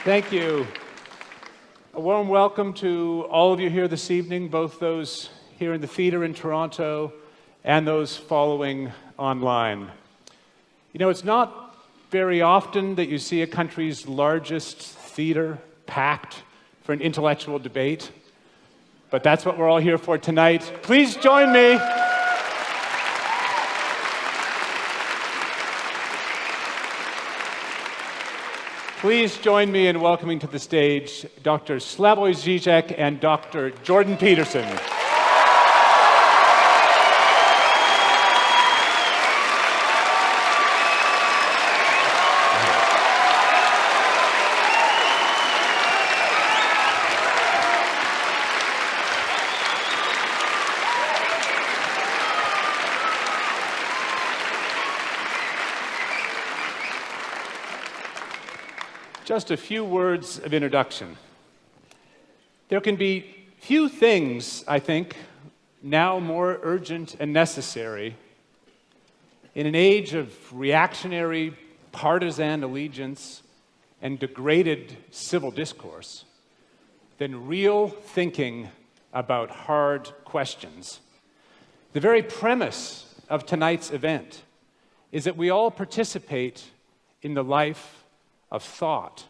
Thank you. A warm welcome to all of you here this evening, both those here in the theater in Toronto and those following online. You know, it's not very often that you see a country's largest theater packed for an intellectual debate, but that's what we're all here for tonight. Please join me. Please join me in welcoming to the stage Dr. Slavoj Žižek and Dr. Jordan Peterson. Just a few words of introduction. There can be few things, I think, now more urgent and necessary in an age of reactionary partisan allegiance and degraded civil discourse than real thinking about hard questions. The very premise of tonight's event is that we all participate in the life of thought,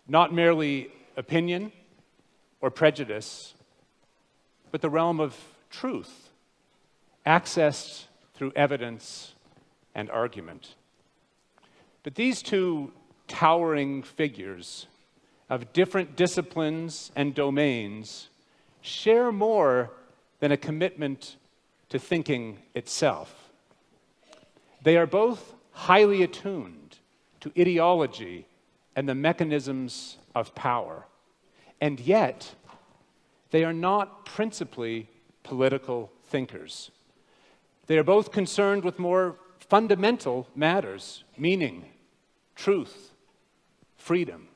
not merely opinion or prejudice, but the realm of truth, accessed through evidence and argument. But these two towering figures of different disciplines and domains share more than a commitment to thinking itself. They are both highly attuned to ideology and the mechanisms of power. And yet, they are not principally political thinkers. They are both concerned with more fundamental matters: meaning, truth, freedom.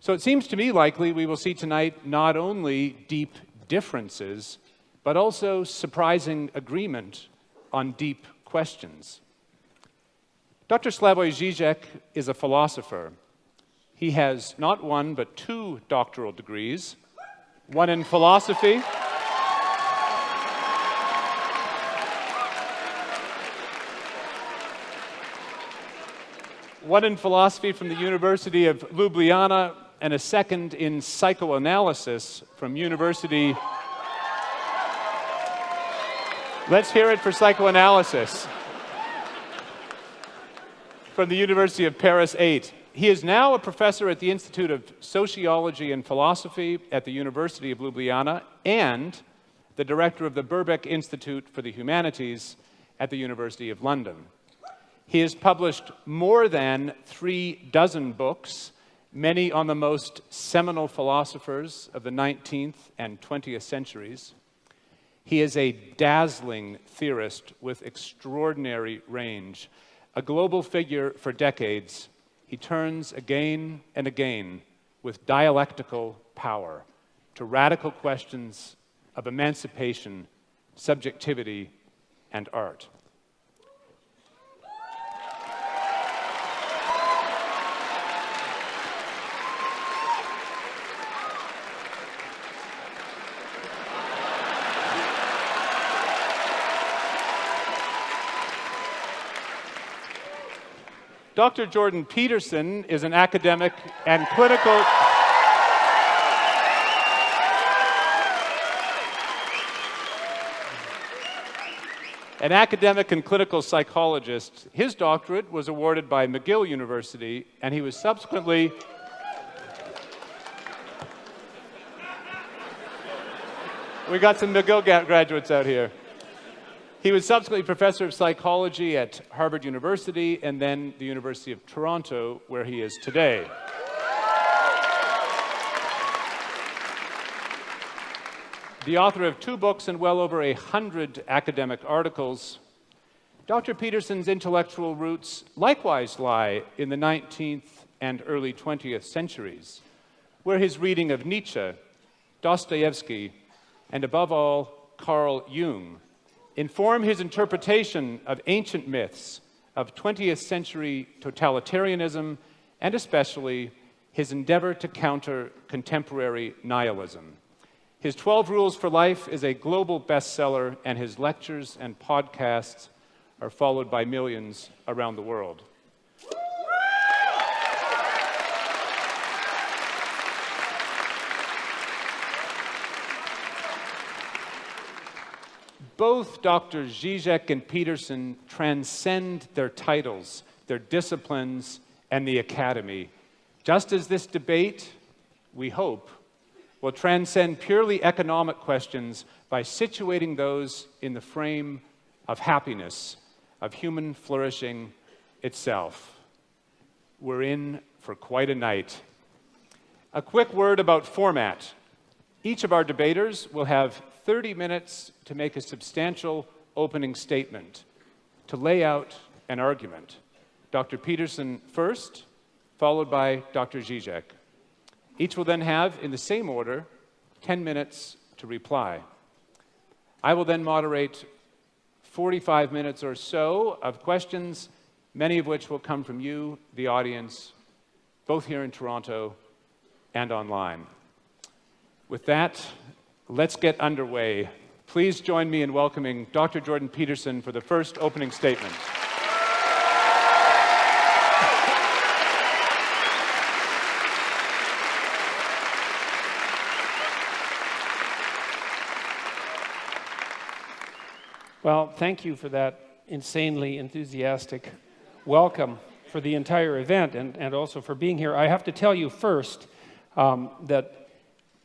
So it seems to me likely we will see tonight not only deep differences, but also surprising agreement on deep questions. Dr. Slavoj Žižek is a philosopher. He has not one, but two doctoral degrees, one in philosophy, from the University of Ljubljana, and a second in psychoanalysis from University... Let's hear it for psychoanalysis. From the University of Paris 8. He is now a professor at the Institute of Sociology and Philosophy at the University of Ljubljana and the director of the Birkbeck Institute for the Humanities at the University of London. He has published more than 36 books, many on the most seminal philosophers of the 19th and 20th centuries. He is a dazzling theorist with extraordinary range. A global figure for decades, he turns again and again with dialectical power to radical questions of emancipation, subjectivity, and art. Dr. Jordan Peterson is an academic and clinical... psychologist. His doctorate was awarded by McGill University, and he was subsequently... We got some McGill graduates out here. He was subsequently professor of psychology at Harvard University and then the University of Toronto, where he is today. The author of 2 books and well over 100 academic articles, Dr. Peterson's intellectual roots likewise lie in the 19th and early 20th centuries, where his reading of Nietzsche, Dostoevsky, and above all, Carl Jung, inform his interpretation of ancient myths, of 20th century totalitarianism, and especially his endeavor to counter contemporary nihilism. His 12 Rules for Life is a global bestseller, and his lectures and podcasts are followed by millions around the world. Both Dr. Žižek and Peterson transcend their titles, their disciplines, and the academy, just as this debate, we hope, will transcend purely economic questions by situating those in the frame of happiness, of human flourishing itself. We're in for quite a night. A quick word about format. Each of our debaters will have 30 minutes to make a substantial opening statement, to lay out an argument. Dr. Peterson first, followed by Dr. Žižek. Each will then have, in the same order, 10 minutes to reply. I will then moderate 45 minutes or so of questions, many of which will come from you, the audience, both here in Toronto and online. With that, let's get underway. Please join me in welcoming Dr. Jordan Peterson for the first opening statement. Well, thank you for that insanely enthusiastic welcome for the entire event and also for being here. I have to tell you first that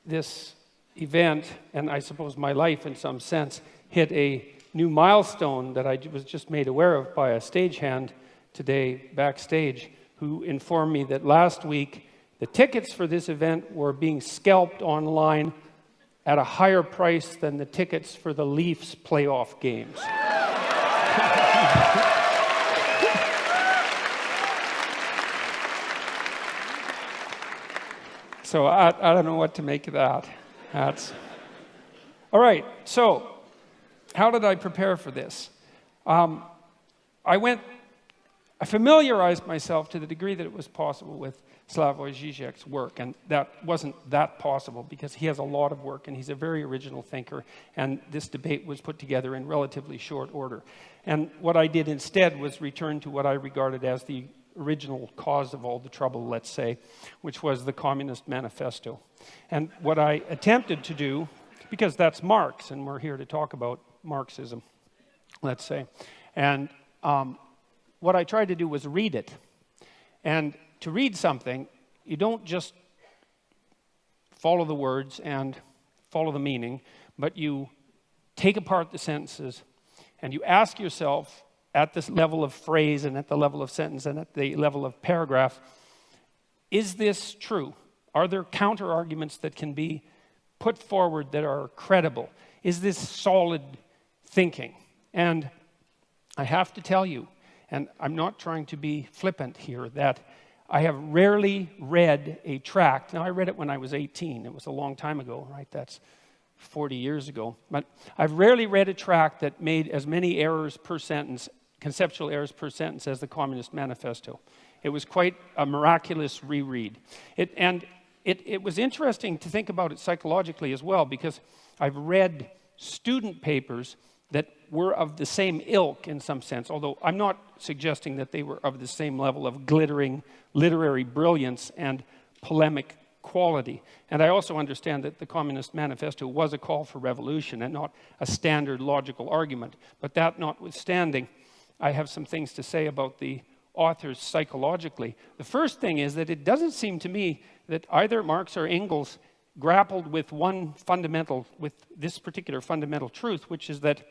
this event, and I suppose my life in some sense, hit a new milestone that I was just made aware of by a stagehand today backstage, who informed me that last week the tickets for this event were being scalped online at a higher price than the tickets for the Leafs playoff games. So I don't know what to make of that. All right, so how did I prepare for this? I familiarized myself to the degree that it was possible with Slavoj Žižek's work, and that wasn't that possible because he has a lot of work and he's a very original thinker, and this debate was put together in relatively short order. And what I did instead was return to what I regarded as the original cause of all the trouble, let's say, which was the Communist Manifesto. And what I attempted to do, because that's Marx, and we're here to talk about Marxism, let's say, and what I tried to do was read it. And to read something, you don't just follow the words and follow the meaning, but you take apart the sentences and you ask yourself at this level of phrase and at the level of sentence and at the level of paragraph, is this true? Are there counter-arguments that can be put forward that are credible? Is this solid thinking? And I have to tell you, and I'm not trying to be flippant here, that I have rarely read a tract. Now, I read it when I was 18. It was a long time ago, right? That's 40 years ago. But I've rarely read a tract that made as many errors per sentence, conceptual errors per sentence, as the Communist Manifesto. It was quite a miraculous reread. It was interesting to think about it psychologically as well, because I've read student papers that were of the same ilk in some sense, although I'm not suggesting that they were of the same level of glittering literary brilliance and polemic quality. And I also understand that the Communist Manifesto was a call for revolution and not a standard logical argument. But that notwithstanding, I have some things to say about the authors psychologically. The first thing is that it doesn't seem to me that either Marx or Engels grappled with this particular fundamental truth, which is that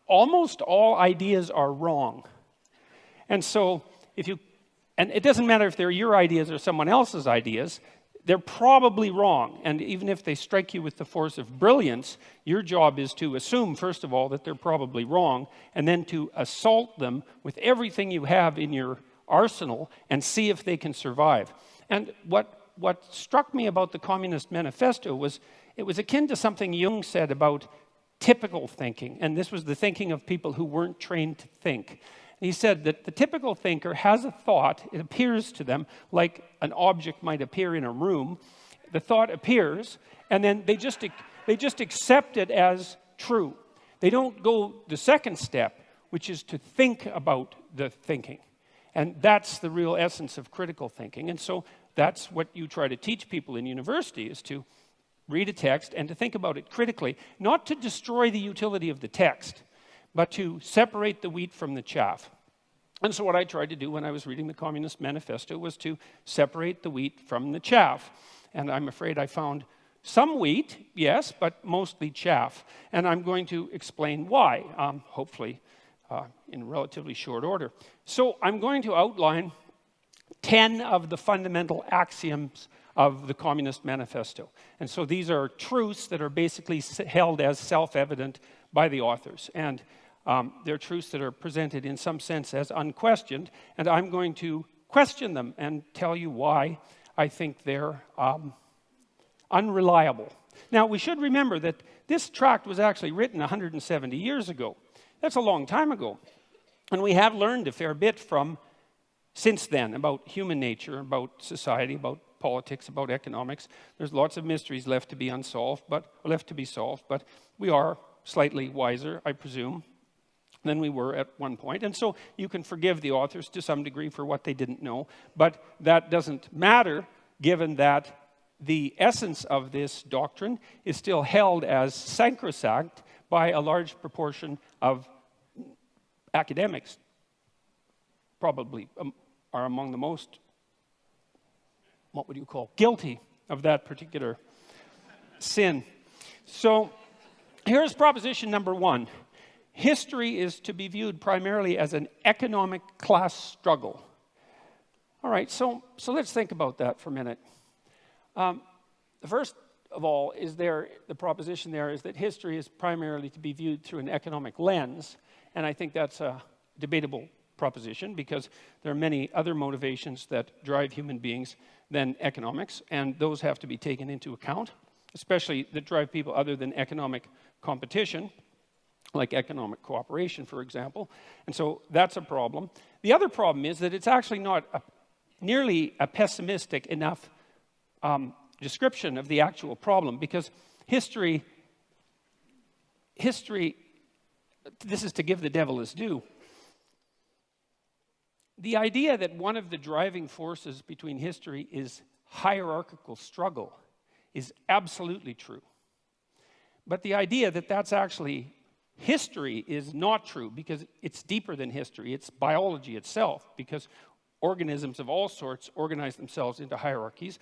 almost all ideas are wrong. And so and it doesn't matter if they're your ideas or someone else's ideas, they're probably wrong. And even if they strike you with the force of brilliance, your job is to assume, first of all, that they're probably wrong, and then to assault them with everything you have in your arsenal and see if they can survive. And what struck me about the Communist Manifesto was it was akin to something Jung said about typical thinking. And this was the thinking of people who weren't trained to think. And he said that the typical thinker has a thought, it appears to them like an object might appear in a room. The thought appears, and then they just accept it as true. They don't go the second step, which is to think about the thinking. And that's the real essence of critical thinking. And so that's what you try to teach people in university, is to read a text and to think about it critically, not to destroy the utility of the text, but to separate the wheat from the chaff. And so what I tried to do when I was reading the Communist Manifesto was to separate the wheat from the chaff. And I'm afraid I found some wheat, yes, but mostly chaff. And I'm going to explain why, hopefully in relatively short order. So I'm going to outline 10 of the fundamental axioms of the Communist Manifesto. And so these are truths that are basically held as self-evident by the authors. And they're truths that are presented in some sense as unquestioned. And I'm going to question them and tell you why I think they're unreliable. Now, we should remember that this tract was actually written 170 years ago. That's a long time ago. And we have learned a fair bit from since then about human nature, about society, about politics, about economics. There's lots of mysteries left to be unsolved, but we are slightly wiser, I presume, than we were at one point. And so you can forgive the authors to some degree for what they didn't know, but that doesn't matter given that the essence of this doctrine is still held as sacrosanct by a large proportion of academics. Probably are among the most, what would you call, guilty of that particular sin. So here's proposition number 1. History is to be viewed primarily as an economic class struggle. All right, so let's think about that for a minute. The first of all is the proposition there is that history is primarily to be viewed through an economic lens, and I think that's a debatable proposition because there are many other motivations that drive human beings than economics, and those have to be taken into account, especially that drive people other than economic competition, like economic cooperation, for example. And so that's a problem. The other problem is that it's actually not nearly a pessimistic enough description of the actual problem, because history, this is to give the devil his due. The idea that one of the driving forces between history is hierarchical struggle is absolutely true. But the idea that that's actually history is not true, because it's deeper than history. It's biology itself, because organisms of all sorts organize themselves into hierarchies.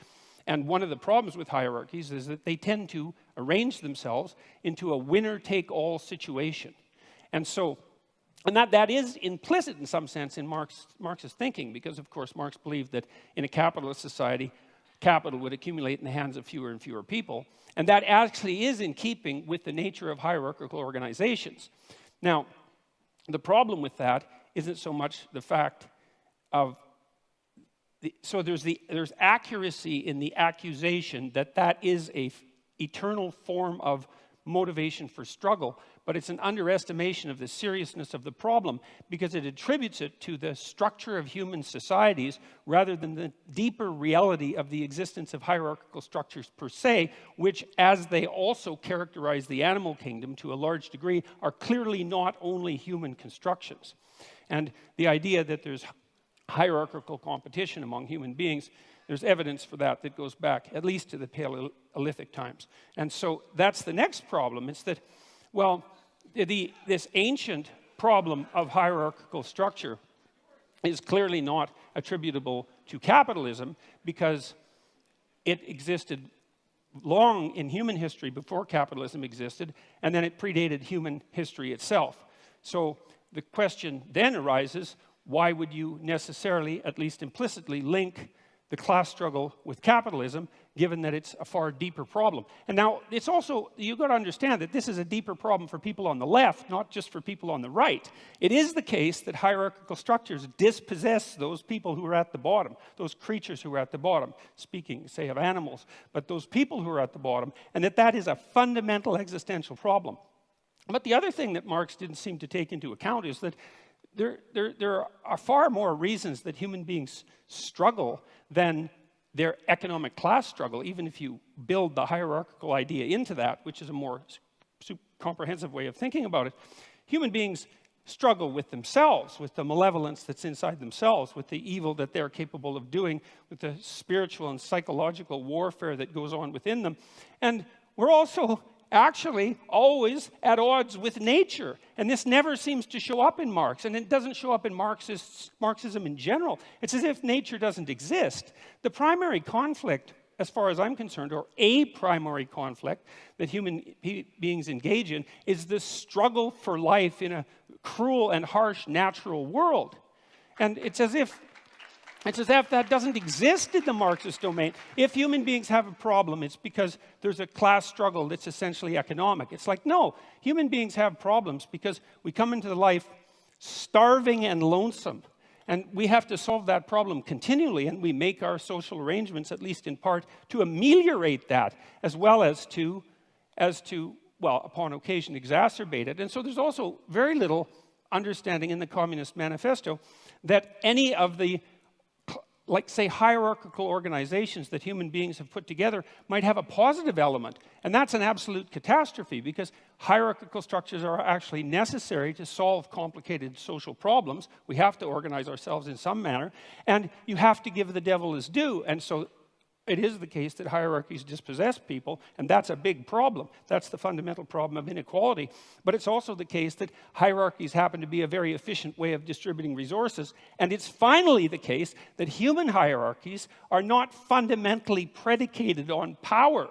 And one of the problems with hierarchies is that they tend to arrange themselves into a winner-take-all situation. And so, and that is implicit in some sense in Marx's thinking, because of course Marx believed that in a capitalist society, capital would accumulate in the hands of fewer and fewer people. And that actually is in keeping with the nature of hierarchical organizations. Now, the problem with that isn't so much the fact of so there's accuracy in the accusation that is a eternal form of motivation for struggle, but it's an underestimation of the seriousness of the problem because it attributes it to the structure of human societies rather than the deeper reality of the existence of hierarchical structures per se, which, as they also characterize the animal kingdom to a large degree, are clearly not only human constructions. And the idea that there's hierarchical competition among human beings, there's evidence for that goes back at least to the Paleolithic times. And so that's the next problem. It's that, well, this ancient problem of hierarchical structure is clearly not attributable to capitalism because it existed long in human history before capitalism existed, and then it predated human history itself. So the question then arises, why would you necessarily, at least implicitly, link the class struggle with capitalism, given that it's a far deeper problem? And now, it's also, you've got to understand that this is a deeper problem for people on the left, not just for people on the right. It is the case that hierarchical structures dispossess those people who are at the bottom, those creatures who are at the bottom, speaking, say, of animals, but those people who are at the bottom, and that is a fundamental existential problem. But the other thing that Marx didn't seem to take into account is that there are far more reasons that human beings struggle than their economic class struggle, even if you build the hierarchical idea into that, which is a more comprehensive way of thinking about it. Human beings struggle with themselves, with the malevolence that's inside themselves, with the evil that they're capable of doing, with the spiritual and psychological warfare that goes on within them. And we're also actually always at odds with nature. And this never seems to show up in Marx. And it doesn't show up in Marxism in general. It's as if nature doesn't exist. The primary conflict, as far as I'm concerned, or a primary conflict that human beings engage in, is the struggle for life in a cruel and harsh natural world. And it's as if that doesn't exist in the Marxist domain. If human beings have a problem, it's because there's a class struggle that's essentially economic. It's like, no, human beings have problems because we come into life starving and lonesome. And we have to solve that problem continually, and we make our social arrangements, at least in part, to ameliorate that, as well as to, well, upon occasion, exacerbate it. And so there's also very little understanding in the Communist Manifesto that any of the, like, say, hierarchical organizations that human beings have put together might have a positive element. And that's an absolute catastrophe, because hierarchical structures are actually necessary to solve complicated social problems. We have to organize ourselves in some manner, and you have to give the devil his due. And so it is the case that hierarchies dispossess people, and that's a big problem. That's the fundamental problem of inequality. But it's also the case that hierarchies happen to be a very efficient way of distributing resources. And it's finally the case that human hierarchies are not fundamentally predicated on power.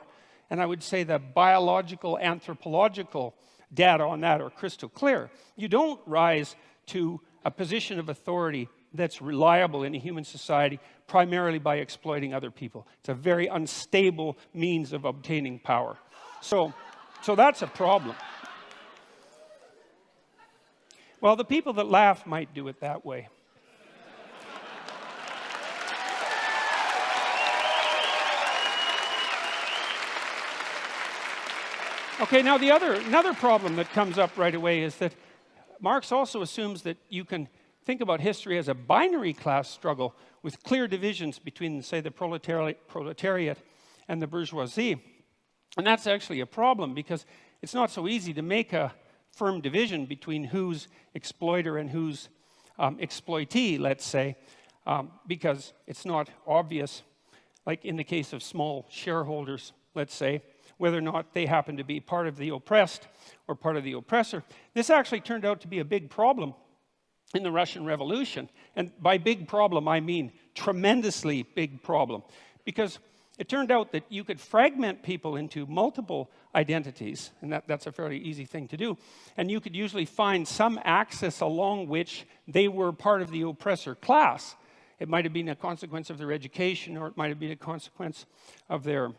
And I would say the biological, anthropological data on that are crystal clear. You don't rise to a position of authority that's reliable in a human society primarily by exploiting other people. It's a very unstable means of obtaining power. So that's a problem. Well, the people that laugh might do it that way. Okay, now another problem that comes up right away is that Marx also assumes that you can think about history as a binary class struggle with clear divisions between, say, the proletariat and the bourgeoisie. And that's actually a problem, because it's not so easy to make a firm division between who's exploiter and who's exploitee, let's say, because it's not obvious, like in the case of small shareholders, let's say, whether or not they happen to be part of the oppressed or part of the oppressor. This actually turned out to be a big problem in the Russian Revolution. And by big problem, I mean tremendously big problem. Because it turned out that you could fragment people into multiple identities, and that's a fairly easy thing to do. And you could usually find some axis along which they were part of the oppressor class. It might have been a consequence of their education, or it might have been a consequence of the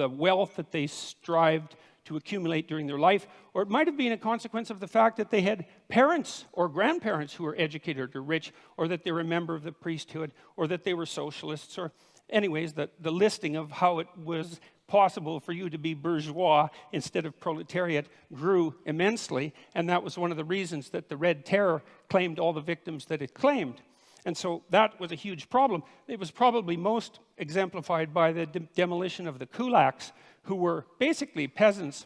wealth that they strived to accumulate during their life, or it might have been a consequence of the fact that they had parents or grandparents who were educated or rich, or that they were a member of the priesthood, or that they were socialists, or anyways, the listing of how it was possible for you to be bourgeois instead of proletariat grew immensely, and that was one of the reasons that the Red Terror claimed all the victims that it claimed. And so that was a huge problem. It was probably most exemplified by the demolition of the kulaks, who were basically peasant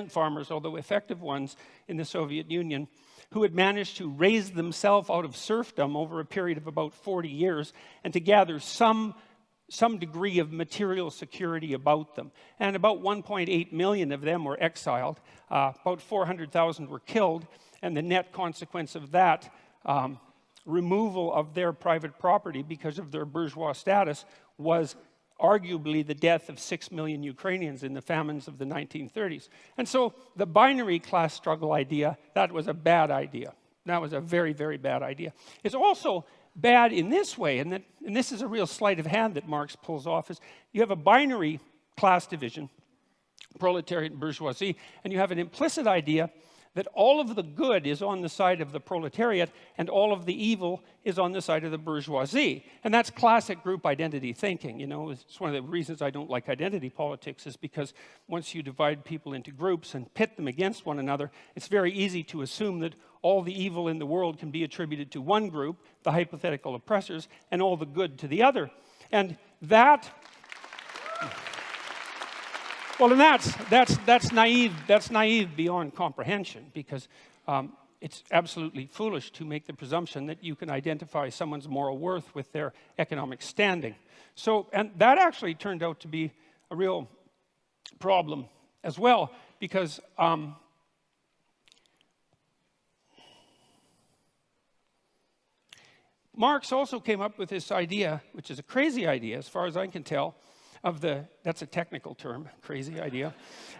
farmers, although effective ones in the Soviet Union, who had managed to raise themselves out of serfdom over a period of about 40 years and to gather some degree of material security about them. And about 1.8 million of them were exiled. About 400,000 were killed, and the net consequence of that removal of their private property because of their bourgeois status was arguably the death of 6 million Ukrainians in the famines of the 1930s. And so the binary class struggle idea, that was a bad idea. That was a very, very bad idea. It's also bad in this way, and this is a real sleight of hand that Marx pulls off, is you have a binary class division, proletariat and bourgeoisie, and you have an implicit idea that all of the good is on the side of the proletariat and all of the evil is on the side of the bourgeoisie. And that's classic group identity thinking. You know, it's one of the reasons I don't like identity politics, is because once you divide people into groups and pit them against one another, it's very easy to assume that all the evil in the world can be attributed to one group, the hypothetical oppressors, and all the good to the other. And that... Well, and that's naive. That's naive beyond comprehension, because it's absolutely foolish to make the presumption that you can identify someone's moral worth with their economic standing. So, and that actually turned out to be a real problem as well, because Marx also came up with this idea, which is a crazy idea as far as I can tell, of the, that's a technical term, crazy idea,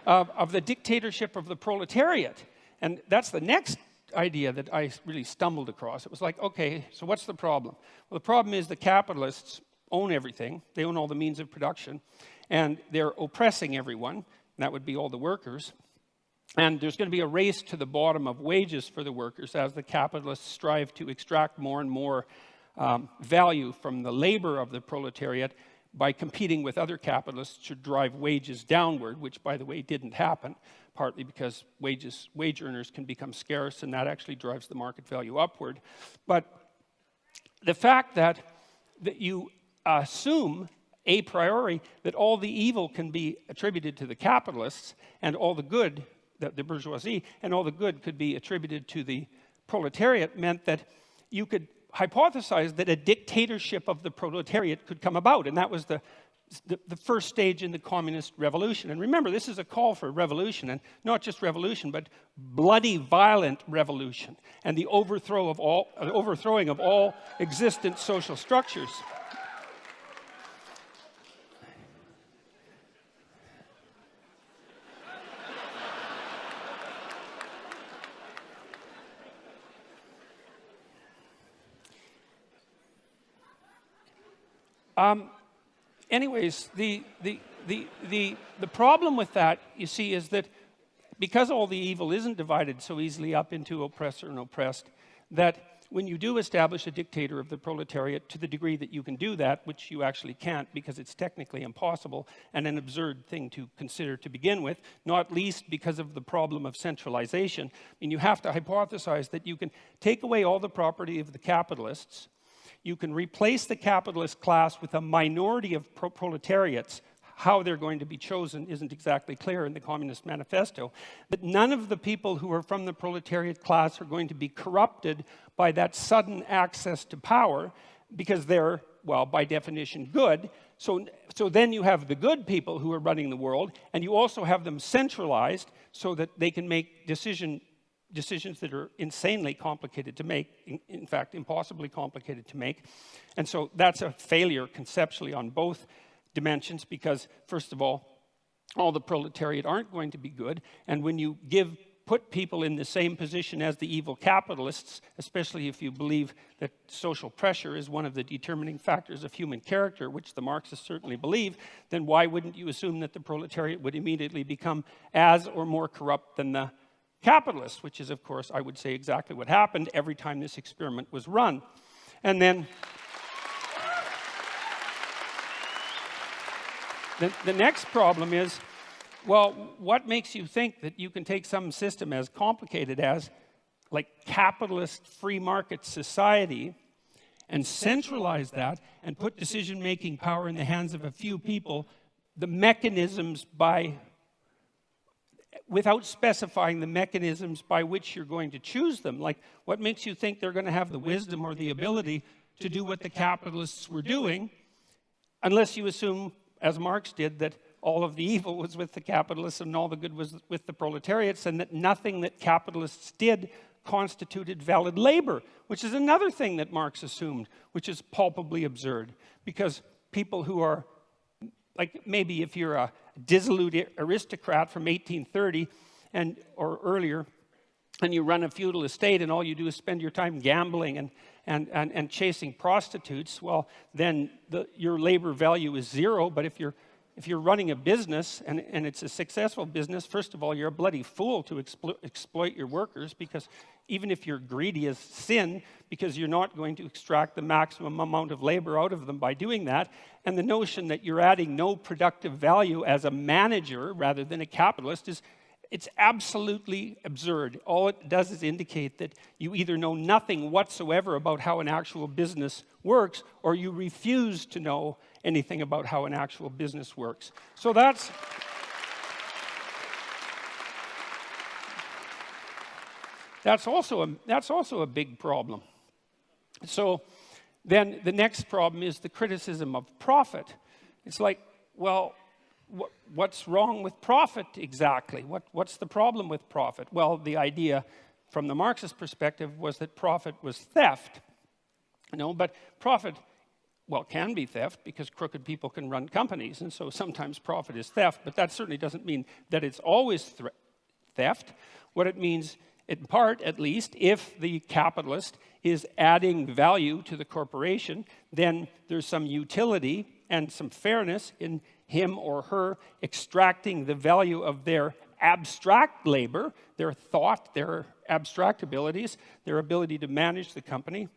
of the dictatorship of the proletariat. And that's the next idea that I really stumbled across. It was like, okay, so what's the problem? Well, the problem is the capitalists own everything. They own all the means of production. And they're oppressing everyone. And that would be all the workers. And there's going to be a race to the bottom of wages for the workers as the capitalists strive to extract more and more value from the labor of the proletariat by competing with other capitalists to drive wages downward, which, by the way, didn't happen, partly because wage earners can become scarce, and that actually drives the market value upward. But the fact that you assume a priori that all the evil can be attributed to the capitalists and all the good, the bourgeoisie, and all the good could be attributed to the proletariat meant that you could hypothesized that a dictatorship of the proletariat could come about, and that was the first stage in the communist revolution. And remember, this is a call for revolution, and not just revolution, but bloody, violent revolution, and the overthrowing of all existent social structures. Anyways, the problem with that, you see, is that because all the evil isn't divided so easily up into oppressor and oppressed, that when you do establish a dictator of the proletariat, to the degree that you can do that, which you actually can't because it's technically impossible and an absurd thing to consider to begin with, not least because of the problem of centralization. I mean, you have to hypothesize that you can take away all the property of the capitalists. You can replace the capitalist class with a minority of proletariats. How they're going to be chosen isn't exactly clear in the Communist Manifesto. But none of the people who are from the proletariat class are going to be corrupted by that sudden access to power because they're, well, by definition, good. So then you have the good people who are running the world, and you also have them centralized so that they can make decisions that are insanely complicated to make, in fact, impossibly complicated to make. And so that's a failure conceptually on both dimensions because, first of all the proletariat aren't going to be good. And when you put people in the same position as the evil capitalists, especially if you believe that social pressure is one of the determining factors of human character, which the Marxists certainly believe, then why wouldn't you assume that the proletariat would immediately become as or more corrupt than the capitalists, which is, of course, I would say exactly what happened every time this experiment was run. And then the next problem is, well, what makes you think that you can take some system as complicated as, like, capitalist free market society and centralize that and put decision-making power in the hands of a few people, the mechanisms without specifying the mechanisms by which you're going to choose them? Like, what makes you think they're going to have the wisdom or the ability to do what the capitalists were doing, unless you assume, as Marx did, that all of the evil was with the capitalists and all the good was with the proletariats, and that nothing that capitalists did constituted valid labor, which is another thing that Marx assumed, which is palpably absurd, because people who are, like, maybe if you're a dissolute aristocrat from 1830 or earlier, and you run a feudal estate and all you do is spend your time gambling and chasing prostitutes, well, then your labor value is zero. But if you're if you're running a business and it's a successful business, first of all, you're a bloody fool to exploit your workers, because even if you're greedy as sin, because you're not going to extract the maximum amount of labor out of them by doing that. And the notion that you're adding no productive value as a manager rather than a capitalist it's absolutely absurd. All it does is indicate that you either know nothing whatsoever about how an actual business works, or you refuse to know anything about how an actual business works. So that's also a big problem. So then the next problem is the criticism of profit. It's like, well, what's wrong with profit exactly? What's the problem with profit? Well, the idea from the Marxist perspective was that profit was theft. But profit, well, can be theft, because crooked people can run companies, and so sometimes profit is theft, but that certainly doesn't mean that it's always theft. What it means, in part at least, if the capitalist is adding value to the corporation, then there's some utility and some fairness in him or her extracting the value of their abstract labor, their thought, their abstract abilities, their ability to manage the company,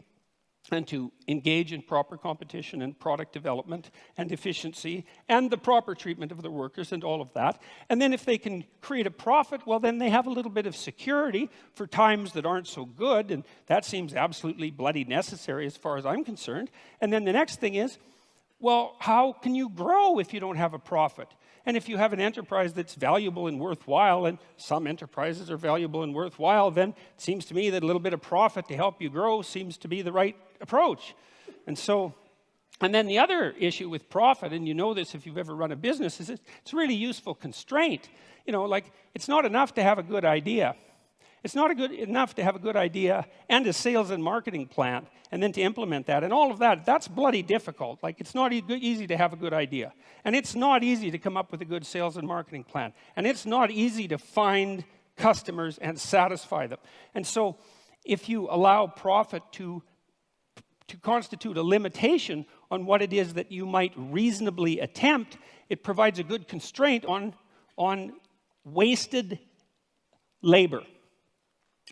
and to engage in proper competition and product development and efficiency and the proper treatment of the workers and all of that. And then if they can create a profit, well, then they have a little bit of security for times that aren't so good, and that seems absolutely bloody necessary as far as I'm concerned. And then the next thing is, well, how can you grow if you don't have a profit? And if you have an enterprise that's valuable and worthwhile, and some enterprises are valuable and worthwhile, then it seems to me that a little bit of profit to help you grow seems to be the right approach. And then the other issue with profit, and you know this if you've ever run a business, is it's a really useful constraint. Like, it's not enough to have a good idea. It's not enough to have a good idea and a sales and marketing plan, and then to implement that. And all of that, that's bloody difficult. Like, it's not easy to have a good idea. And it's not easy to come up with a good sales and marketing plan. And it's not easy to find customers and satisfy them. And so if you allow profit to constitute a limitation on what it is that you might reasonably attempt, it provides a good constraint on wasted labor.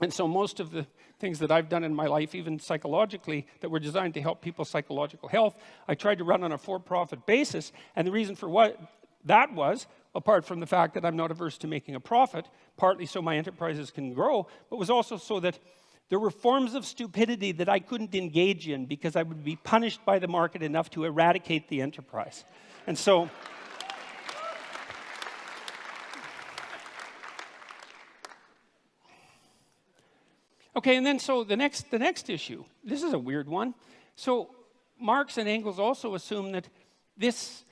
And so most of the things that I've done in my life, even psychologically, that were designed to help people's psychological health, I tried to run on a for-profit basis. And the reason for what that was, apart from the fact that I'm not averse to making a profit, partly so my enterprises can grow, but was also so that there were forms of stupidity that I couldn't engage in because I would be punished by the market enough to eradicate the enterprise. And so okay, and then so the next issue, this is a weird one. So Marx and Engels also assume that this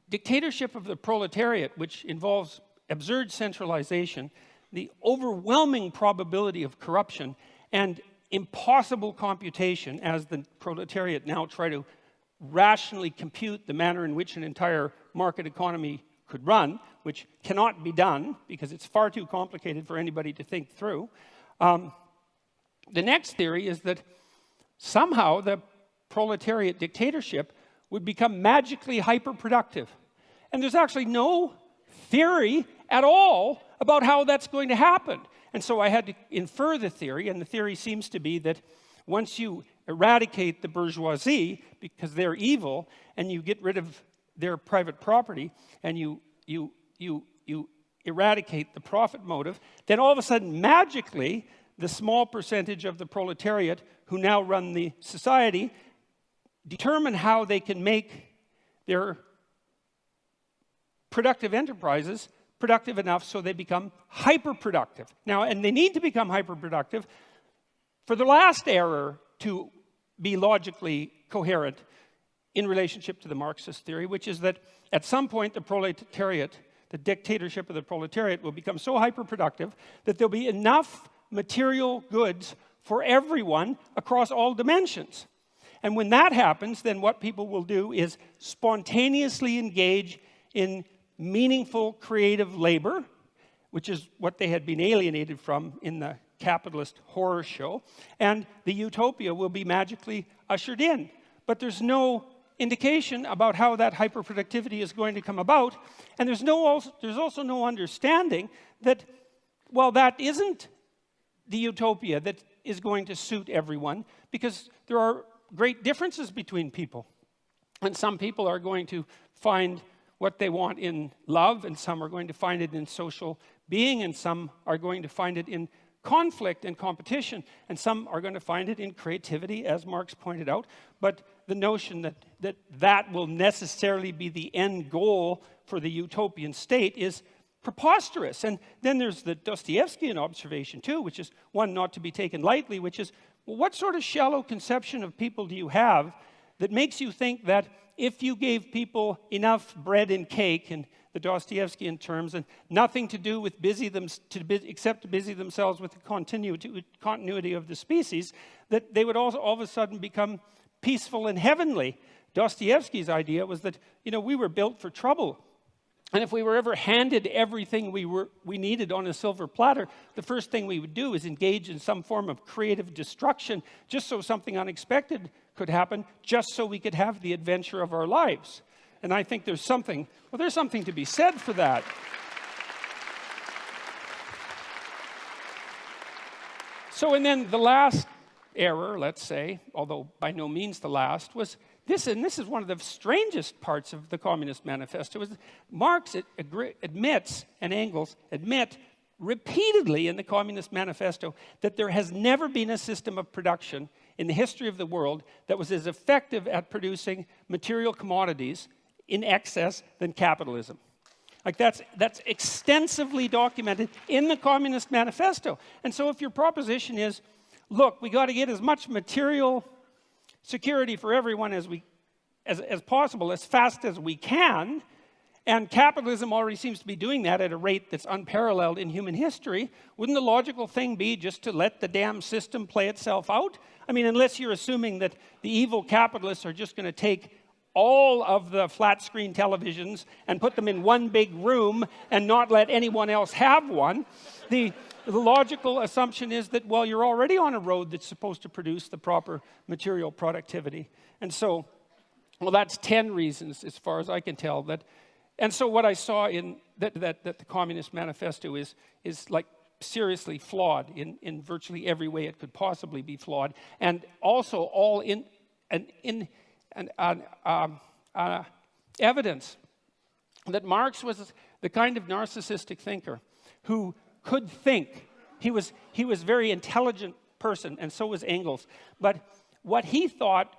dictatorship of the proletariat, which involves absurd centralization, the overwhelming probability of corruption, and impossible computation, as the proletariat now try to rationally compute the manner in which an entire market economy could run, which cannot be done because it's far too complicated for anybody to think through. The next theory is that somehow the proletariat dictatorship would become magically hyperproductive. And there's actually no theory at all about how that's going to happen. And so I had to infer the theory, and the theory seems to be that once you eradicate the bourgeoisie, because they're evil, and you get rid of their private property, and you eradicate the profit motive, then all of a sudden, magically, the small percentage of the proletariat who now run the society determine how they can make their productive enterprises productive enough so they become hyperproductive. Now, and they need to become hyperproductive for the last error to be logically coherent in relationship to the Marxist theory, which is that at some point the proletariat, the dictatorship of the proletariat, will become so hyperproductive that there'll be enough material goods for everyone across all dimensions. And when that happens, then what people will do is spontaneously engage in meaningful creative labor, which is what they had been alienated from in the capitalist horror show, and the utopia will be magically ushered in. But there's no indication about how that hyperproductivity is going to come about. And there's also no understanding that, well, that isn't the utopia that is going to suit everyone, because there are great differences between people. And some people are going to find what they want in love, and some are going to find it in social being, and some are going to find it in conflict and competition, and some are going to find it in creativity, as Marx pointed out. But the notion that will necessarily be the end goal for the utopian state is preposterous. And then there's the Dostoevskian observation too, which is one not to be taken lightly, which is, well, what sort of shallow conception of people do you have that makes you think that if you gave people enough bread and cake, in the Dostoevskian terms, and nothing to do with except to busy themselves with the continuity of the species, that they would all of a sudden become peaceful and heavenly? Dostoevsky's idea was that, we were built for trouble. And if we were ever handed everything we needed on a silver platter, the first thing we would do is engage in some form of creative destruction, just so something unexpected could happen, just so we could have the adventure of our lives. And I think there's something to be said for that. So, and then the last error, let's say, although by no means the last, was this, and this is one of the strangest parts of the Communist Manifesto, is Marx admits, and Engels admit repeatedly in the Communist Manifesto, that there has never been a system of production in the history of the world that was as effective at producing material commodities in excess than capitalism. Like that's extensively documented in the Communist Manifesto. And so if your proposition is, look, we got to get as much material security for everyone as possible, as fast as we can, and capitalism already seems to be doing that at a rate that's unparalleled in human history, wouldn't the logical thing be just to let the damn system play itself out? I mean, unless you're assuming that the evil capitalists are just going to take all of the flat screen televisions and put them in one big room and not let anyone else have one. The logical assumption is that, well, you're already on a road that's supposed to produce the proper material productivity. And so, well, that's 10 reasons, as far as I can tell. And so what I saw in that the Communist Manifesto is like seriously flawed in virtually every way it could possibly be flawed, and also all in evidence that Marx was the kind of narcissistic thinker who could think. He was a very intelligent person, and so was Engels. But what he thought,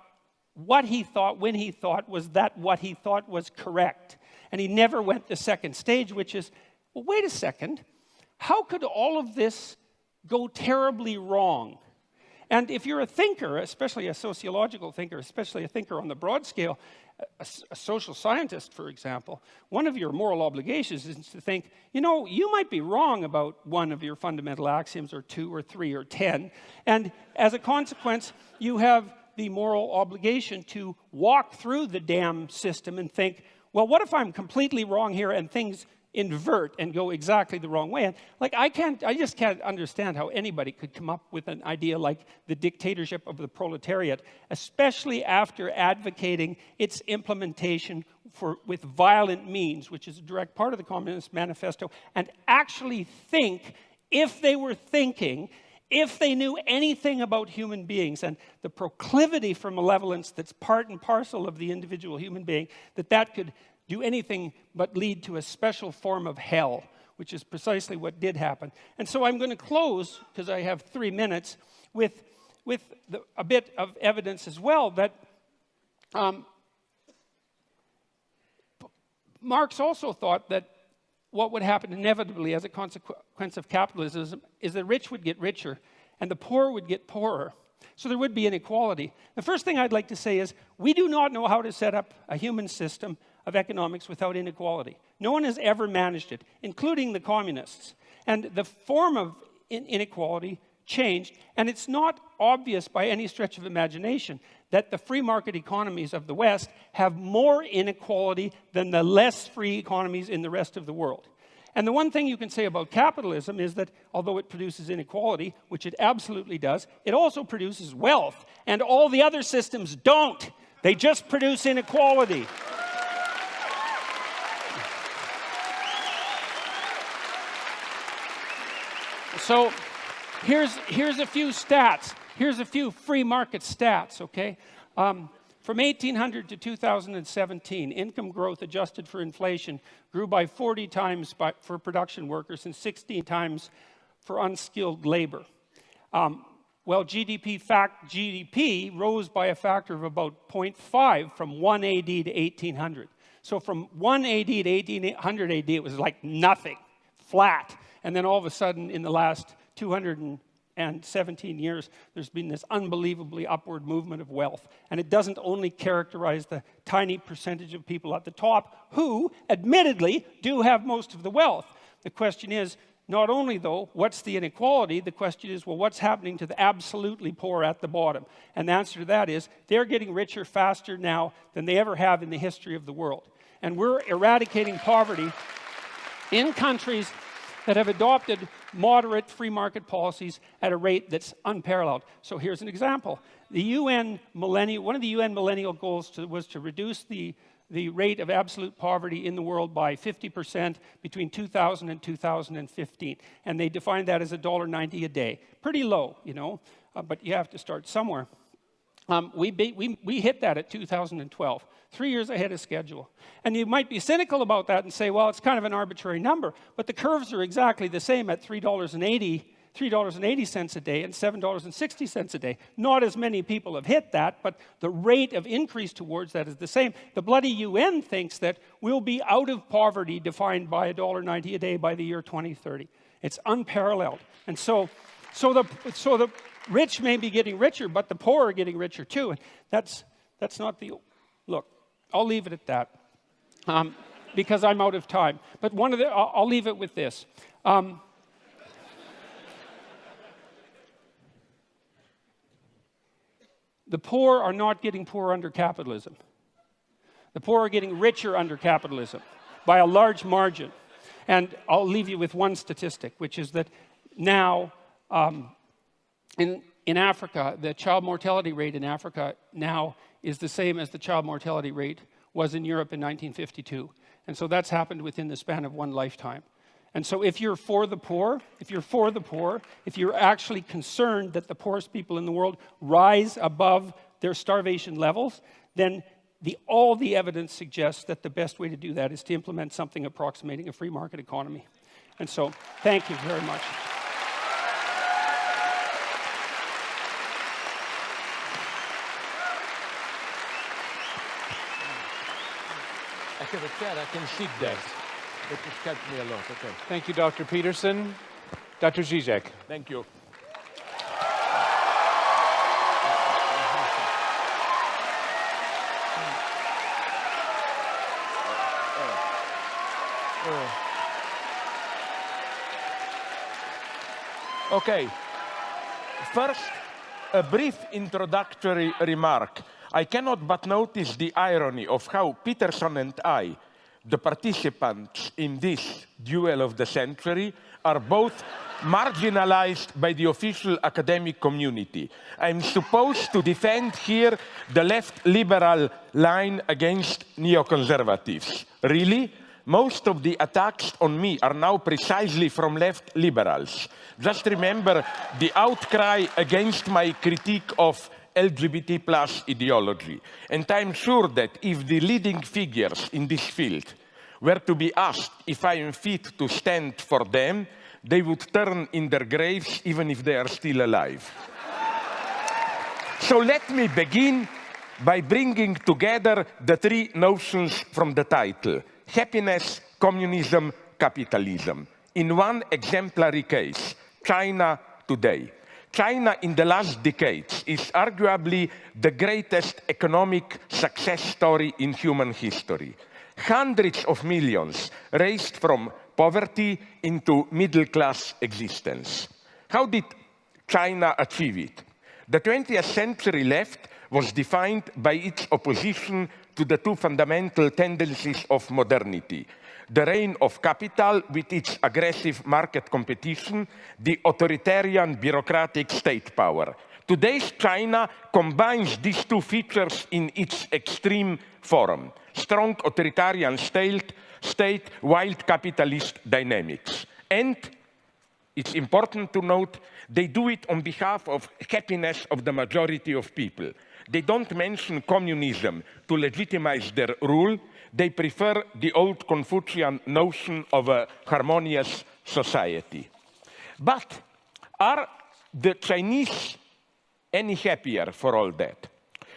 when he thought, was that what he thought was correct. And he never went the second stage, which is, well, wait a second. How could all of this go terribly wrong? And if you're a thinker, especially a sociological thinker, especially a thinker on the broad scale, a social scientist, for example, one of your moral obligations is to think, you might be wrong about one of your fundamental axioms, or 2 or 3 or 10, and as a consequence, you have the moral obligation to walk through the damn system and think, well, what if I'm completely wrong here and things invert and go exactly the wrong way? And I just can't understand how anybody could come up with an idea like the dictatorship of the proletariat, especially after advocating its implementation with violent means, which is a direct part of the Communist Manifesto, and actually think, if they were thinking, if they knew anything about human beings and the proclivity for malevolence that's part and parcel of the individual human being, that could do anything but lead to a special form of hell, which is precisely what did happen. And so I'm going to close, because I have 3 minutes, with a bit of evidence as well that Marx also thought that what would happen inevitably as a consequence of capitalism is the rich would get richer and the poor would get poorer. So there would be inequality. The first thing I'd like to say is we do not know how to set up a human system of economics without inequality. No one has ever managed it, including the communists. And the form of inequality changed, and it's not obvious by any stretch of imagination that the free market economies of the West have more inequality than the less free economies in the rest of the world. And the one thing you can say about capitalism is that although it produces inequality, which it absolutely does, it also produces wealth, and all the other systems don't. They just produce inequality. So here's a few stats. Here's a few free market stats, okay? From 1800 to 2017, income growth adjusted for inflation grew by 40 times for production workers and 16 times for unskilled labor. Well, GDP rose by a factor of about 0.5 from 1 AD to 1800. So from 1 AD to 1800 AD, it was like nothing, flat. And then all of a sudden, in the last 217 years, there's been this unbelievably upward movement of wealth. And it doesn't only characterize the tiny percentage of people at the top who, admittedly, do have most of the wealth. The question is, not only, though, what's the inequality? The question is, well, what's happening to the absolutely poor at the bottom? And the answer to that is, they're getting richer faster now than they ever have in the history of the world. And we're eradicating poverty in countries that have adopted moderate free market policies at a rate that's unparalleled. So here's an example. One of the UN millennial goals was to reduce the rate of absolute poverty in the world by 50% between 2000 and 2015. And they defined that as $1.90 a day. Pretty low, you know, but you have to start somewhere. We hit that at 2012, 3 years ahead of schedule. And you might be cynical about that and say, well, it's kind of an arbitrary number, but the curves are exactly the same at $3.80 a day and $7.60 a day. Not as many people have hit that, but the rate of increase towards that is the same. The bloody UN thinks that we'll be out of poverty defined by $1.90 a day by the year 2030. It's unparalleled. And so the rich may be getting richer, but the poor are getting richer too. And that's not the... Look, I'll leave it at that because I'm out of time. But I'll leave it with this. The poor are not getting poorer under capitalism. The poor are getting richer under capitalism by a large margin. And I'll leave you with one statistic, which is that now in Africa, the child mortality rate in Africa now is the same as the child mortality rate was in Europe in 1952. And so that's happened within the span of one lifetime. And so if you're for the poor, if you're actually concerned that the poorest people in the world rise above their starvation levels, then all the evidence suggests that the best way to do that is to implement something approximating a free market economy. And so, thank you very much. I have a chair, I can sit there. It has helped me a lot, okay. Thank you, Dr. Peterson. Dr. Žižek. Thank you. Okay. First, a brief introductory remark. I cannot but notice the irony of how Peterson and I, the participants in this duel of the century, are both marginalized by the official academic community. I'm supposed to defend here the left liberal line against neoconservatives. Really? Most of the attacks on me are now precisely from left liberals. Just remember the outcry against my critique of LGBT plus ideology. And I'm sure that if the leading figures in this field were to be asked if I am fit to stand for them, they would turn in their graves even if they are still alive. So let me begin by bringing together the three notions from the title: happiness, communism, capitalism. In one exemplary case, China today. China in the last decades is arguably the greatest economic success story in human history. Hundreds of millions raised from poverty into middle-class existence. How did China achieve it? The 20th century left was defined by its opposition to the two fundamental tendencies of modernity: the reign of capital with its aggressive market competition, the authoritarian bureaucratic state power. Today's China combines these two features in its extreme form: strong authoritarian state, wild capitalist dynamics. And it's important to note, they do it on behalf of happiness of the majority of people. They don't mention communism to legitimize their rule. They prefer the old Confucian notion of a harmonious society. But are the Chinese any happier for all that?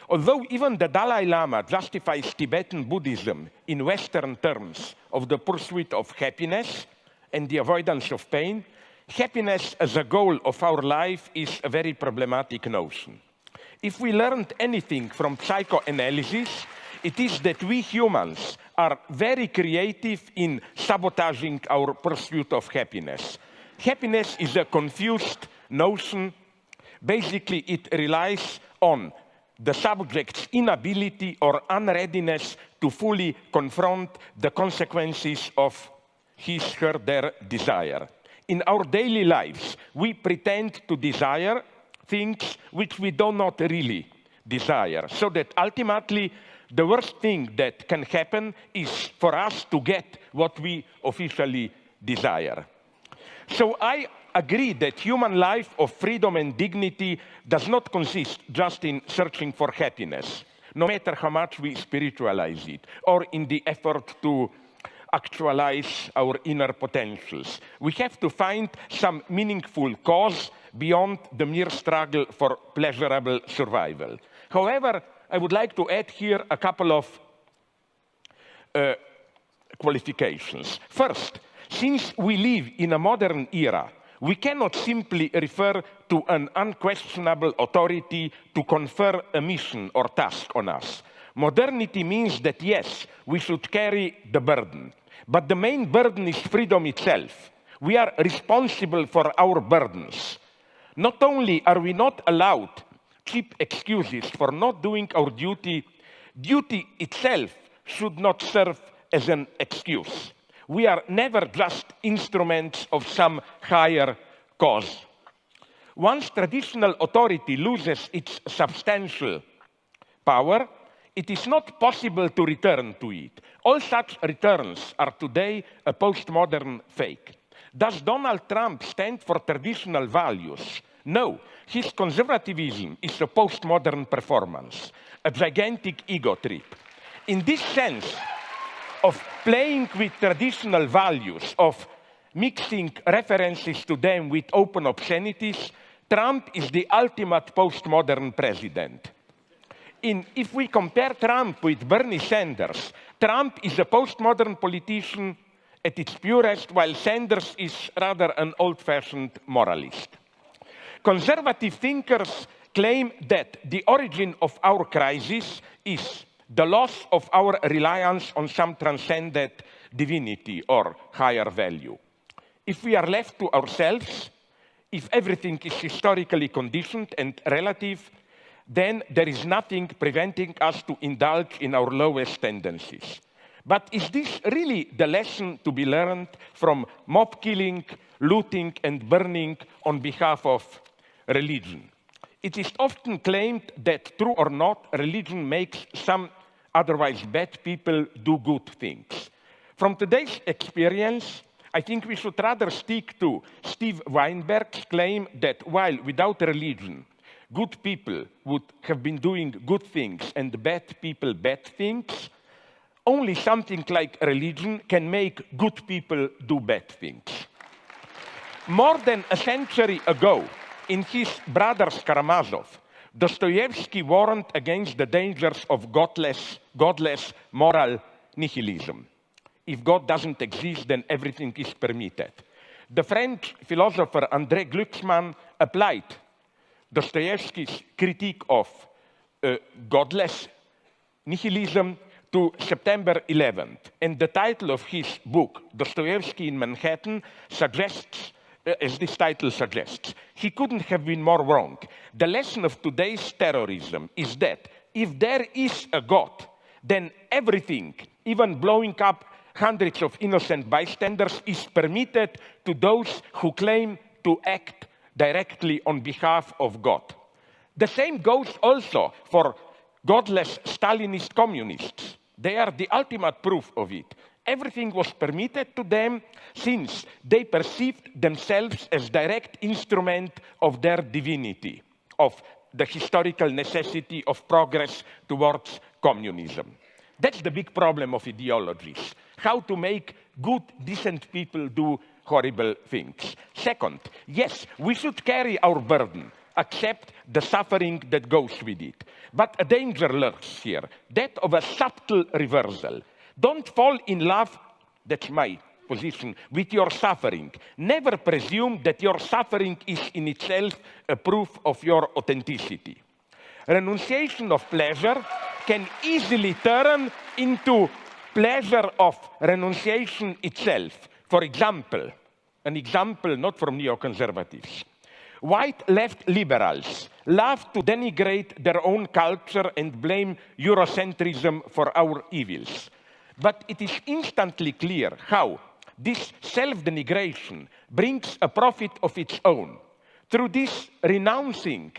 Although even the Dalai Lama justifies Tibetan Buddhism in Western terms of the pursuit of happiness and the avoidance of pain, happiness as a goal of our life is a very problematic notion. If we learned anything from psychoanalysis, it is that we humans are very creative in sabotaging our pursuit of happiness. Happiness is a confused notion. Basically, it relies on the subject's inability or unreadiness to fully confront the consequences of his, her, their desire. In our daily lives, we pretend to desire things which we do not really desire, so that ultimately the worst thing that can happen is for us to get what we officially desire. So I agree that human life of freedom and dignity does not consist just in searching for happiness, no matter how much we spiritualize it, or in the effort to actualize our inner potentials. We have to find some meaningful cause beyond the mere struggle for pleasurable survival. However, I would like to add here a couple of qualifications. First, since we live in a modern era, we cannot simply refer to an unquestionable authority to confer a mission or task on us. Modernity means that, yes, we should carry the burden. But the main burden is freedom itself. We are responsible for our burdens. Not only are we not allowed cheap excuses for not doing our duty, duty itself should not serve as an excuse. We are never just instruments of some higher cause. Once traditional authority loses its substantial power, it is not possible to return to it. All such returns are today a postmodern fake. Does Donald Trump stand for traditional values? No, his conservatism is a postmodern performance, a gigantic ego trip. In this sense of playing with traditional values, of mixing references to them with open obscenities, Trump is the ultimate postmodern president. If we compare Trump with Bernie Sanders, Trump is a postmodern politician at its purest, while Sanders is rather an old-fashioned moralist. Conservative thinkers claim that the origin of our crisis is the loss of our reliance on some transcendent divinity or higher value. If we are left to ourselves, if everything is historically conditioned and relative, then there is nothing preventing us to indulge in our lowest tendencies. But is this really the lesson to be learned from mob killing, looting, and burning on behalf of religion? It is often claimed that, true or not, religion makes some otherwise bad people do good things. From today's experience, I think we should rather stick to Steve Weinberg's claim that while without religion, good people would have been doing good things and bad people bad things, only something like religion can make good people do bad things. More than a century ago, in his Brothers Karamazov, Dostoevsky warned against the dangers of godless moral nihilism. If God doesn't exist, then everything is permitted. The French philosopher André Glucksmann applied Dostoevsky's critique of godless nihilism to September 11th. And the title of his book, Dostoevsky in Manhattan, suggests, as this title suggests, he couldn't have been more wrong. The lesson of today's terrorism is that if there is a God, then everything, even blowing up hundreds of innocent bystanders, is permitted to those who claim to act directly on behalf of God. The same goes also for godless Stalinist communists. They are the ultimate proof of it. Everything was permitted to them since they perceived themselves as direct instrument of their divinity, of the historical necessity of progress towards communism. That's the big problem of ideologies, how to make good, decent people do horrible things. Second, yes, we should carry our burden, accept the suffering that goes with it. But a danger lurks here, that of a subtle reversal. Don't fall in love, that's my position, with your suffering. Never presume that your suffering is in itself a proof of your authenticity. Renunciation of pleasure can easily turn into pleasure of renunciation itself. For example, an example not from neoconservatives. White left liberals love to denigrate their own culture and blame Eurocentrism for our evils. But it is instantly clear how this self-denigration brings a profit of its own. Through this renouncing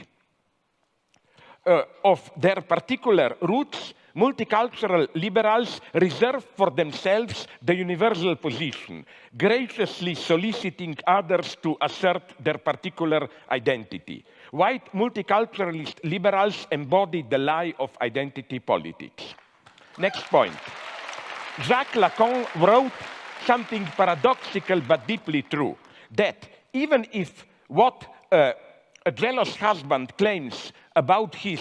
of their particular roots, multicultural liberals reserve for themselves the universal position, graciously soliciting others to assert their particular identity. White multiculturalist liberals embody the lie of identity politics. Next point. Jacques Lacan wrote something paradoxical but deeply true, that even if what a jealous husband claims about his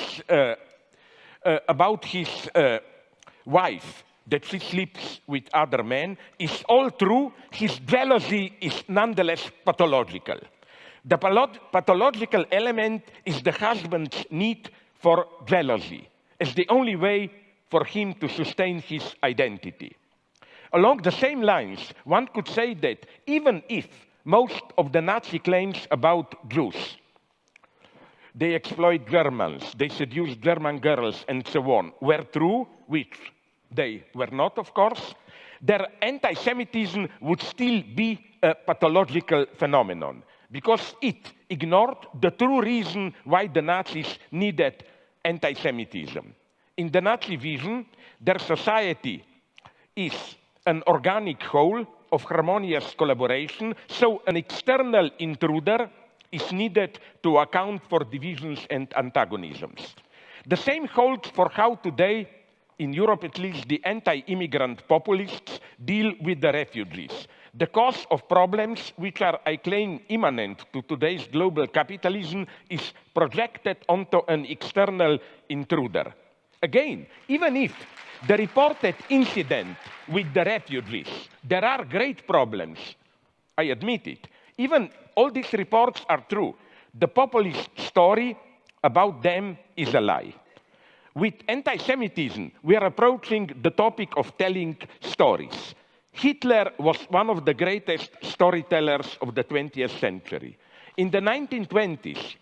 wife, that she sleeps with other men, is all true, his jealousy is nonetheless pathological. The pathological element is the husband's need for jealousy, as the only way for him to sustain his identity. Along the same lines, one could say that even if most of the Nazi claims about Jews, they exploit Germans, they seduce German girls, and so on, were true, which they were not, of course, their anti-Semitism would still be a pathological phenomenon, because it ignored the true reason why the Nazis needed anti-Semitism. In the Nazi vision, their society is an organic whole of harmonious collaboration, so an external intruder is needed to account for divisions and antagonisms. The same holds for how today, in Europe at least, the anti-immigrant populists deal with the refugees. The cause of problems which are, I claim, immanent to today's global capitalism is projected onto an external intruder. Again, even if the reported incident with the refugees, there are great problems, I admit it. Even all these reports are true. The populist story about them is a lie. With anti-Semitism, we are approaching the topic of telling stories. Hitler was one of the greatest storytellers of the 20th century. In the 1920s,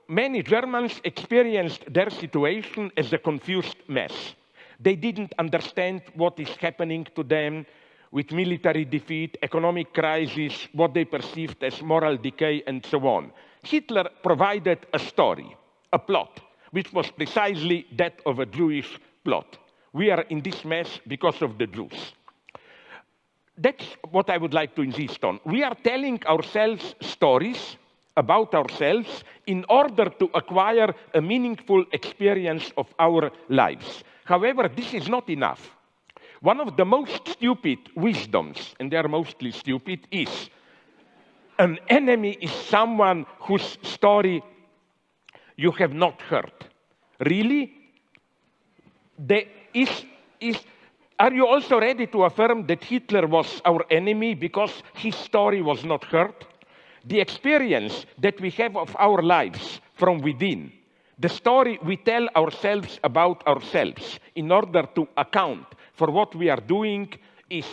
many Germans experienced their situation as a confused mess. They didn't understand what is happening to them with military defeat, economic crisis, what they perceived as moral decay, and so on. Hitler provided a story, a plot, which was precisely that of a Jewish plot. We are in this mess because of the Jews. That's what I would like to insist on. We are telling ourselves stories about ourselves in order to acquire a meaningful experience of our lives. However, this is not enough. One of the most stupid wisdoms, and they are mostly stupid, is an enemy is someone whose story you have not heard. Really? Are you also ready to affirm that Hitler was our enemy because his story was not heard? The experience that we have of our lives from within, the story we tell ourselves about ourselves in order to account for what we are doing is,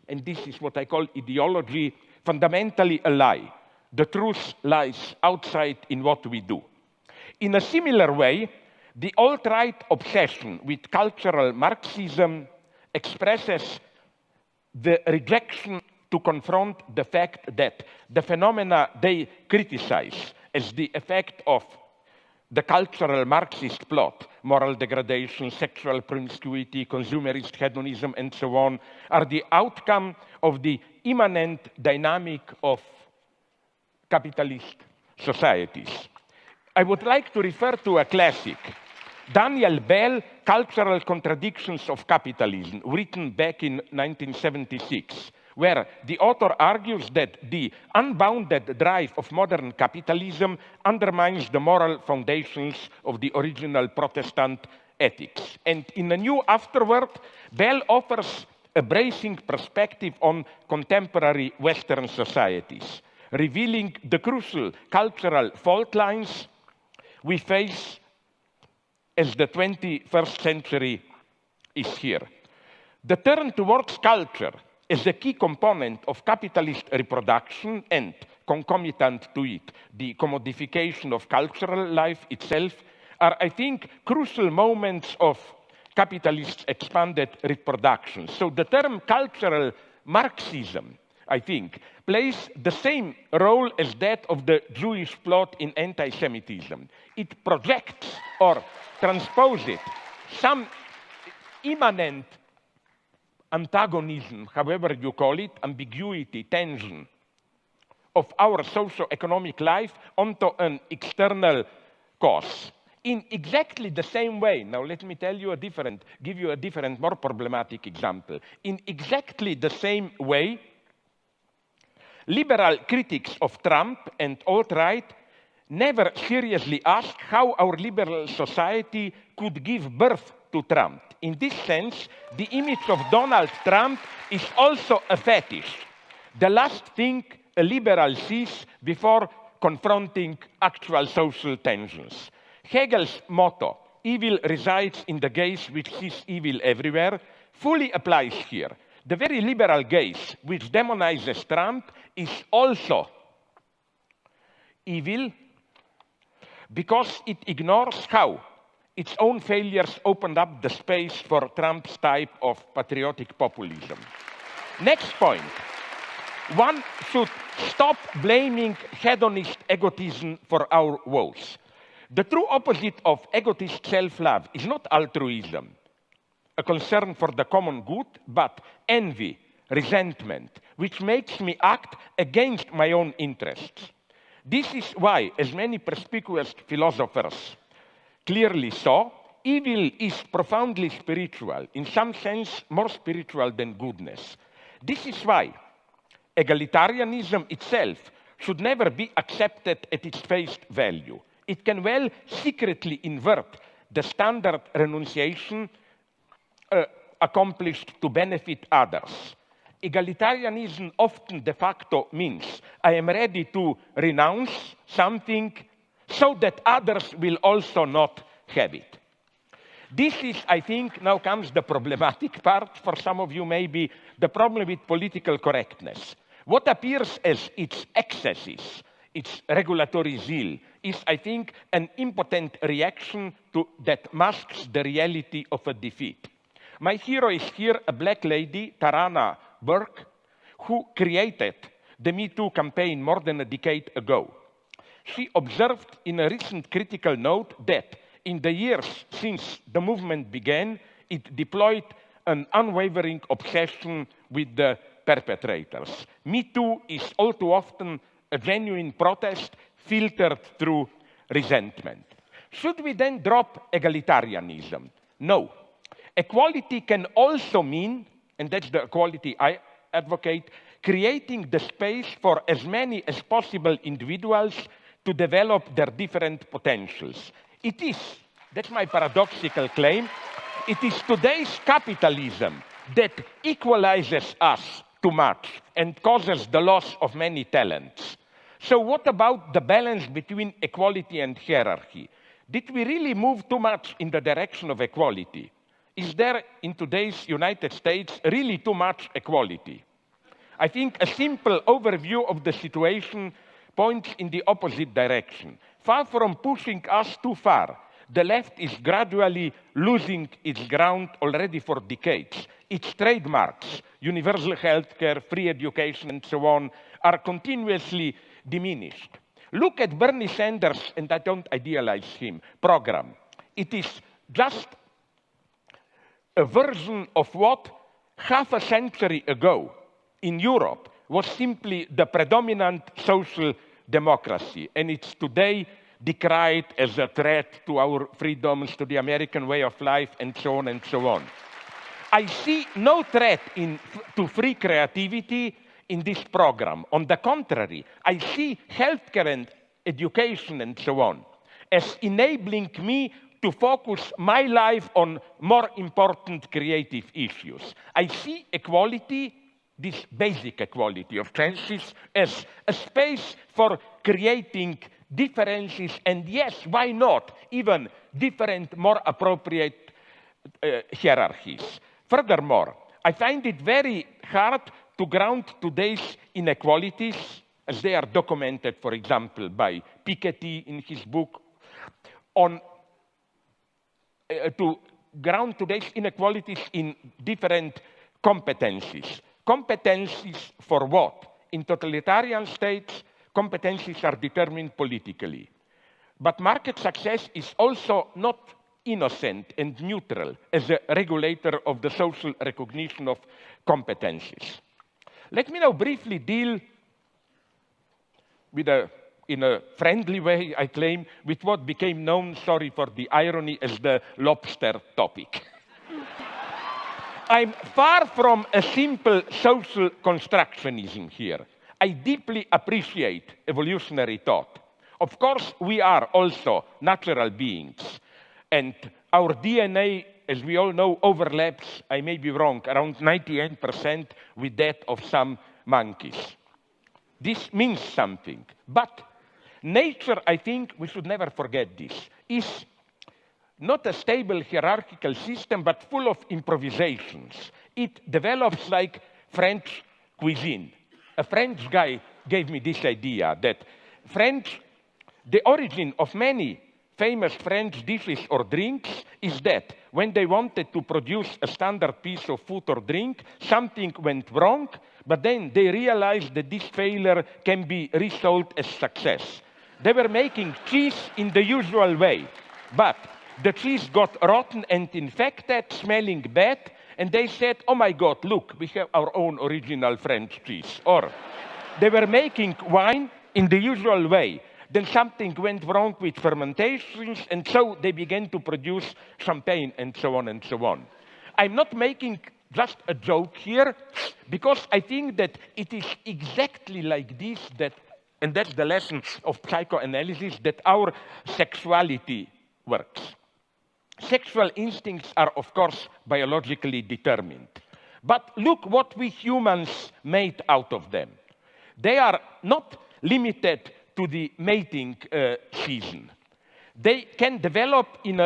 and this is what I call ideology, fundamentally a lie. The truth lies outside in what we do. In a similar way, the alt-right obsession with cultural Marxism expresses the rejection to confront the fact that the phenomena they criticize as the effect of the cultural Marxist plot, moral degradation, sexual promiscuity, consumerist hedonism, and so on, are the outcome of the immanent dynamic of capitalist societies. I would like to refer to a classic, Daniel Bell, Cultural Contradictions of Capitalism, written back in 1976, where the author argues that the unbounded drive of modern capitalism undermines the moral foundations of the original Protestant ethics. And in a new afterword, Bell offers a bracing perspective on contemporary Western societies, revealing the crucial cultural fault lines we face as the 21st century is here. The turn towards culture as a key component of capitalist reproduction and, concomitant to it, the commodification of cultural life itself are, I think, crucial moments of capitalist expanded reproduction. So the term cultural Marxism, I think, plays the same role as that of the Jewish plot in anti-Semitism. It projects or transposes some immanent antagonism, however you call it, ambiguity, tension, of our socio-economic life onto an external cause. In exactly the same way, now let me give you a different, more problematic example. In exactly the same way, liberal critics of Trump and alt-right never seriously asked how our liberal society could give birth to Trump. In this sense, the image of Donald Trump is also a fetish, the last thing a liberal sees before confronting actual social tensions. Hegel's motto, evil resides in the gaze which sees evil everywhere, fully applies here. The very liberal gaze which demonizes Trump is also evil because it ignores how its own failures opened up the space for Trump's type of patriotic populism. Next point. One should stop blaming hedonist egotism for our woes. The true opposite of egotist self-love is not altruism, a concern for the common good, but envy, resentment, which makes me act against my own interests. This is why, as many perspicuous philosophers clearly saw, evil is profoundly spiritual, in some sense more spiritual than goodness. This is why egalitarianism itself should never be accepted at its face value. It can well secretly invert the standard renunciation accomplished to benefit others. Egalitarianism often de facto means I am ready to renounce something so that others will also not have it. This is, I think, now comes the problematic part for some of you, maybe the problem with political correctness. What appears as its excesses, its regulatory zeal, is, I think, an impotent reaction that masks the reality of a defeat. My hero is here a black lady, Tarana Burke, who created the Me Too campaign more than a decade ago. She observed in a recent critical note that in the years since the movement began, it deployed an unwavering obsession with the perpetrators. Me Too is all too often a genuine protest filtered through resentment. Should we then drop egalitarianism? No. Equality can also mean, and that's the equality I advocate, creating the space for as many as possible individuals to develop their different potentials. It is, that's my paradoxical claim, it is today's capitalism that equalizes us too much and causes the loss of many talents. So what about the balance between equality and hierarchy? Did we really move too much in the direction of equality? Is there, in today's United States, really too much equality? I think a simple overview of the situation points in the opposite direction. Far from pushing us too far, the left is gradually losing its ground already for decades. Its trademarks, universal healthcare, free education, and so on, are continuously diminished. Look at Bernie Sanders, and I don't idealize him, program. It is just a version of what half a century ago in Europe was simply the predominant social democracy, and it's today decried as a threat to our freedoms, to the American way of life, and so on and so on. I see no threat to free creativity in this program. On the contrary, I see healthcare and education and so on as enabling me to focus my life on more important creative issues. I see equality, this basic equality of chances, as a space for creating differences, and yes, why not, even different, more appropriate hierarchies. Furthermore, I find it very hard to ground today's inequalities, as they are documented, for example, by Piketty in his book, to ground today's inequalities in different competencies. Competencies for what? In totalitarian states, competencies are determined politically. But market success is also not innocent and neutral as a regulator of the social recognition of competencies. Let me now briefly deal with in a friendly way, I claim, with what became known, sorry for the irony, as the lobster topic. I'm far from a simple social constructionism here. I deeply appreciate evolutionary thought. Of course, we are also natural beings, and our DNA, as we all know, overlaps, I may be wrong, around 98% with that of some monkeys. This means something, but nature, I think we should never forget this, is not a stable hierarchical system, but full of improvisations. It develops like French cuisine. A French guy gave me this idea that the origin of many famous French dishes or drinks is that when they wanted to produce a standard piece of food or drink, something went wrong, but then they realized that this failure can be resold as success. They were making cheese in the usual way, but the cheese got rotten and infected, smelling bad, and they said, oh my God, look, we have our own original French cheese. Or they were making wine in the usual way. Then something went wrong with fermentations, and so they began to produce champagne, and so on and so on. I'm not making just a joke here, because I think that it is exactly like this and that's the lesson of psychoanalysis, that our sexuality works. Sexual instincts are, of course, biologically determined. But look what we humans made out of them. They are not limited to the mating season. They can develop into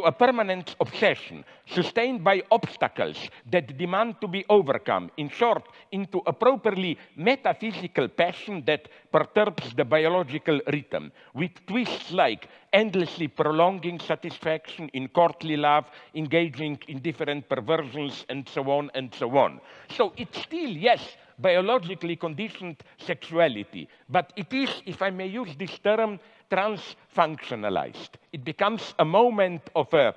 a permanent obsession, sustained by obstacles that demand to be overcome. In short, into a properly metaphysical passion that perturbs the biological rhythm, with twists like endlessly prolonging satisfaction in courtly love, engaging in different perversions, and so on and so on. So it's still, yes, biologically conditioned sexuality, but it is, if I may use this term, trans-functionalized. It becomes a moment of a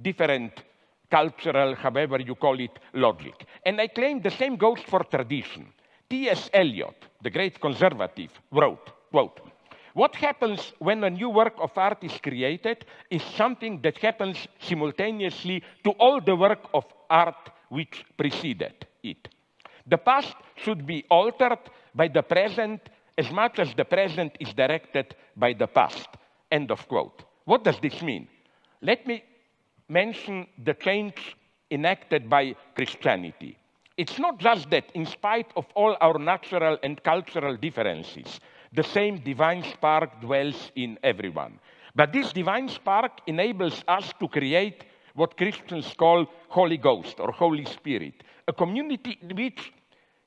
different cultural, however you call it, logic. And I claim the same goes for tradition. T.S. Eliot, the great conservative, wrote, quote, what happens when a new work of art is created is something that happens simultaneously to all the work of art which preceded it. The past should be altered by the present as much as the present is directed by the past. End of quote. What does this mean? Let me mention the change enacted by Christianity. It's not just that, in spite of all our natural and cultural differences, the same divine spark dwells in everyone. But this divine spark enables us to create what Christians call Holy Ghost or Holy Spirit, a community in which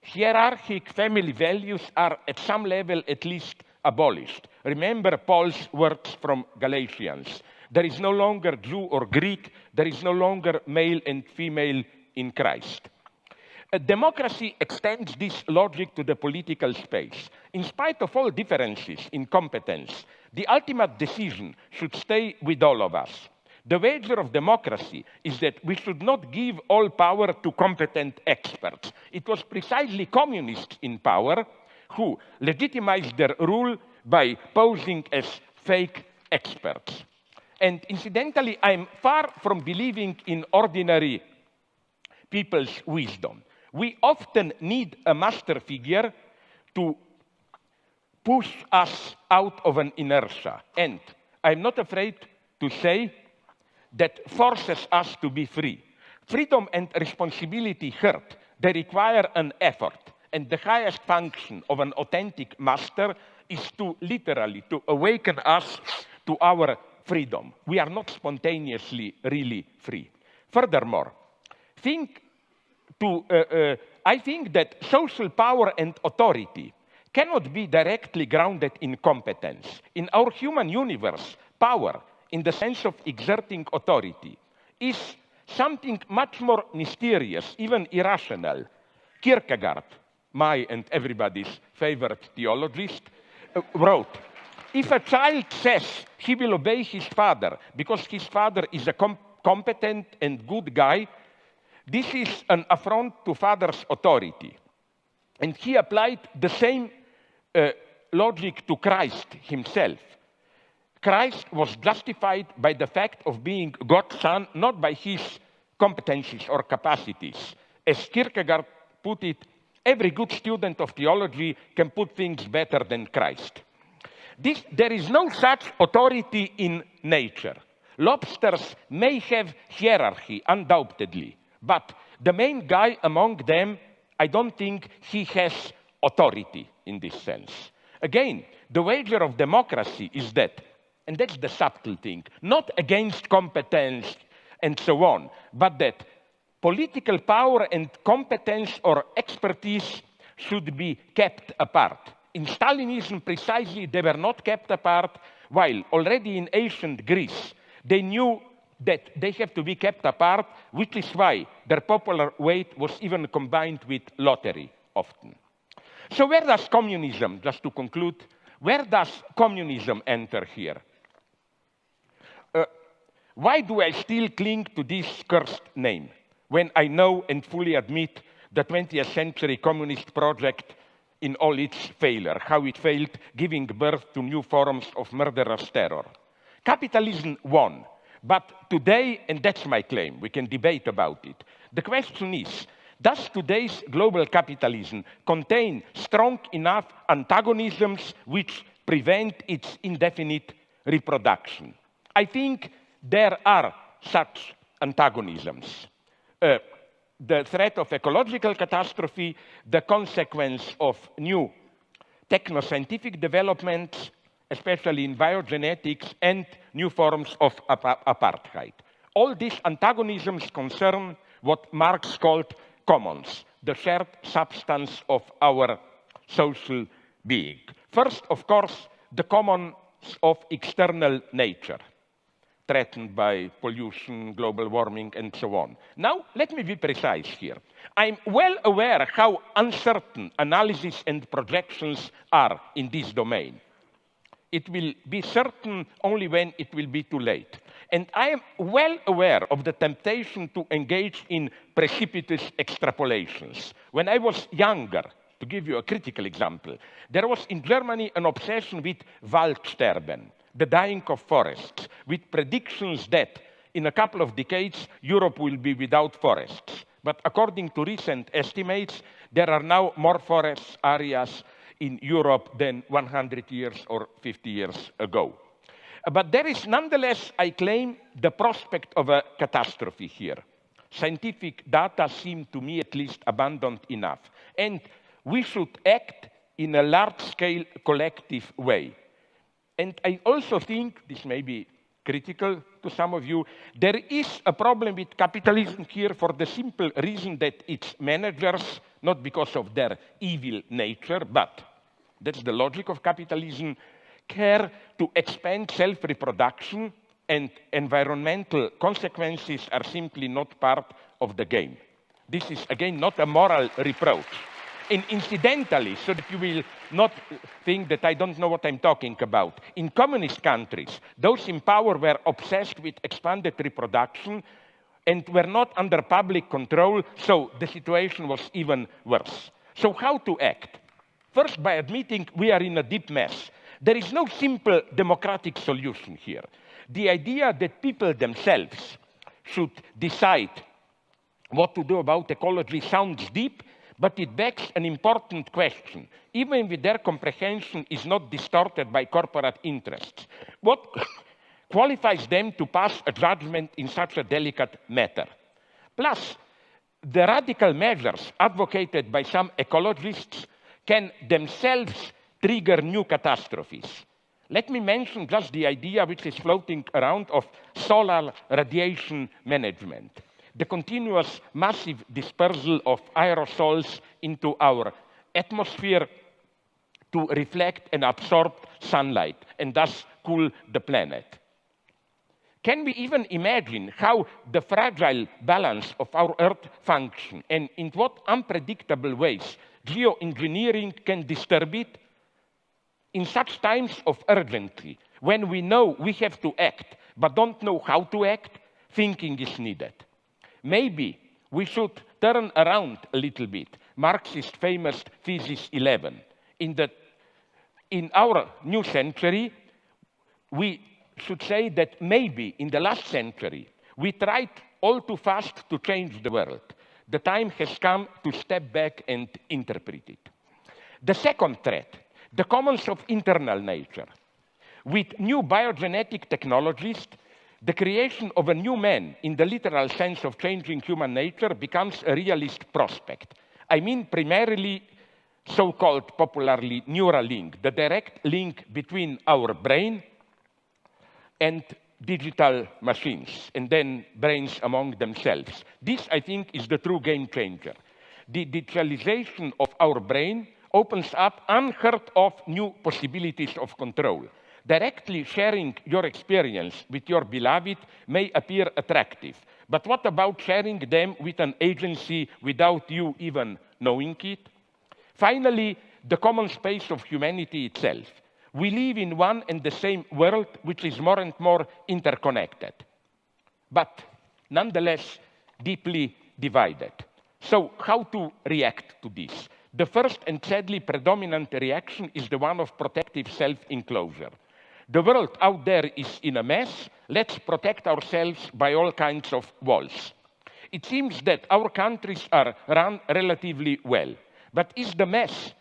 hierarchic family values are at some level at least abolished. Remember Paul's words from Galatians. There is no longer Jew or Greek. There is no longer male and female in Christ. democracy extends this logic to the political space. In spite of all differences in competence, the ultimate decision should stay with all of us. The wager of democracy is that we should not give all power to competent experts. It was precisely communists in power who legitimized their rule by posing as fake experts. And incidentally, I'm far from believing in ordinary people's wisdom. We often need a master figure to push us out of an inertia. And I'm not afraid to say that forces us to be free. Freedom and responsibility hurt. They require an effort. And the highest function of an authentic master is to literally to awaken us to our freedom. We are not spontaneously really free. Furthermore, I think that social power and authority cannot be directly grounded in competence. In our human universe, power, in the sense of exerting authority, is something much more mysterious, even irrational. Kierkegaard, my and everybody's favorite theologist, wrote, if a child says he will obey his father because his father is a competent and good guy, this is an affront to father's authority. And he applied the same logic to Christ himself. Christ was justified by the fact of being God's son, not by his competencies or capacities. As Kierkegaard put it, every good student of theology can put things better than Christ. There is no such authority in nature. Lobsters may have hierarchy, undoubtedly, but the main guy among them, I don't think he has authority in this sense. Again, the wager of democracy is that, and that's the subtle thing, not against competence and so on, but that political power and competence or expertise should be kept apart. In Stalinism, precisely, they were not kept apart, while already in ancient Greece, they knew that they have to be kept apart, which is why their popular weight was even combined with lottery often. So where does communism, just to conclude, where does communism enter here? Why do I still cling to this cursed name when I know and fully admit the 20th century communist project in all its failure, how it failed giving birth to new forms of murderous terror? Capitalism won, but today, and that's my claim, we can debate about it, the question is, does today's global capitalism contain strong enough antagonisms which prevent its indefinite reproduction? I think there are such antagonisms. The threat of ecological catastrophe, the consequence of new technoscientific developments, especially in biogenetics, and new forms of apartheid. All these antagonisms concern what Marx called commons, the shared substance of our social being. First, of course, the commons of external nature, threatened by pollution, global warming, and so on. Now, let me be precise here. I'm well aware how uncertain analysis and projections are in this domain. It will be certain only when it will be too late. And I am well aware of the temptation to engage in precipitous extrapolations. When I was younger, to give you a critical example, there was in Germany an obsession with Waldsterben, the dying of forests, with predictions that in a couple of decades, Europe will be without forests. But according to recent estimates, there are now more forest areas in Europe than 100 years or 50 years ago. But there is nonetheless, I claim, the prospect of a catastrophe here. Scientific data seem to me at least abundant enough. And we should act in a large-scale collective way. And I also think, this may be critical to some of you, there is a problem with capitalism here for the simple reason that its managers, not because of their evil nature, but that's the logic of capitalism, care to expand self-reproduction, and environmental consequences are simply not part of the game. This is, again, not a moral reproach. And incidentally, so that you will not think that I don't know what I'm talking about, in communist countries, those in power were obsessed with expanded reproduction and were not under public control, so the situation was even worse. So how to act? First, by admitting we are in a deep mess. There is no simple democratic solution here. The idea that people themselves should decide what to do about ecology sounds deep, but it begs an important question, even if their comprehension is not distorted by corporate interests. What qualifies them to pass a judgment in such a delicate matter? Plus, the radical measures advocated by some ecologists can themselves trigger new catastrophes. Let me mention just the idea which is floating around of solar radiation management, the continuous massive dispersal of aerosols into our atmosphere to reflect and absorb sunlight and thus cool the planet. Can we even imagine how the fragile balance of our Earth function and in what unpredictable ways geoengineering can disturb it? In such times of urgency, when we know we have to act but don't know how to act, thinking is needed. Maybe we should turn around a little bit. Marx's famous Thesis 11. In our new century, we should say that maybe in the last century, we tried all too fast to change the world. The time has come to step back and interpret it. The second threat, the commons of internal nature. With new biogenetic technologies, the creation of a new man in the literal sense of changing human nature becomes a realist prospect. I mean primarily so-called popularly neural link, the direct link between our brain and digital machines, and then brains among themselves. This, I think, is the true game changer. The digitalization of our brain opens up unheard of new possibilities of control. Directly sharing your experience with your beloved may appear attractive, but what about sharing them with an agency without you even knowing it? Finally, the common space of humanity itself. We live in one and the same world, which is more and more interconnected, but nonetheless deeply divided. So how to react to this? The first and sadly predominant reaction is the one of protective self-enclosure. The world out there is in a mess. Let's protect ourselves by all kinds of walls. It seems that our countries are run relatively well, but is the mess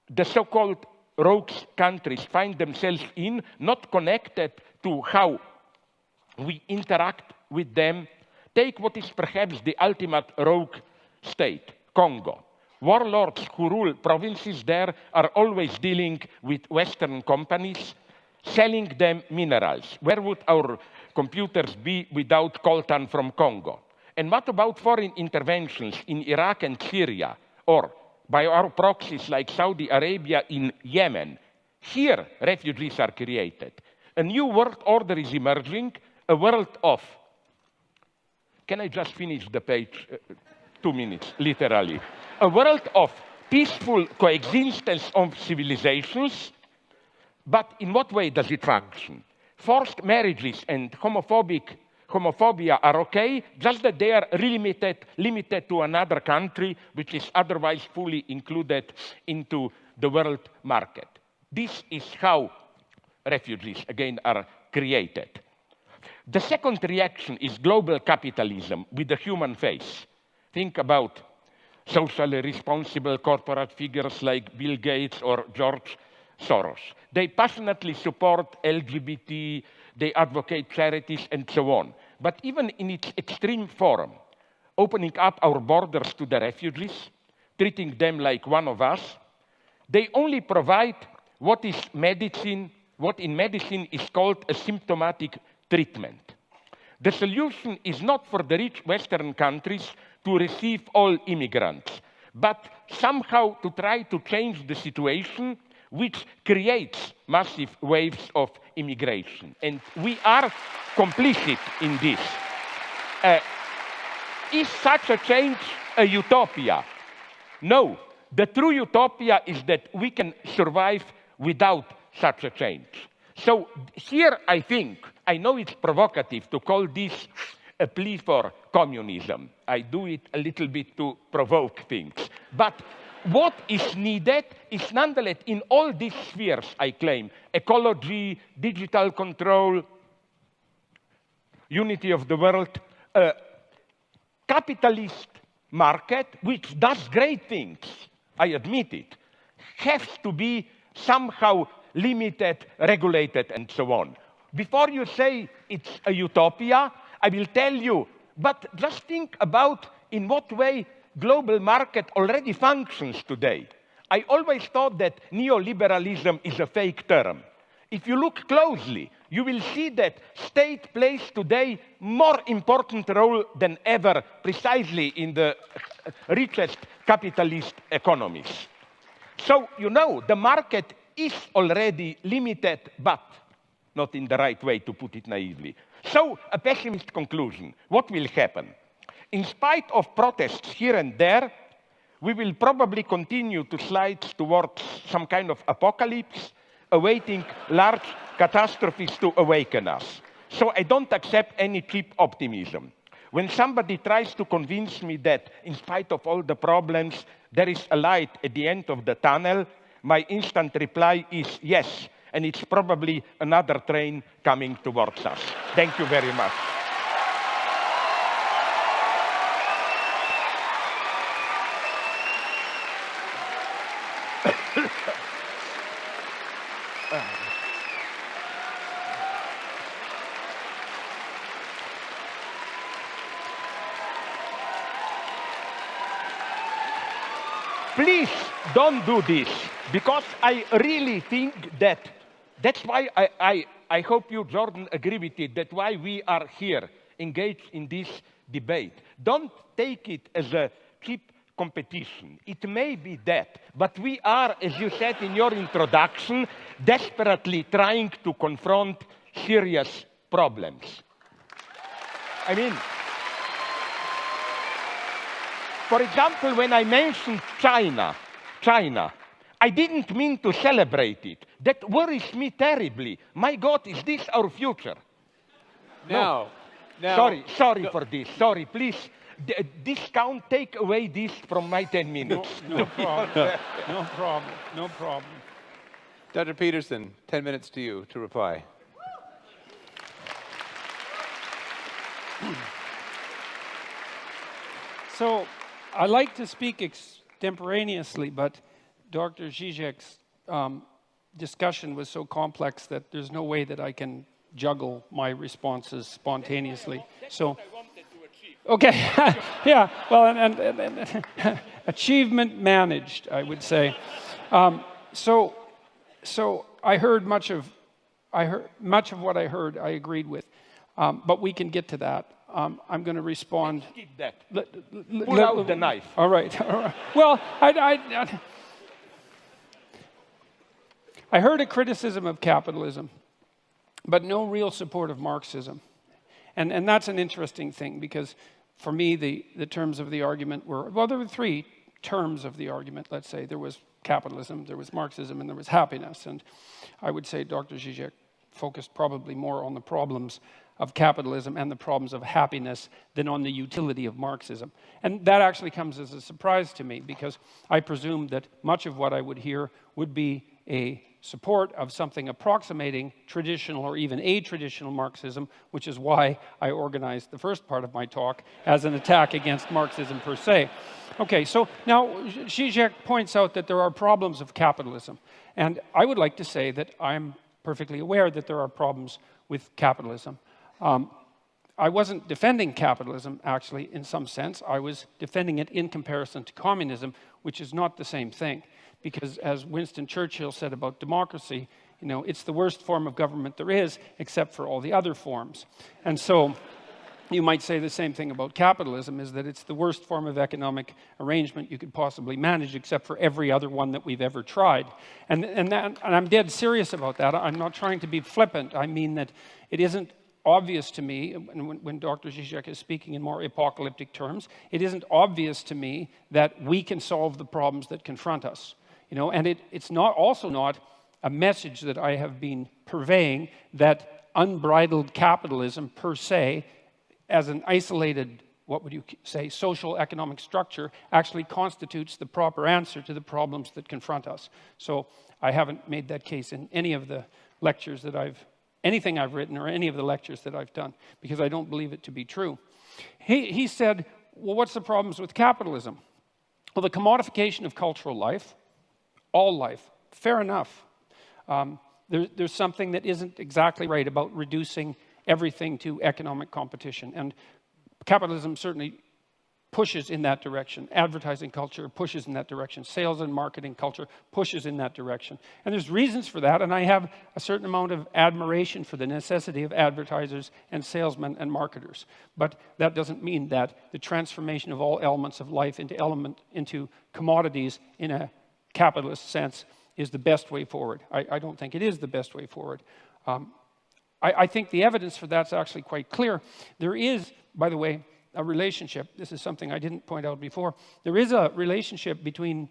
the so-called rogue countries find themselves in not connected to how we interact with them? Take what is perhaps the ultimate rogue state, Congo. Warlords who rule provinces there are always dealing with Western companies, selling them minerals. Where would our computers be without coltan from Congo? And what about foreign interventions in Iraq and Syria, or by our proxies like Saudi Arabia in Yemen? Here, refugees are created. A new world order is emerging, a world of... Can I just finish the page? 2 minutes, literally. A world of peaceful coexistence of civilizations, but in what way does it function? Forced marriages and homophobia are okay, just that they are limited to another country, which is otherwise fully included into the world market. This is how refugees, again, are created. The second reaction is global capitalism with the human face. Think about socially responsible corporate figures like Bill Gates or George Soros. They passionately support LGBT, they advocate charities, and so on. But even in its extreme form, opening up our borders to the refugees, treating them like one of us, they only provide what in medicine is called a symptomatic treatment. The solution is not for the rich Western countries to receive all immigrants, but somehow to try to change the situation which creates massive waves of immigration. And we are complicit in this. Is such a change a utopia. No, the true utopia is that we can survive without such a change. So here I think, I know it's provocative to call this a plea for communism. I do it a little bit to provoke things. But what is needed is nonetheless in all these spheres, I claim, ecology, digital control, unity of the world, capitalist market, which does great things, I admit it, has to be somehow limited, regulated, and so on. Before you say it's a utopia, I will tell you, but just think about in what way global market already functions today. I always thought that neoliberalism is a fake term. If you look closely, you will see that state plays today more important role than ever precisely in the richest capitalist economies. So, you know, the market is already limited, but not in the right way, to put it naively. So, a pessimist conclusion. What will happen? In spite of protests here and there, we will probably continue to slide towards some kind of apocalypse, awaiting large catastrophes to awaken us. So I don't accept any cheap optimism. When somebody tries to convince me that, in spite of all the problems, there is a light at the end of the tunnel, my instant reply is yes, and it's probably another train coming towards us. Thank you very much. Please don't do this, because I really think that's why I hope you, Jordan, agree with it, that's why we are here engaged in this debate. Don't take it as a cheap competition. It may be that, but we are, as you said in your introduction, desperately trying to confront serious problems. I mean, for example, when I mentioned China, I didn't mean to celebrate it. That worries me terribly. My God, is this our future? No. Sorry for this. Sorry, please. Discount, take away this from my 10 minutes. No problem. No problem. No problem. Dr. Peterson, 10 minutes to you to reply. So I like to speak extemporaneously, but Dr. Žižek's discussion was so complex that there's no way that I can juggle my responses spontaneously. So, okay, yeah, well, and achievement managed, I would say. So I heard much of what I heard. I agreed with, but we can get to that. I'm going to respond. Keep that. Pull out the knife. All right. All right. Well, I heard a criticism of capitalism, but no real support of Marxism. And that's an interesting thing, because for me, the terms of the argument were, well, there were three terms of the argument, let's say. There was capitalism, there was Marxism, and there was happiness. And I would say Dr. Žižek focused probably more on the problems of capitalism and the problems of happiness than on the utility of Marxism. And that actually comes as a surprise to me, because I presumed that much of what I would hear would be a support of something approximating traditional or even a-traditional Marxism, which is why I organized the first part of my talk as an attack against Marxism per se. Okay, so now Žižek points out that there are problems of capitalism. And I would like to say that I'm perfectly aware that there are problems with capitalism. I wasn't defending capitalism, actually, in some sense. I was defending it in comparison to communism, which is not the same thing. Because as Winston Churchill said about democracy, you know, it's the worst form of government there is, except for all the other forms. And so you might say the same thing about capitalism, is that it's the worst form of economic arrangement you could possibly manage, except for every other one that we've ever tried. And I'm dead serious about that. I'm not trying to be flippant. I mean that it isn't obvious to me, when Dr. Žižek is speaking in more apocalyptic terms, it isn't obvious to me that we can solve the problems that confront us. And it's also not a message that I have been purveying that unbridled capitalism per se, as an isolated, what would you say, social economic structure, actually constitutes the proper answer to the problems that confront us. So I haven't made that case in any of the lectures that anything I've written or any of the lectures that I've done, because I don't believe it to be true. He said, well, what's the problems with capitalism? Well, the commodification of cultural life, all life, fair enough. There's something that isn't exactly right about reducing everything to economic competition. And capitalism certainly pushes in that direction. Advertising culture pushes in that direction. Sales and marketing culture pushes in that direction. And there's reasons for that, and I have a certain amount of admiration for the necessity of advertisers and salesmen and marketers. But that doesn't mean that the transformation of all elements of life into commodities in a capitalist sense is the best way forward. I don't think it is the best way forward. I think the evidence for that's actually quite clear. There is, by the way, a relationship. This is something I didn't point out before. There is a relationship between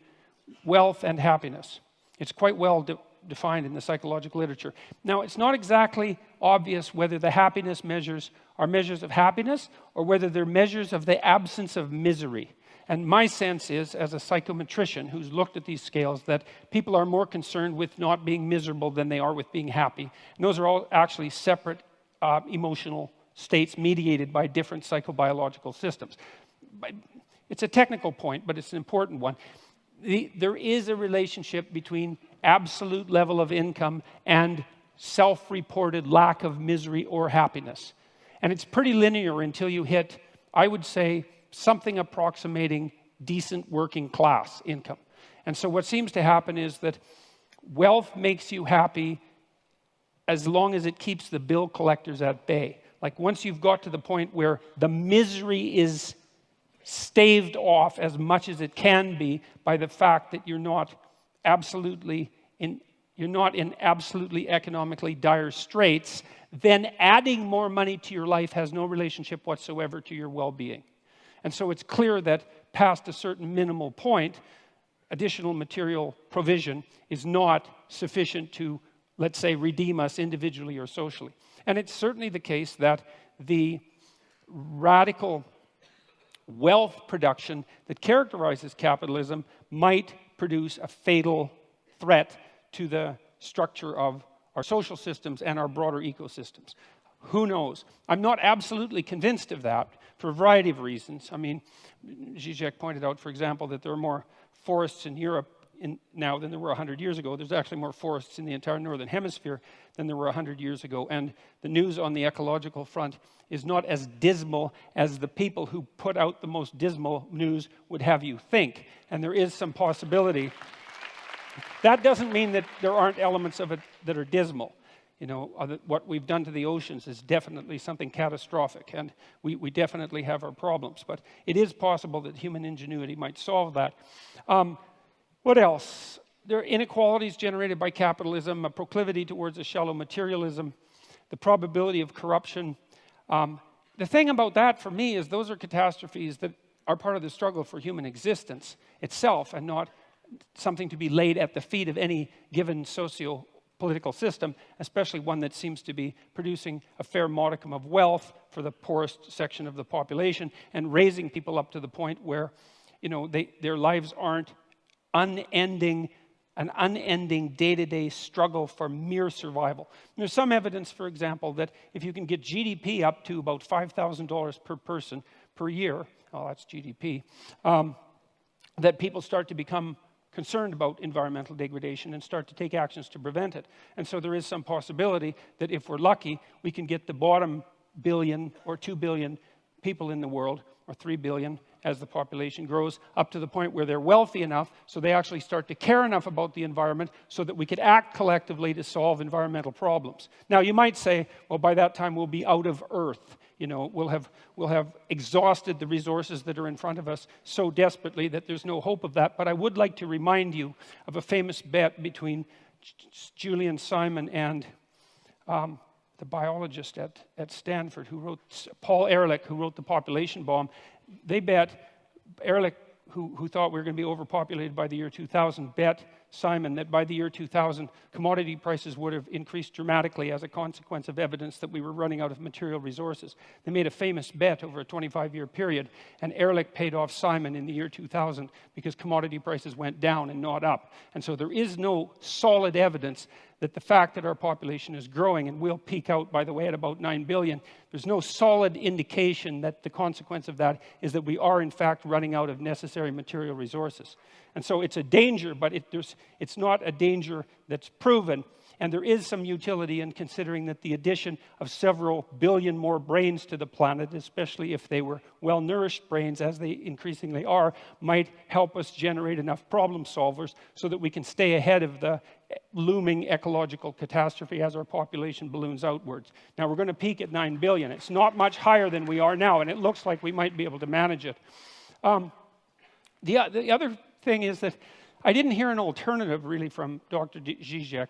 wealth and happiness. It's quite well defined in the psychological literature. Now, it's not exactly obvious whether the happiness measures are measures of happiness or whether they're measures of the absence of misery. And my sense is, as a psychometrician who's looked at these scales, that people are more concerned with not being miserable than they are with being happy. And those are all actually separate emotional states mediated by different psychobiological systems. It's a technical point, but it's an important one. There is a relationship between absolute level of income and self-reported lack of misery or happiness. And it's pretty linear until you hit, I would say, something approximating decent working class income. And so what seems to happen is that wealth makes you happy as long as it keeps the bill collectors at bay. Like once you've got to the point where the misery is staved off as much as it can be by the fact that you're not in absolutely economically dire straits, then adding more money to your life has no relationship whatsoever to your well-being. And so it's clear that past a certain minimal point, additional material provision is not sufficient to, let's say, redeem us individually or socially. And it's certainly the case that the radical wealth production that characterizes capitalism might produce a fatal threat to the structure of our social systems and our broader ecosystems. Who knows? I'm not absolutely convinced of that for a variety of reasons. I mean, Žižek pointed out, for example, that there are more forests in Europe now than there were 100 years ago. There's actually more forests in the entire northern hemisphere than there were 100 years ago. And the news on the ecological front is not as dismal as the people who put out the most dismal news would have you think. And there is some possibility. That doesn't mean that there aren't elements of it that are dismal. You know, what we've done to the oceans is definitely something catastrophic, and we definitely have our problems. But it is possible that human ingenuity might solve that. What else? There are inequalities generated by capitalism, a proclivity towards a shallow materialism, the probability of corruption. The thing about that for me is those are catastrophes that are part of the struggle for human existence itself and not something to be laid at the feet of any given socio-political system, especially one that seems to be producing a fair modicum of wealth for the poorest section of the population and raising people up to the point where, you know, their lives aren't an unending day-to-day struggle for mere survival. And there's some evidence, for example, that if you can get GDP up to about $5,000 per person per year, oh, that's GDP, that people start to become concerned about environmental degradation and start to take actions to prevent it. And so there is some possibility that if we're lucky, we can get the bottom billion or 2 billion people in the world, or 3 billion as the population grows, up to the point where they're wealthy enough so they actually start to care enough about the environment so that we could act collectively to solve environmental problems. Now, you might say, well, by that time we'll be out of Earth. You know, we'll have exhausted the resources that are in front of us so desperately that there's no hope of that. But I would like to remind you of a famous bet between Julian Simon and the biologist at Stanford who wrote, Paul Ehrlich, who wrote The Population Bomb, they bet, Ehrlich, who thought we were going to be overpopulated by the year 2000, bet Simon that by the year 2000, commodity prices would have increased dramatically as a consequence of evidence that we were running out of material resources. They made a famous bet over a 25-year period, and Ehrlich paid off Simon in the year 2000 because commodity prices went down and not up. And so there is no solid evidence that the fact that our population is growing, and will peak out, by the way, at about 9 billion, there's no solid indication that the consequence of that is that we are, in fact, running out of necessary material resources. And so it's a danger, but it's not a danger that's proven. And there is some utility in considering that the addition of several billion more brains to the planet, especially if they were well-nourished brains, as they increasingly are, might help us generate enough problem solvers so that we can stay ahead of the looming ecological catastrophe as our population balloons outwards. Now, we're going to peak at 9 billion. It's not much higher than we are now, and it looks like we might be able to manage it. The other thing is that I didn't hear an alternative, really, from Dr. Žižek.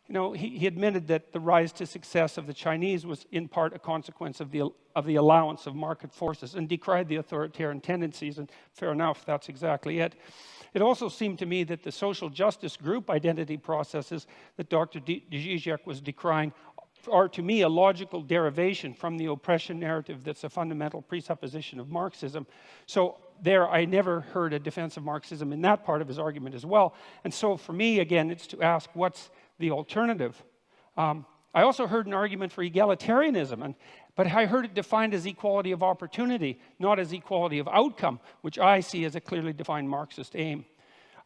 You know, he admitted that the rise to success of the Chinese was in part a consequence of the allowance of market forces, and decried the authoritarian tendencies, and fair enough, that's exactly it. It also seemed to me that the social justice group identity processes that Dr. Žižek was decrying are, to me, a logical derivation from the oppression narrative that's a fundamental presupposition of Marxism. So there, I never heard a defense of Marxism in that part of his argument as well. And so for me, again, it's to ask, what's the alternative? I also heard an argument for egalitarianism, but I heard it defined as equality of opportunity, not as equality of outcome, which I see as a clearly defined Marxist aim.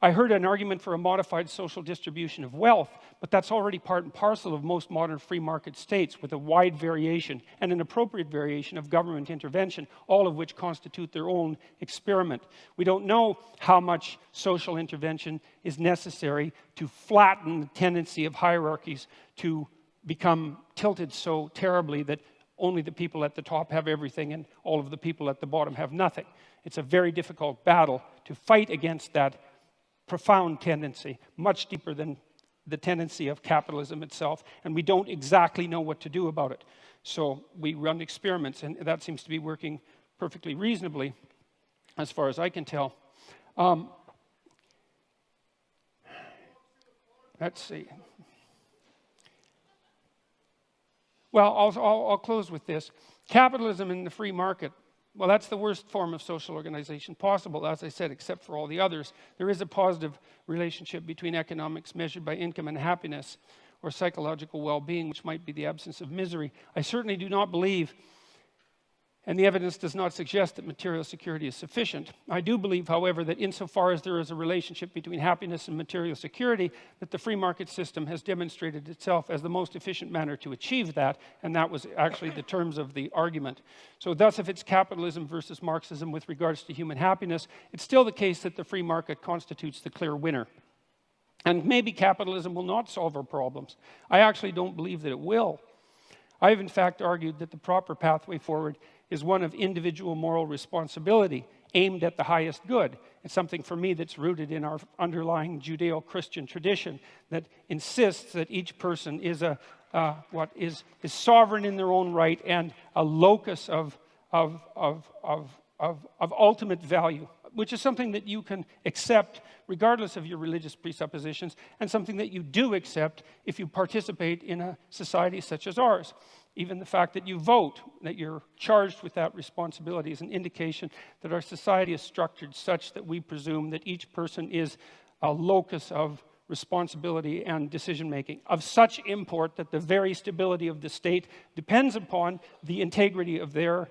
I heard an argument for a modified social distribution of wealth, but that's already part and parcel of most modern free market states, with a wide variation and an appropriate variation of government intervention, all of which constitute their own experiment. We don't know how much social intervention is necessary to flatten the tendency of hierarchies to become tilted so terribly that only the people at the top have everything and all of the people at the bottom have nothing. It's a very difficult battle to fight against that profound tendency, much deeper than the tendency of capitalism itself, and we don't exactly know what to do about it. So we run experiments, and that seems to be working perfectly reasonably, as far as I can tell. Let's see. Well, I'll close with this. Capitalism in the free market, well, that's the worst form of social organization possible, as I said, except for all the others. There is a positive relationship between economics measured by income and happiness, or psychological well-being, which might be the absence of misery. I certainly do not believe, and the evidence does not suggest, that material security is sufficient. I do believe, however, that insofar as there is a relationship between happiness and material security, that the free market system has demonstrated itself as the most efficient manner to achieve that, and that was actually the terms of the argument. So thus, if it's capitalism versus Marxism with regards to human happiness, it's still the case that the free market constitutes the clear winner. And maybe capitalism will not solve our problems. I actually don't believe that it will. I have, in fact, argued that the proper pathway forward is one of individual moral responsibility aimed at the highest good. It's something for me that's rooted in our underlying Judeo-Christian tradition that insists that each person is is sovereign in their own right and a locus of ultimate value, which is something that you can accept regardless of your religious presuppositions, and something that you do accept if you participate in a society such as ours. Even the fact that you vote, that you're charged with that responsibility, is an indication that our society is structured such that we presume that each person is a locus of responsibility and decision-making of such import that the very stability of the state depends upon the integrity of their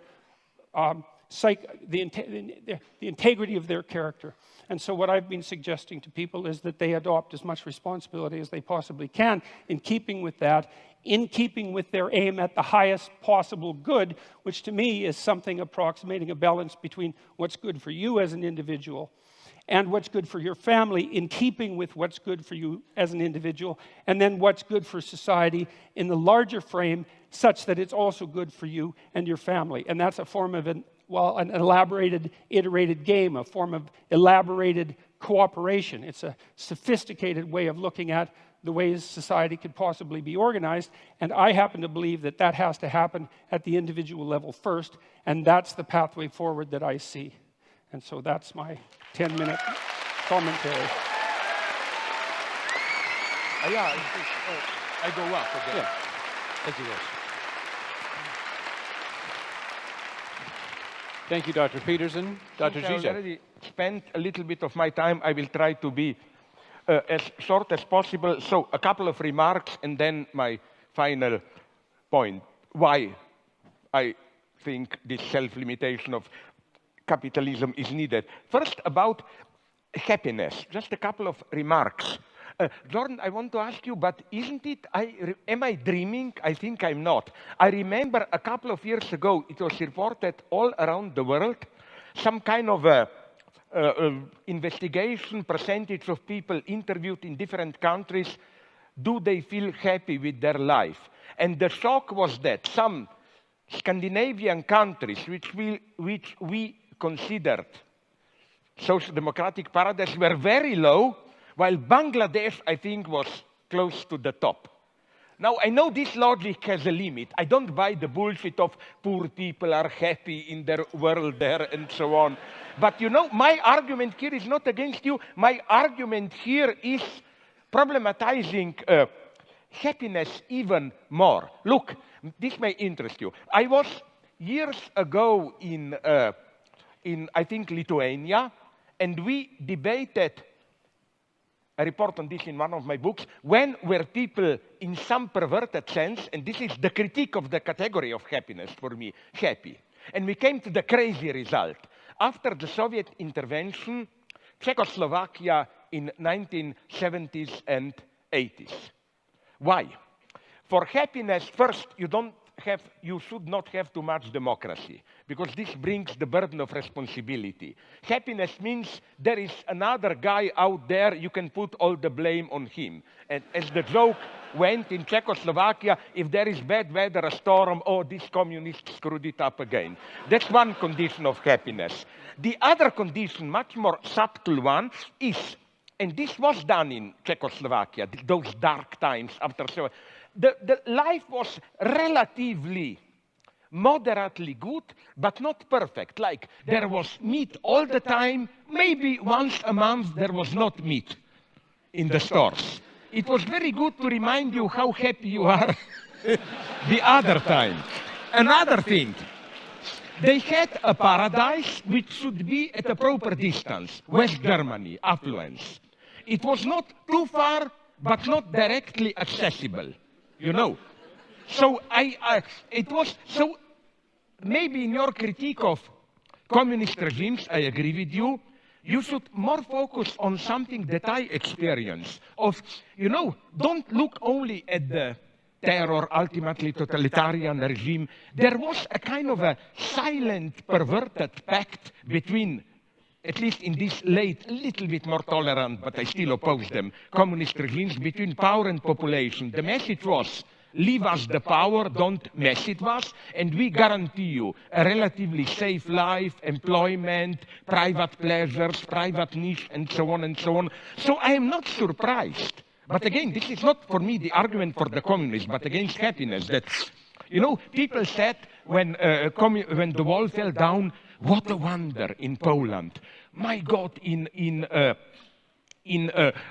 the integrity of their character. And so what I've been suggesting to people is that they adopt as much responsibility as they possibly can in keeping with that, in keeping with their aim at the highest possible good, which to me is something approximating a balance between what's good for you as an individual and what's good for your family, in keeping with what's good for you as an individual, and then what's good for society in the larger frame, such that it's also good for you and your family. And that's a form of an elaborated, iterated game, a form of elaborated cooperation. It's a sophisticated way of looking at the ways society could possibly be organized. And I happen to believe that that has to happen at the individual level first, and that's the pathway forward that I see. And so that's my 10-minute commentary. Yeah, I go up again. Yeah. Thank you, Thank you, Dr. Peterson. Dr. Since I Žižek. already spent a little bit of my time, I will try to be as short as possible. So a couple of remarks and then my final point. Why I think this self-limitation of capitalism is needed. First, about happiness. Just a couple of remarks. Jordan, I want to ask you, but isn't it, am I dreaming? I think I'm not. I remember a couple of years ago, it was reported all around the world, some kind of investigation, percentage of people interviewed in different countries, do they feel happy with their life? And the shock was that some Scandinavian countries, which we considered social democratic paradise, were very low, while Bangladesh, I think, was close to the top. Now, I know this logic has a limit. I don't buy the bullshit of poor people are happy in their world there and so on. But you know, my argument here is not against you. My argument here is problematizing happiness even more. Look, this may interest you. I was years ago in I think, Lithuania, and we debated, I report on this in one of my books, when were people in some perverted sense, and this is the critique of the category of happiness for me, happy. And we came to the crazy result. After the Soviet intervention, Czechoslovakia in 1970s and 80s. Why? For happiness, first, you should not have too much democracy, because this brings the burden of responsibility. Happiness means there is another guy out there, you can put all the blame on him. And as the joke went in Czechoslovakia, if there is bad weather, a storm, oh, this communist screwed it up again. That's one condition of happiness. The other condition, much more subtle one, is, and this was done in Czechoslovakia, those dark times after Soviet. The life was relatively, moderately good, but not perfect. Like, there was meat all the time. Maybe once a month there was not meat in the stores. It was very good to remind you how happy you are the other time. Another thing, they had a paradise which should be at a proper distance. West Germany, affluence. It was not too far, but not directly accessible. You know, so so maybe in your critique of communist regimes, I agree with you, you should more focus on something that I experience of, you know, don't look only at the terror, ultimately totalitarian regime. There was a kind of a silent, perverted pact between, at least in this late, a little bit more tolerant, but I still oppose them, communist regimes between power and population. The message was, leave us the power, don't mess with us, and we guarantee you a relatively safe life, employment, private pleasures, private niche, and so on and so on. So I am not surprised. But again, this is not for me the argument for the communists, but against happiness. That, you know, people said when the wall fell down, what a wonder in Poland. My God,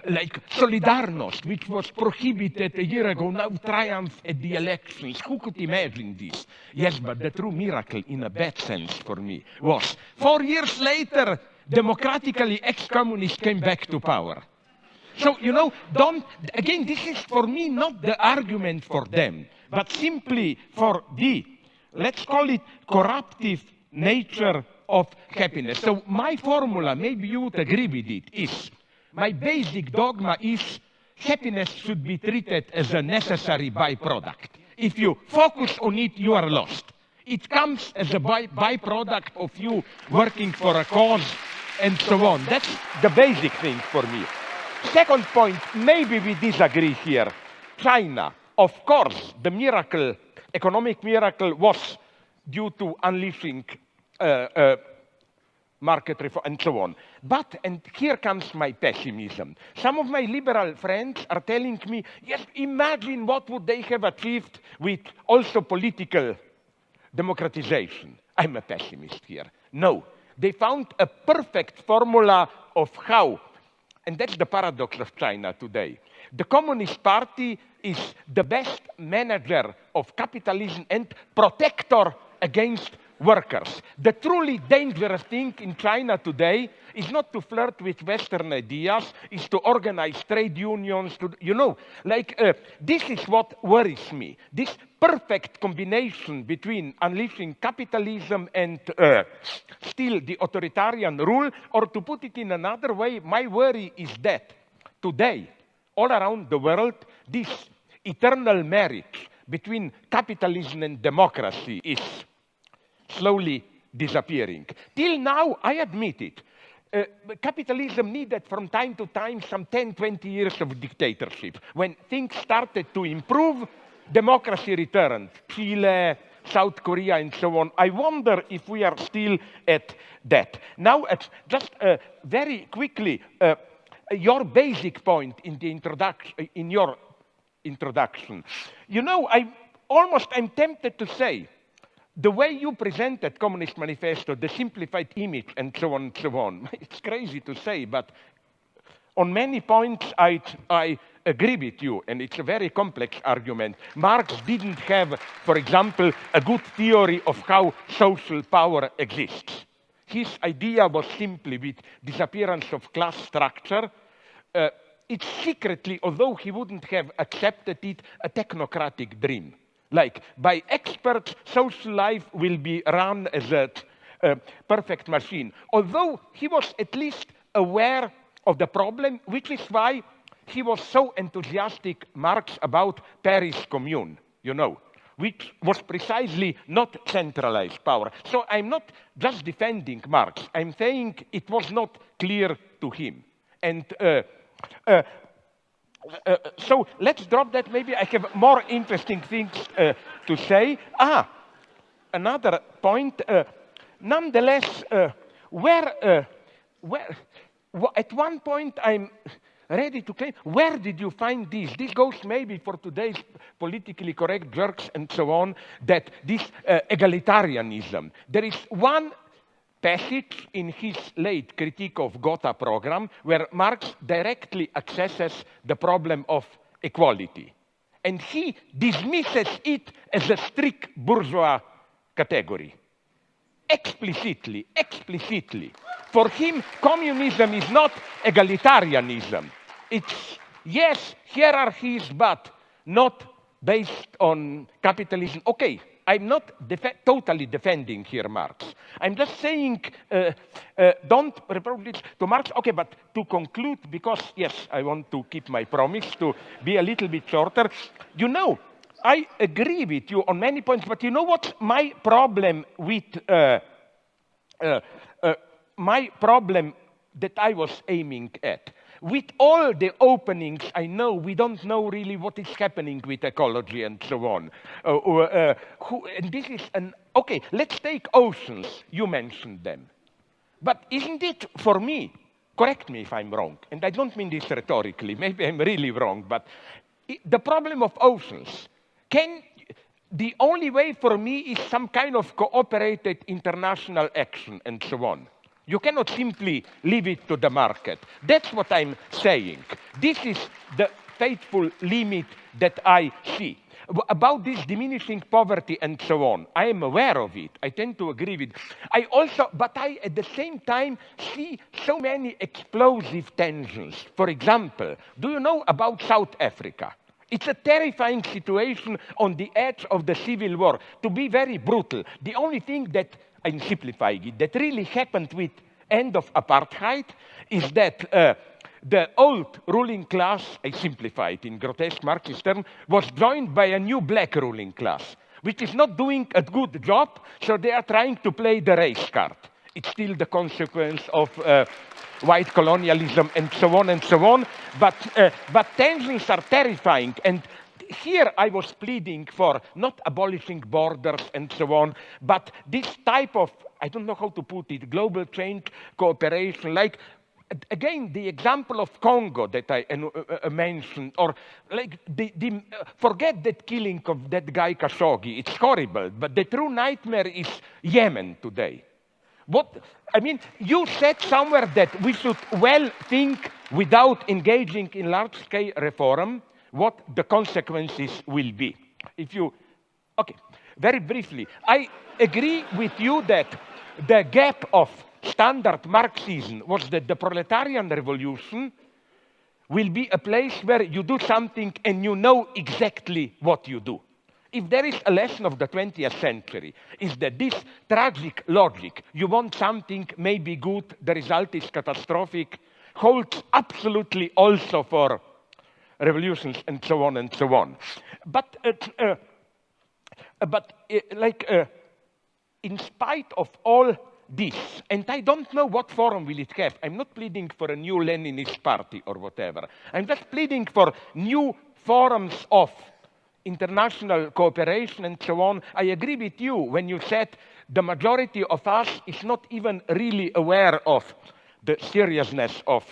like Solidarność, which was prohibited a year ago, now triumph at the elections. Who could imagine this? Yes, but the true miracle, in a bad sense for me, was 4 years later, democratically ex-communists came back to power. So, you know, again, this is for me not the argument for them, but simply for the, let's call it, corruptive nature of happiness. So my formula, maybe you would agree with it, is, my basic dogma is happiness should be treated as a necessary byproduct. If you focus on it, you are lost. It comes as a byproduct of you working for a cause and so on. That's the basic thing for me. Second point, maybe we disagree here. China, of course, the miracle, economic miracle was due to unleashing market reform, and so on. But, and here comes my pessimism, some of my liberal friends are telling me, yes, imagine what would they have achieved with also political democratization. I'm a pessimist here. No, they found a perfect formula of how, and that's the paradox of China today. The Communist Party is the best manager of capitalism and protector against workers. The truly dangerous thing in China today is not to flirt with Western ideas, is to organize trade unions, to, you know, like this is what worries me. This perfect combination between unleashing capitalism and still the authoritarian rule, or to put it in another way, my worry is that today, all around the world, this eternal marriage between capitalism and democracy is slowly disappearing. Till now, I admit it, capitalism needed from time to time some 10, 20 years of dictatorship. When things started to improve, democracy returned. Chile, South Korea, and so on. I wonder if we are still at that. Now, just very quickly, your basic point in the introduction, in your introduction. You know, I'm tempted to say, the way you presented Communist Manifesto, the simplified image, and so on and so on, it's crazy to say, but on many points I agree with you, and it's a very complex argument. Marx didn't have, for example, a good theory of how social power exists. His idea was simply with disappearance of class structure, it's secretly, although he wouldn't have accepted it, a technocratic dream. Like, by experts, social life will be run as a perfect machine. Although he was at least aware of the problem, which is why he was so enthusiastic, Marx, about Paris Commune, you know, which was precisely not centralized power. So I'm not just defending Marx, I'm saying it was not clear to him. And so let's drop that. Maybe I have more interesting things to say. Another point. Nonetheless, at one point I'm ready to claim, where did you find this? This goes maybe for today's politically correct jerks and so on, that this egalitarianism. There is one passage in his late critique of Gotha program where Marx directly accesses the problem of equality. And he dismisses it as a strict bourgeois category. Explicitly. For him, communism is not egalitarianism. It's, yes, hierarchies, but not based on capitalism. Okay. I'm not totally defending here Marx. I'm just saying, don't reproach to Marx. Okay, but to conclude, because yes, I want to keep my promise to be a little bit shorter. You know, I agree with you on many points, but you know what's my problem with, my problem that I was aiming at? With all the openings, I know we don't know really what is happening with ecology and so on. And this is okay, let's take oceans. You mentioned them. But isn't it, for me, correct me if I'm wrong, and I don't mean this rhetorically, maybe I'm really wrong, but the problem of oceans, the only way for me is some kind of cooperated international action and so on. You cannot simply leave it to the market. That's what I'm saying. This is the faithful limit that I see. About this diminishing poverty and so on, I am aware of it. I tend to agree with it. But I, at the same time, see so many explosive tensions. For example, do you know about South Africa? It's a terrifying situation on the edge of the civil war. To be very brutal, the only thing that, I'm simplifying it, that really happened with end of apartheid is that the old ruling class, I simplify it in grotesque Marxist terms, was joined by a new black ruling class, which is not doing a good job, so they are trying to play the race card. It's still the consequence of white colonialism and so on and so on, but tensions are terrifying, and here I was pleading for not abolishing borders and so on, but this type of, I don't know how to put it, global change, cooperation, like, again, the example of Congo that I mentioned, or like forget that killing of that guy Khashoggi, it's horrible, but the true nightmare is Yemen today. I mean, you said somewhere that we should well think without engaging in large-scale reform what the consequences will be. Okay, very briefly, I agree with you that the gap of standard Marxism was that the proletarian revolution will be a place where you do something and you know exactly what you do. If there is a lesson of the 20th century, is that this tragic logic, you want something maybe good, the result is catastrophic, holds absolutely also for revolutions and so on and so on. But in spite of all this, and I don't know what forum will it have. I'm not pleading for a new Leninist party or whatever. I'm just pleading for new forums of international cooperation and so on. I agree with you when you said the majority of us is not even really aware of the seriousness of,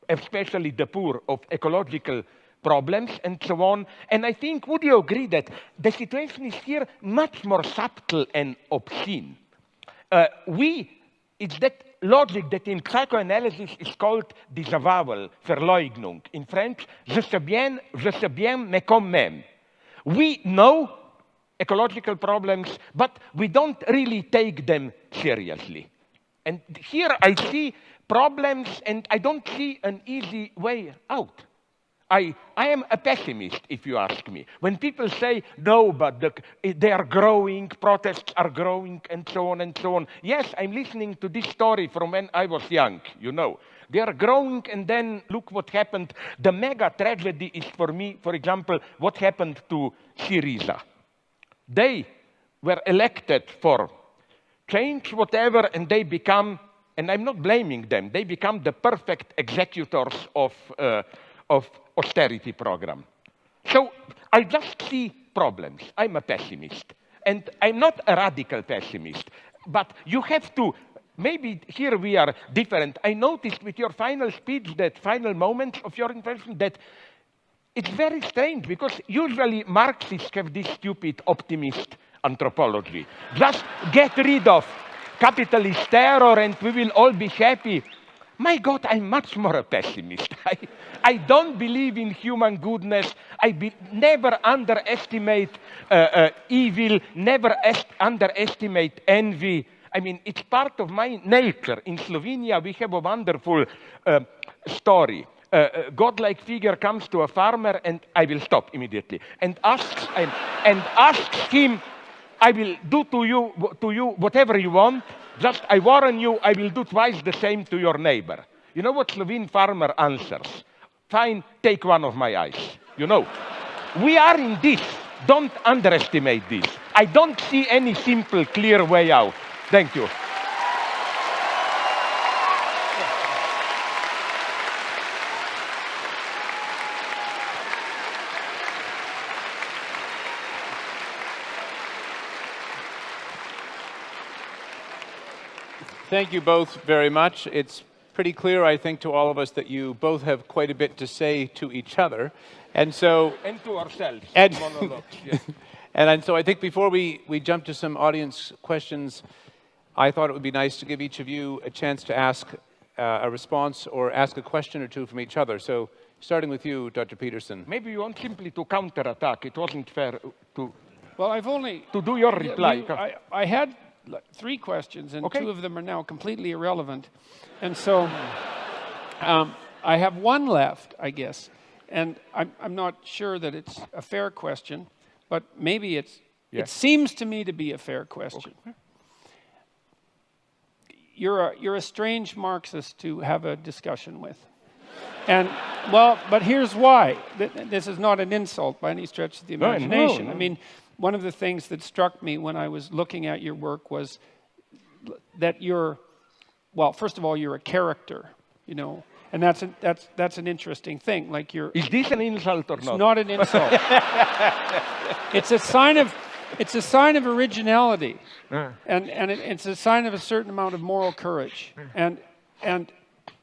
especially the poor, of ecological problems and so on. And I think, would you agree that the situation is here much more subtle and obscene? It's that logic that in psychoanalysis is called disavowal, Verleugnung. In French, je sais bien, mais quand même. We know ecological problems, but we don't really take them seriously. And here I see problems, and I don't see an easy way out. I am a pessimist, if you ask me. When people say, no, but they are growing, protests are growing, and so on and so on. Yes, I'm listening to this story from when I was young, you know. They are growing, and then look what happened. The mega tragedy is for me, for example, what happened to Syriza. They were elected for change, whatever, and they become, and I'm not blaming them, they become the perfect executors of austerity program. So I just see problems. I'm a pessimist. And I'm not a radical pessimist. But you have to, maybe here we are different. I noticed with your final speech, that final moment of your intervention, that it's very strange, because usually Marxists have this stupid optimist anthropology. Just get rid of capitalist terror and we will all be happy. My God, I'm much more a pessimist. I don't believe in human goodness. Never underestimate evil, never underestimate envy. I mean, it's part of my nature. In Slovenia, we have a wonderful story. A godlike figure comes to a farmer, and I will stop immediately, and asks him, I will do to you whatever you want. Just, I warn you, I will do twice the same to your neighbor. You know what Slovene farmer answers? Fine, take one of my eyes. You know, we are in this. Don't underestimate this. I don't see any simple, clear way out. Thank you. Thank you both very much. It's pretty clear, I think, to all of us that you both have quite a bit to say to each other. And so... And to ourselves. And, monologues, yes. and so I think before we jump to some audience questions, I thought it would be nice to give each of you a chance to ask a response or ask a question or two from each other. So starting with you, Dr. Peterson. Maybe you want simply to counterattack. It wasn't fair to... Well, I've only... To do your reply. I had 3 questions, and 2 of them are now completely irrelevant. And so I have 1 left, I guess. And I'm not sure that it's a fair question, but maybe it's... Yes. It seems to me to be a fair question. Okay. You're a strange Marxist to have a discussion with. And, well, but here's why. This is not an insult by any stretch of the imagination. No. I mean, one of the things that struck me when I was looking at your work was that well, first of all, you're a character, you know, And that's an interesting thing. Like Is this an insult or not? It's not an insult. It's a sign of originality, and it's a sign of a certain amount of moral courage, and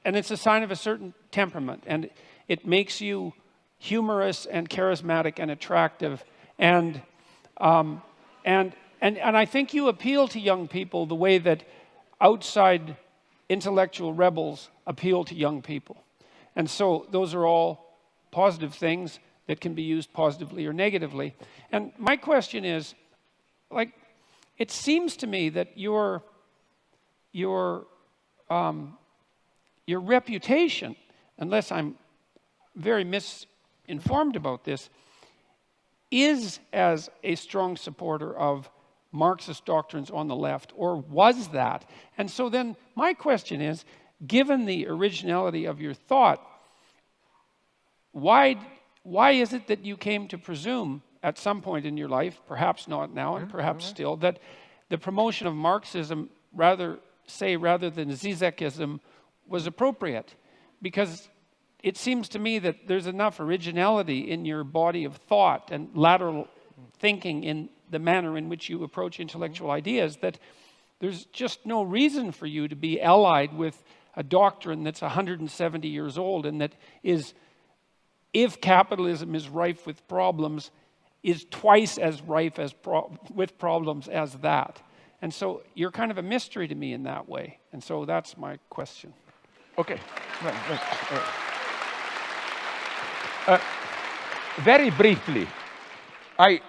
it's a sign of a certain temperament, and it makes you humorous and charismatic and attractive, and I think you appeal to young people the way that outside intellectual rebels appeal to young people. And so those are all positive things that can be used positively or negatively. And my question is, like, it seems to me that your reputation, unless I'm very misinformed about this, is as a strong supporter of Marxist doctrines on the left, or was that? And so then my question is, given the originality of your thought, why is it that you came to presume at some point in your life, perhaps not now and perhaps still, that the promotion of Marxism rather than Zizekism was appropriate? Because it seems to me that there's enough originality in your body of thought and lateral thinking in the manner in which you approach intellectual ideas that there's just no reason for you to be allied with a doctrine that's 170 years old and that is, if capitalism is rife with problems, is twice as rife with problems as that. And so you're kind of a mystery to me in that way. And so that's my question. Okay. Very briefly, I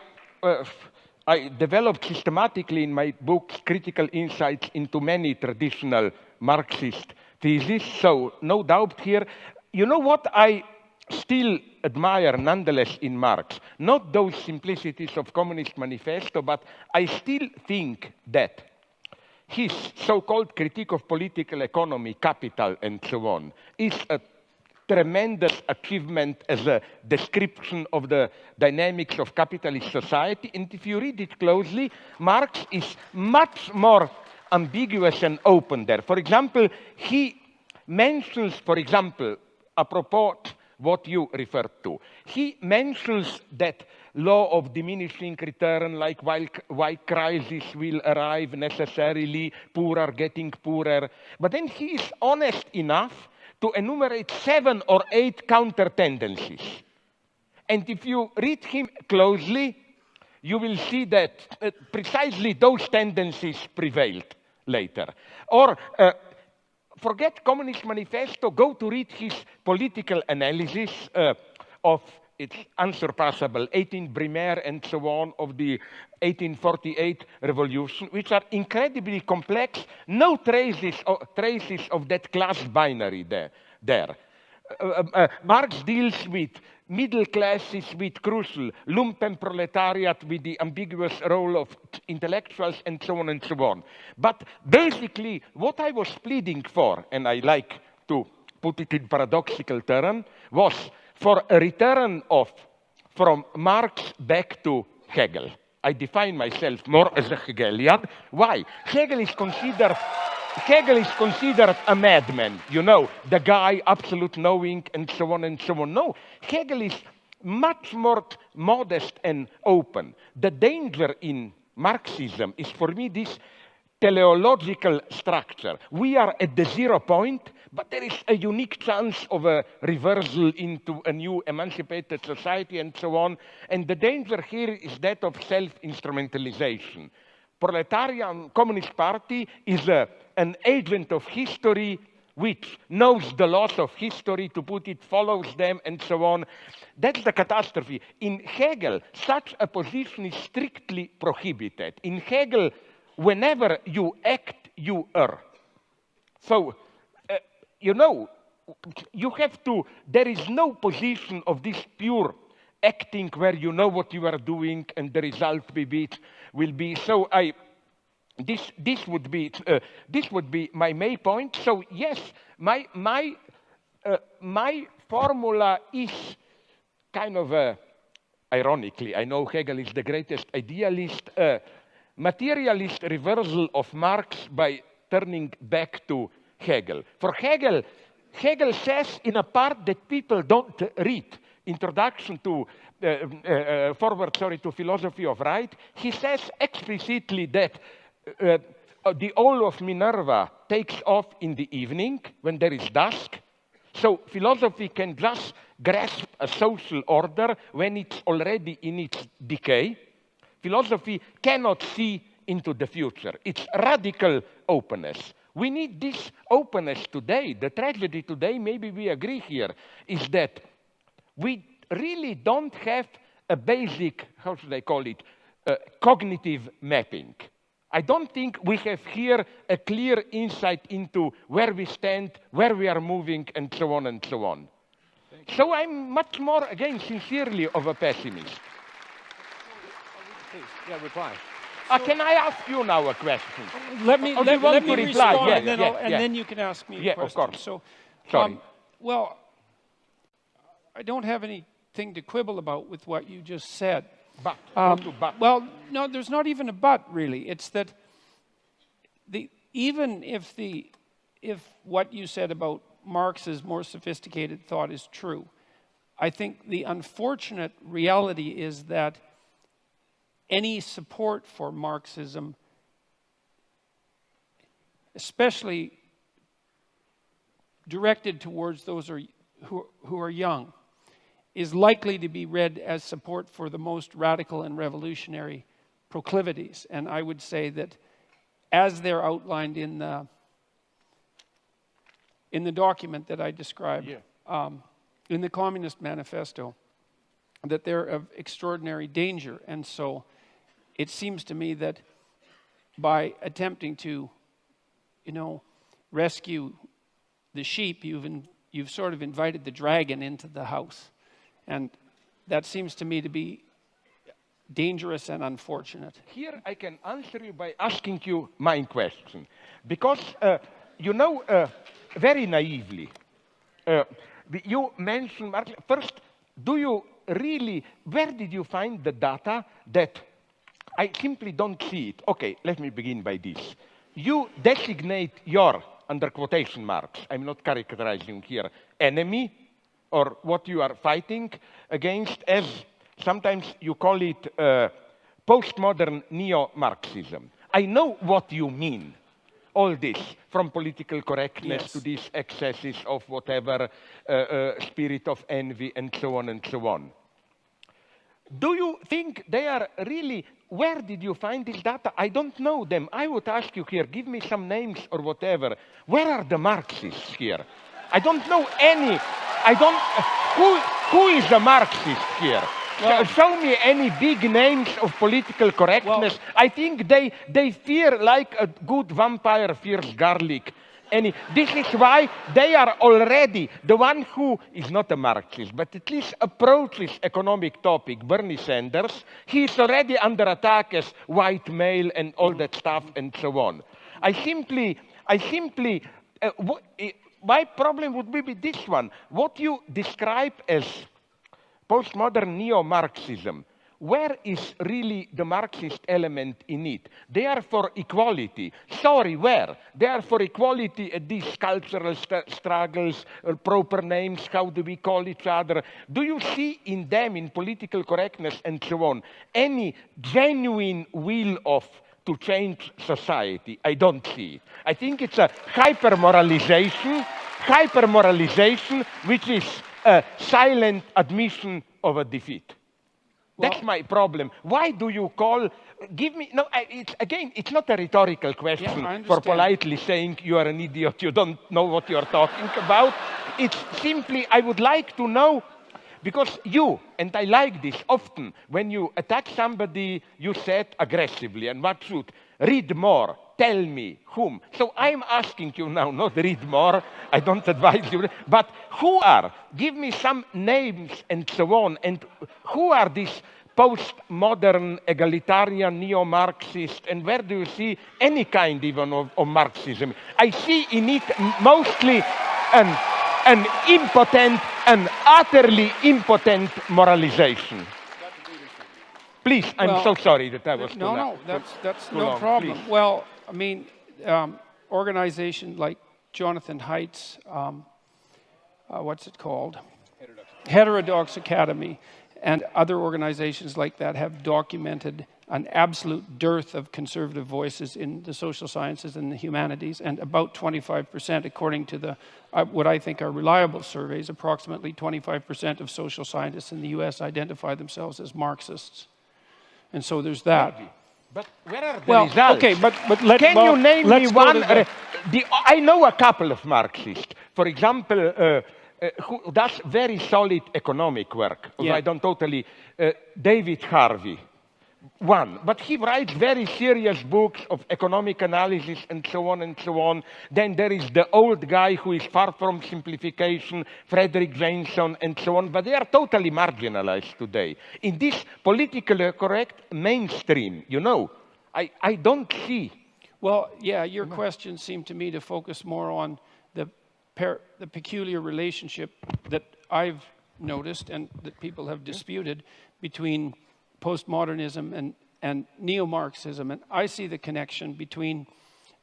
developed systematically in my book critical insights into many traditional Marxist theses, so no doubt here. You know what I still admire nonetheless in Marx? Not those simplicities of Communist Manifesto, but I still think that his so-called critique of political economy, capital, and so on, is a tremendous achievement as a description of the dynamics of capitalist society. And if you read it closely, Marx is much more ambiguous and open there. For example, he mentions, apropos what you referred to, he mentions that law of diminishing return, like why crisis will arrive necessarily, poor are getting poorer. But then he is honest enough to enumerate 7 or 8 counter tendencies. And if you read him closely, you will see that precisely those tendencies prevailed later. Or forget Communist Manifesto, go to read his political analysis of its unsurpassable 18 Brumaire and so on of the 1848 revolution, which are incredibly complex, no traces of that class binary there. Marx deals with middle classes with crucial, lumpen proletariat with the ambiguous role of intellectuals and so on and so on. But basically, what I was pleading for, and I like to put it in paradoxical term, was for a return from Marx back to Hegel. I define myself more as a Hegelian. Why? Hegel is considered a madman, you know, the guy, absolute knowing, and so on and so on. No, Hegel is much more modest and open. The danger in Marxism is, for me, this teleological structure. We are at the 0 point, but there is a unique chance of a reversal into a new emancipated society and so on. And the danger here is that of self-instrumentalization. Proletarian Communist Party is an agent of history which knows the laws of history, to put it, follows them, and so on. That's the catastrophe. In Hegel, such a position is strictly prohibited. In Hegel, whenever you act, you err. So, you know, you have to, there is no position of this pure acting where you know what you are doing and the result will be. So this would be my main point. So yes, my formula is kind of ironically, I know Hegel is the greatest idealist, materialist reversal of Marx by turning back to Hegel. For Hegel, Hegel says in a part that people don't read, Introduction to Forward to Philosophy of Right, he says explicitly that the owl of Minerva takes off in the evening when there is dusk. So philosophy can just grasp a social order when it's already in its decay. Philosophy cannot see into the future. It's radical openness. We need this openness today. The tragedy today, maybe we agree here, is that we really don't have a basic, how should I call it, cognitive mapping. I don't think we have here a clear insight into where we stand, where we are moving, and so on and so on. So I'm much more, again, sincerely of a pessimist. Please, yeah, reply. Can I ask you now a question? Let me reply? respond, Yeah, and then you can ask me a question. Of course. So, sorry. Well, I don't have anything to quibble about with what you just said. But. Well, no, there's not even a but, really. It's that even if what you said about Marx's more sophisticated thought is true, I think the unfortunate reality is that any support for Marxism, especially directed towards those who are young, is likely to be read as support for the most radical and revolutionary proclivities. And I would say that as they're outlined in the document that I described, in the Communist Manifesto, that they're of extraordinary danger. And so it seems to me that by attempting to, rescue the sheep, you've sort of invited the dragon into the house. And that seems to me to be dangerous and unfortunate. Here I can answer you by asking you my question. Because, very naively, you mentioned, first, do you really, where did you find the data that I simply don't see it? Okay, let me begin by this. You designate your, under quotation marks, I'm not characterizing here, enemy, or what you are fighting against, as sometimes you call it postmodern neo-Marxism. I know what you mean. All this, from political correctness to these excesses of whatever spirit of envy and so on and so on. Do you think they are really, where did you find this data? I don't know them. I would ask you here, give me some names or whatever. Where are the Marxists here? I don't know any. Who is a Marxist here? Well, show me any big names of political correctness. Well, I think they fear like a good vampire fears garlic. This is why they are already, the one who is not a Marxist, but at least approaches economic topic, Bernie Sanders, he is already under attack as white male and all that stuff and so on. My problem would be with this one. What you describe as postmodern neo-Marxism, where is really the Marxist element in it? They are for equality. Sorry, where? They are for equality at these cultural struggles, proper names, how do we call each other? Do you see in them, in political correctness and so on, any genuine will to change society? I don't see it. I think it's a hyper-moralization, which is a silent admission of a defeat. That's my problem. Why do you call, it's not a rhetorical question for politely saying you are an idiot, you don't know what you're talking about. It's simply, I would like to know, because you, and I like this often, when you attack somebody, you said aggressively, and what should? Read more, tell me, whom. So I'm asking you now, not read more, I don't advise you, but who are? Give me some names and so on, and who are these postmodern, egalitarian, neo-Marxist, and where do you see any kind even of Marxism? I see in it mostly an impotent, an utterly impotent moralization. Please, I'm so sorry that I was too long. No, that's no problem. Please. Well, I mean, organizations like Jonathan Haidt's what's it called? Heterodox Academy, and other organizations like that have documented an absolute dearth of conservative voices in the social sciences and the humanities, and about 25%, according to the what I think are reliable surveys, approximately 25% of social scientists in the US identify themselves as Marxists. And so there's that. But where are the results? Okay, but Can you name me one? I know a couple of Marxists. For example, who does very solid economic work. Yeah. I don't totally. David Harvey, one. But he writes very serious books of economic analysis and so on and so on. Then there is the old guy who is far from simplification, Frederick Jameson and so on. But they are totally marginalized today. In this politically correct mainstream, you know, I don't see. Well, yeah, your question seemed to me to focus more on the peculiar relationship that I've noticed and that people have disputed between postmodernism and neo-Marxism. And I see the connection between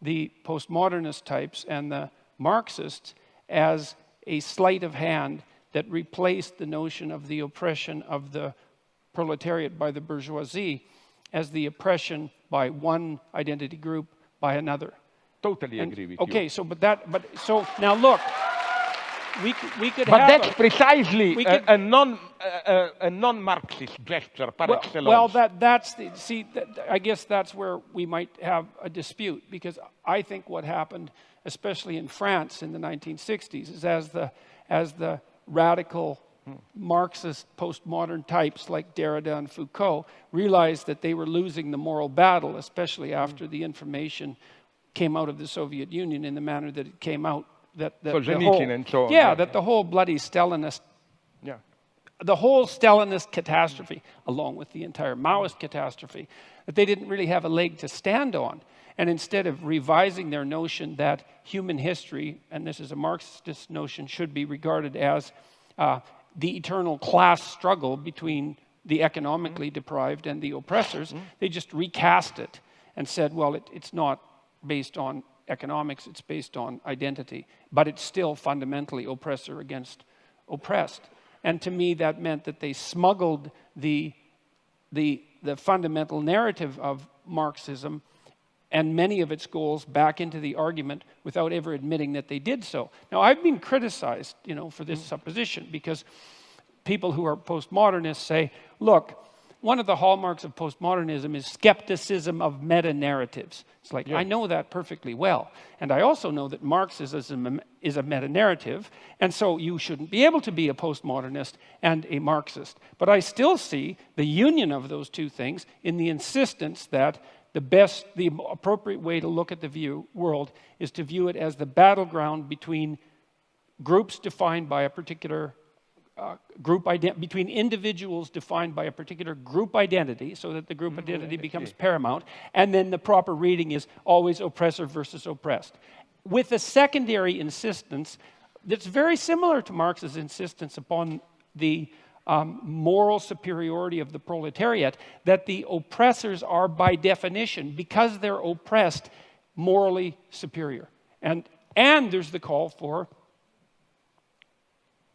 the postmodernist types and the Marxists as a sleight of hand that replaced the notion of the oppression of the proletariat by the bourgeoisie as the oppression by one identity group by another. Totally agree with you. Okay, so so now look, we could but have. But that's precisely a non-Marxist gesture par excellence. Well, that's the I guess that's where we might have a dispute, because I think what happened, especially in France in the 1960s, is as the radical Marxist postmodern types like Derrida and Foucault realized that they were losing the moral battle, especially after the information came out of the Soviet Union in the manner that it came out, that the whole, and so on, that the whole bloody Stalinist, the whole Stalinist catastrophe, along with the entire Maoist catastrophe, that they didn't really have a leg to stand on. And instead of revising their notion that human history, and this is a Marxist notion, should be regarded as the eternal class struggle between the economically deprived and the oppressors, they just recast it and said, well, it's not based on economics, it's based on identity, but it's still fundamentally oppressor against oppressed. And to me, that meant that they smuggled the fundamental narrative of Marxism and many of its goals back into the argument without ever admitting that they did so. Now, I've been criticized, for this supposition, because people who are postmodernists say, look, one of the hallmarks of postmodernism is skepticism of meta-narratives. It's like, I know that perfectly well. And I also know that Marxism is a meta-narrative, and so you shouldn't be able to be a postmodernist and a Marxist. But I still see the union of those two things in the insistence that the appropriate way to look at the world is to view it as the battleground between groups defined by a particular between individuals defined by a particular group identity, so that the group identity becomes paramount, and then the proper reading is always oppressor versus oppressed. With a secondary insistence that's very similar to Marx's insistence upon the moral superiority of the proletariat, that the oppressors are by definition, because they're oppressed, morally superior. And there's the call for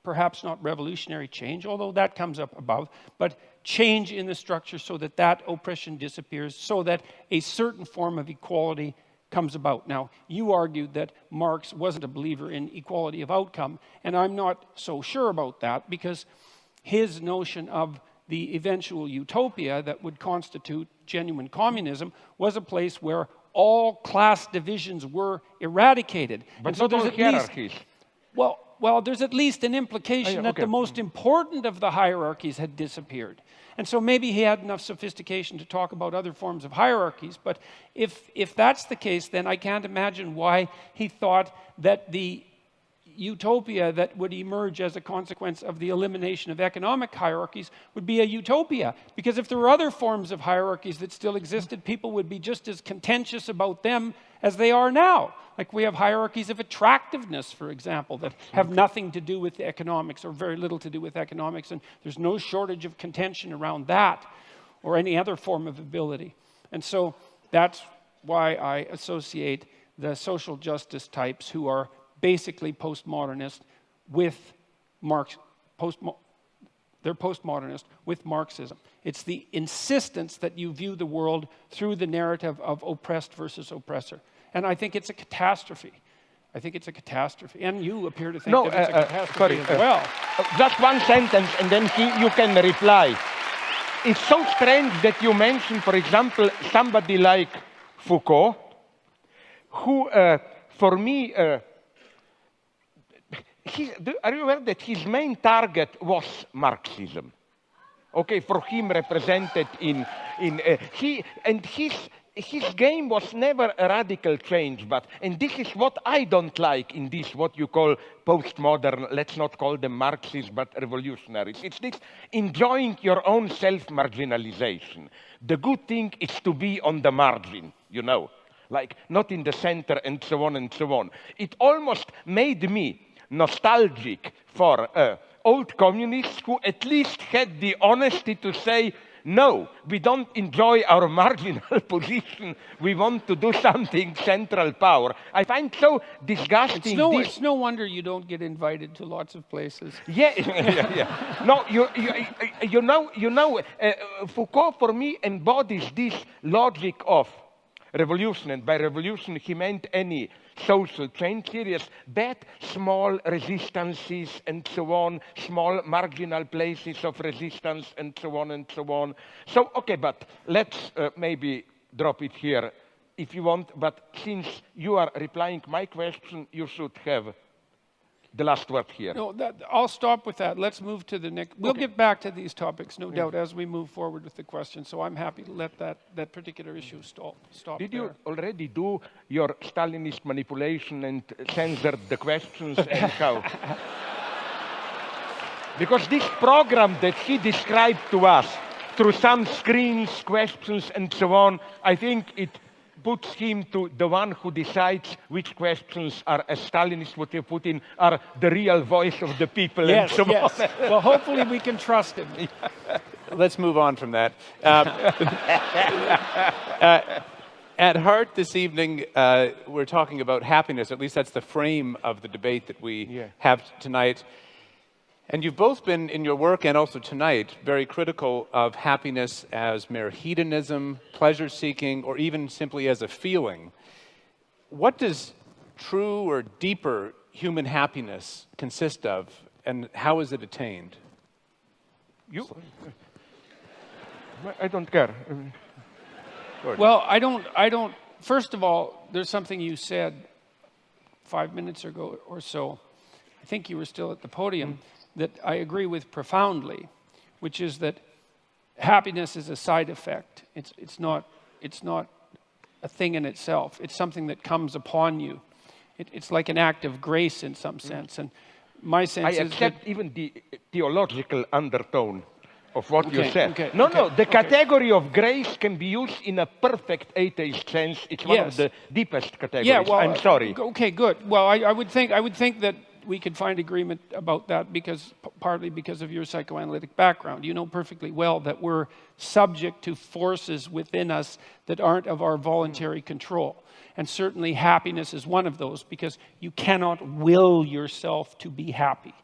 perhaps not revolutionary change, although that comes up above, but change in the structure so that oppression disappears, so that a certain form of equality comes about. Now, you argued that Marx wasn't a believer in equality of outcome, and I'm not so sure about that, because his notion of the eventual utopia that would constitute genuine communism was a place where all class divisions were eradicated. But and so there's hierarchies. Well, there's at least an implication that the most important of the hierarchies had disappeared. And so maybe he had enough sophistication to talk about other forms of hierarchies. But if that's the case, then I can't imagine why he thought that the utopia that would emerge as a consequence of the elimination of economic hierarchies would be a utopia. Because if there were other forms of hierarchies that still existed, people would be just as contentious about them as they are now. Like we have hierarchies of attractiveness, for example, that have nothing to do with economics or very little to do with economics, and there's no shortage of contention around that or any other form of ability. And so that's why I associate the social justice types who are basically postmodernist with they're postmodernist with Marxism. It's the insistence that you view the world through the narrative of oppressed versus oppressor. And I think it's a catastrophe. I think it's a catastrophe. And you appear to think that it's a catastrophe as well. Just one sentence, and then you can reply. It's so strange that you mention, for example, somebody like Foucault, who, for me, are you aware that his main target was Marxism? Okay, for him represented his game was never a radical change, and this is what I don't like in this, what you call postmodern, let's not call them Marxists, but revolutionaries. It's this enjoying your own self-marginalization. The good thing is to be on the margin, you know, like not in the center and so on and so on. It almost made me nostalgic for old communists who at least had the honesty to say, no, we don't enjoy our marginal position. We want to do something central power. I find so disgusting. It's no wonder you don't get invited to lots of places. Yeah. No, you know, Foucault for me embodies this logic of revolution, and by revolution he meant any social change, serious, bad, small resistances and so on, small marginal places of resistance and so on and so on. So, okay, but let's maybe drop it here if you want, but since you are replying my question, you should have the last word here. No, I'll stop with that. Let's move to the next. We'll get back to these topics, no doubt, as we move forward with the question. So I'm happy to let that particular issue stop. Did you already do your Stalinist manipulation and censored the questions and how? Because this program that he described to us through some screens, questions, and so on, I think it puts him to the one who decides which questions are, as Stalinist would have put in, are the real voice of the people. Yes, and so yes. on. Well, hopefully we can trust him. Let's move on from that. At heart this evening, we're talking about happiness. At least that's the frame of the debate that we have tonight. And you've both been, in your work and also tonight, very critical of happiness as mere hedonism, pleasure-seeking, or even simply as a feeling. What does true or deeper human happiness consist of, and how is it attained? I don't care. Well, I don't. First of all, there's something you said 5 minutes ago or so. I think you were still at the podium. That I agree with profoundly, which is that happiness is a side effect. It's not a thing in itself. It's something that comes upon you. It's like an act of grace in some sense. And my sense is I accept even the theological undertone of what you said. Okay, The category of grace can be used in a perfect atheist sense. It's one of the deepest categories. Yeah, well, I'm sorry. Okay, good. Well, I would think that we could find agreement about that partly because of your psychoanalytic background. You know perfectly well that we're subject to forces within us that aren't of our voluntary control. And certainly happiness is one of those, because you cannot will yourself to be happy.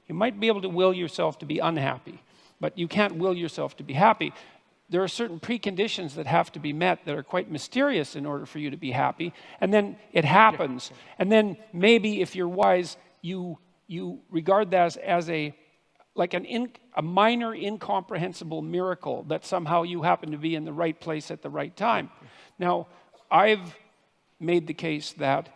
You might be able to will yourself to be unhappy, but you can't will yourself to be happy. There are certain preconditions that have to be met that are quite mysterious in order for you to be happy, and then it happens. And then maybe, if you're wise, you regard that as a minor incomprehensible miracle that somehow you happen to be in the right place at the right time. Now, I've made the case that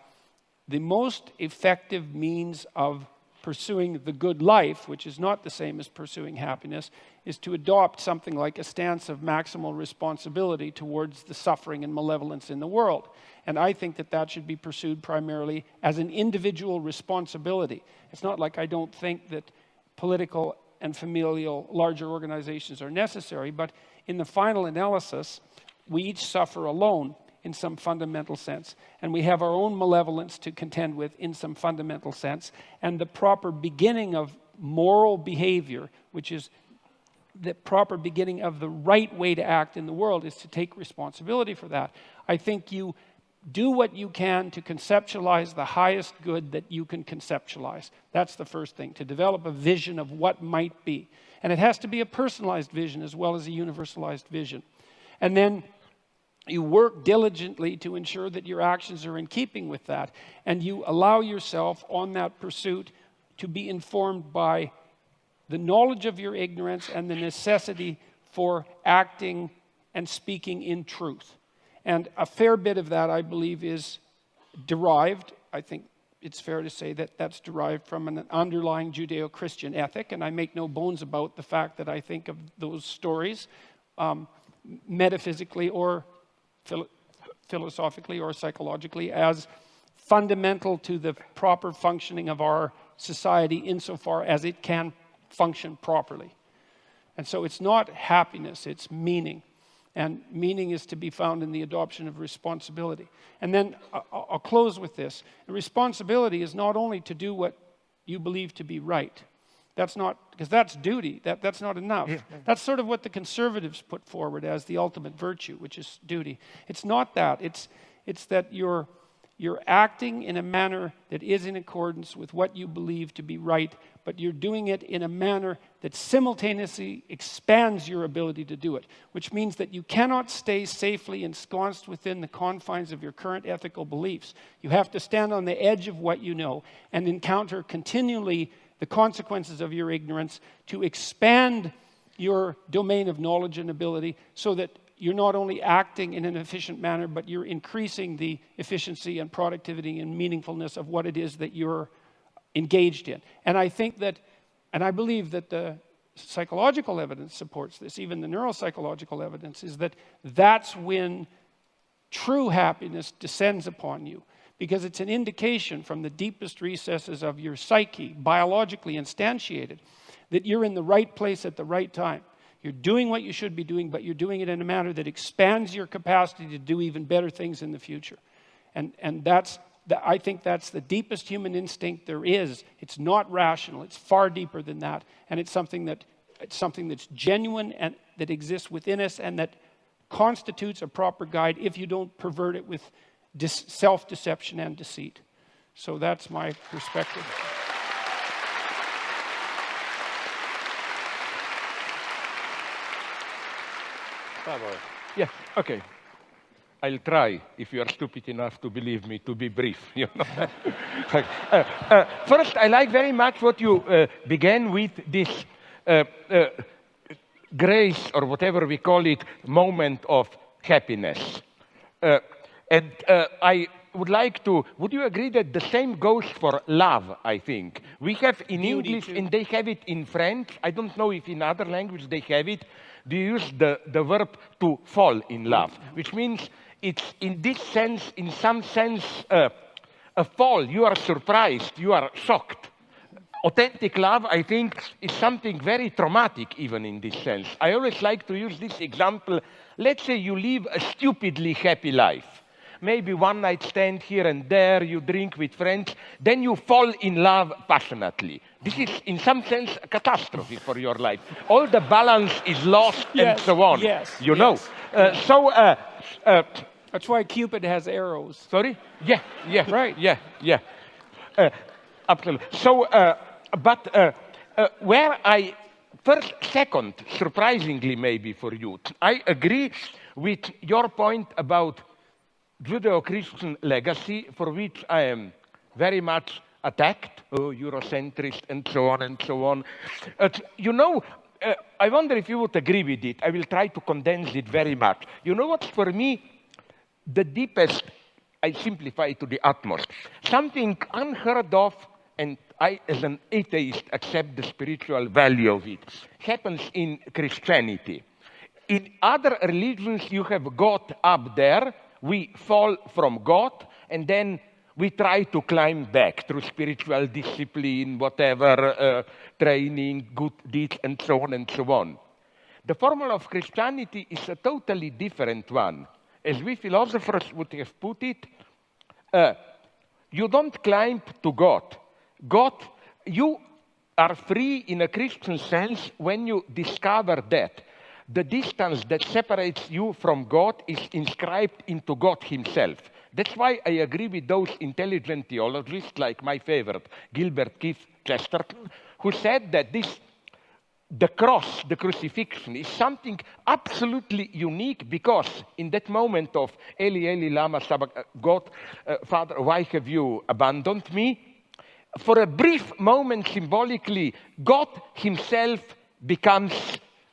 the most effective means of pursuing the good life, which is not the same as pursuing happiness, is to adopt something like a stance of maximal responsibility towards the suffering and malevolence in the world. And I think that should be pursued primarily as an individual responsibility. It's not like I don't think that political and familial larger organizations are necessary, but in the final analysis, we each suffer alone in some fundamental sense. And we have our own malevolence to contend with in some fundamental sense. And the proper beginning of moral behavior, which is the proper beginning of the right way to act in the world, is to take responsibility for that. I think you do what you can to conceptualize the highest good that you can conceptualize. That's the first thing, to develop a vision of what might be. And it has to be a personalized vision as well as a universalized vision. And then you work diligently to ensure that your actions are in keeping with that. And you allow yourself on that pursuit to be informed by the knowledge of your ignorance and the necessity for acting and speaking in truth. And a fair bit of that, I believe, is derived, I think it's fair to say that that's derived from an underlying Judeo-Christian ethic, and I make no bones about the fact that I think of those stories metaphysically or philosophically or psychologically as fundamental to the proper functioning of our society insofar as it can function properly. And so it's not happiness, it's meaning. And meaning is to be found in the adoption of responsibility. And then I'll close with this. Responsibility is not only to do what you believe to be right. That's not, because that's duty. That's not enough. Yeah. That's sort of what the conservatives put forward as the ultimate virtue, which is duty. It's not that. It's that you're acting in a manner that is in accordance with what you believe to be right, but you're doing it in a manner that simultaneously expands your ability to do it, which means that you cannot stay safely ensconced within the confines of your current ethical beliefs. You have to stand on the edge of what you know and encounter continually the consequences of your ignorance to expand your domain of knowledge and ability so that you're not only acting in an efficient manner, but you're increasing the efficiency and productivity and meaningfulness of what it is that you're engaged in. And I think that, and I believe that the psychological evidence supports this, even the neuropsychological evidence, is that that's when true happiness descends upon you, because it's an indication from the deepest recesses of your psyche, biologically instantiated, that you're in the right place at the right time. You're doing what you should be doing, but you're doing it in a manner that expands your capacity to do even better things in the future. And I think that's the deepest human instinct there is. It's not rational. It's far deeper than that. And it's something that's genuine and that exists within us and that constitutes a proper guide if you don't pervert it with self-deception and deceit. So that's my perspective. Yeah, okay. I'll try, if you are stupid enough to believe me, to be brief. You know? First, I like very much what you began with, this grace, or whatever we call it, moment of happiness. And I would like to, would you agree that the same goes for love, I think? We have in English, and they have it in French. I don't know if in other languages they have it. They use the verb to fall in love, which means it's in this sense, in some sense, a fall. You are surprised, you are shocked. Authentic love, I think, is something very traumatic even in this sense. I always like to use this example. Let's say you live a stupidly happy life. Maybe one night stand here and there, you drink with friends, then you fall in love passionately. This is, in some sense, a catastrophe for your life. All the balance is lost and so on. Yes, you know. That's why Cupid has arrows. Sorry? Yeah, yeah. Right. Yeah. Absolutely. So, where I, second, surprisingly maybe for you, I agree with your point about Judeo-Christian legacy, for which I am very much attacked, Eurocentrist and so on and so on. You know, I wonder if you would agree with it. I will try to condense it very much. You know what's for me the deepest, I simplify to the utmost, something unheard of, and I, as an atheist, accept the spiritual value of it, happens in Christianity. In other religions, you have God up there, we fall from God, and then we try to climb back through spiritual discipline, whatever, training, good deeds, and so on and so on. The formula of Christianity is a totally different one. As we philosophers would have put it, you don't climb to God. God, you are free in a Christian sense when you discover that the distance that separates you from God is inscribed into God himself. That's why I agree with those intelligent theologists, like my favorite, Gilbert Keith Chesterton, who said that the cross, the crucifixion, is something absolutely unique because in that moment of Eli, Eli, lama sabachthani, Father, why have you abandoned me? For a brief moment, symbolically, God himself becomes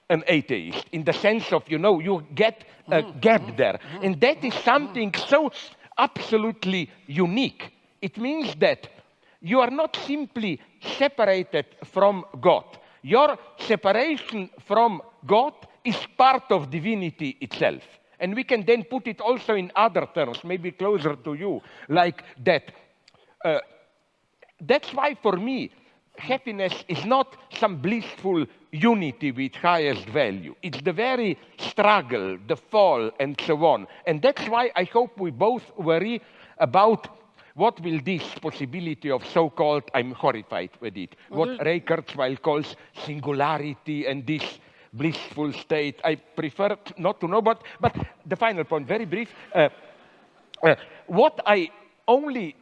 an atheist in the sense of, you get a gap there. And that is something so absolutely unique. It means that you are not simply separated from God. Your separation from God is part of divinity itself. And we can then put it also in other terms, maybe closer to you, like that. That's why, for me, happiness is not some blissful unity with highest value. It's the very struggle, the fall, and so on. And that's why I hope we both worry about what will this possibility of so-called, I'm horrified with it, what Ray Kurzweil calls singularity and this blissful state. I prefer not to know, but the final point, very brief. What I only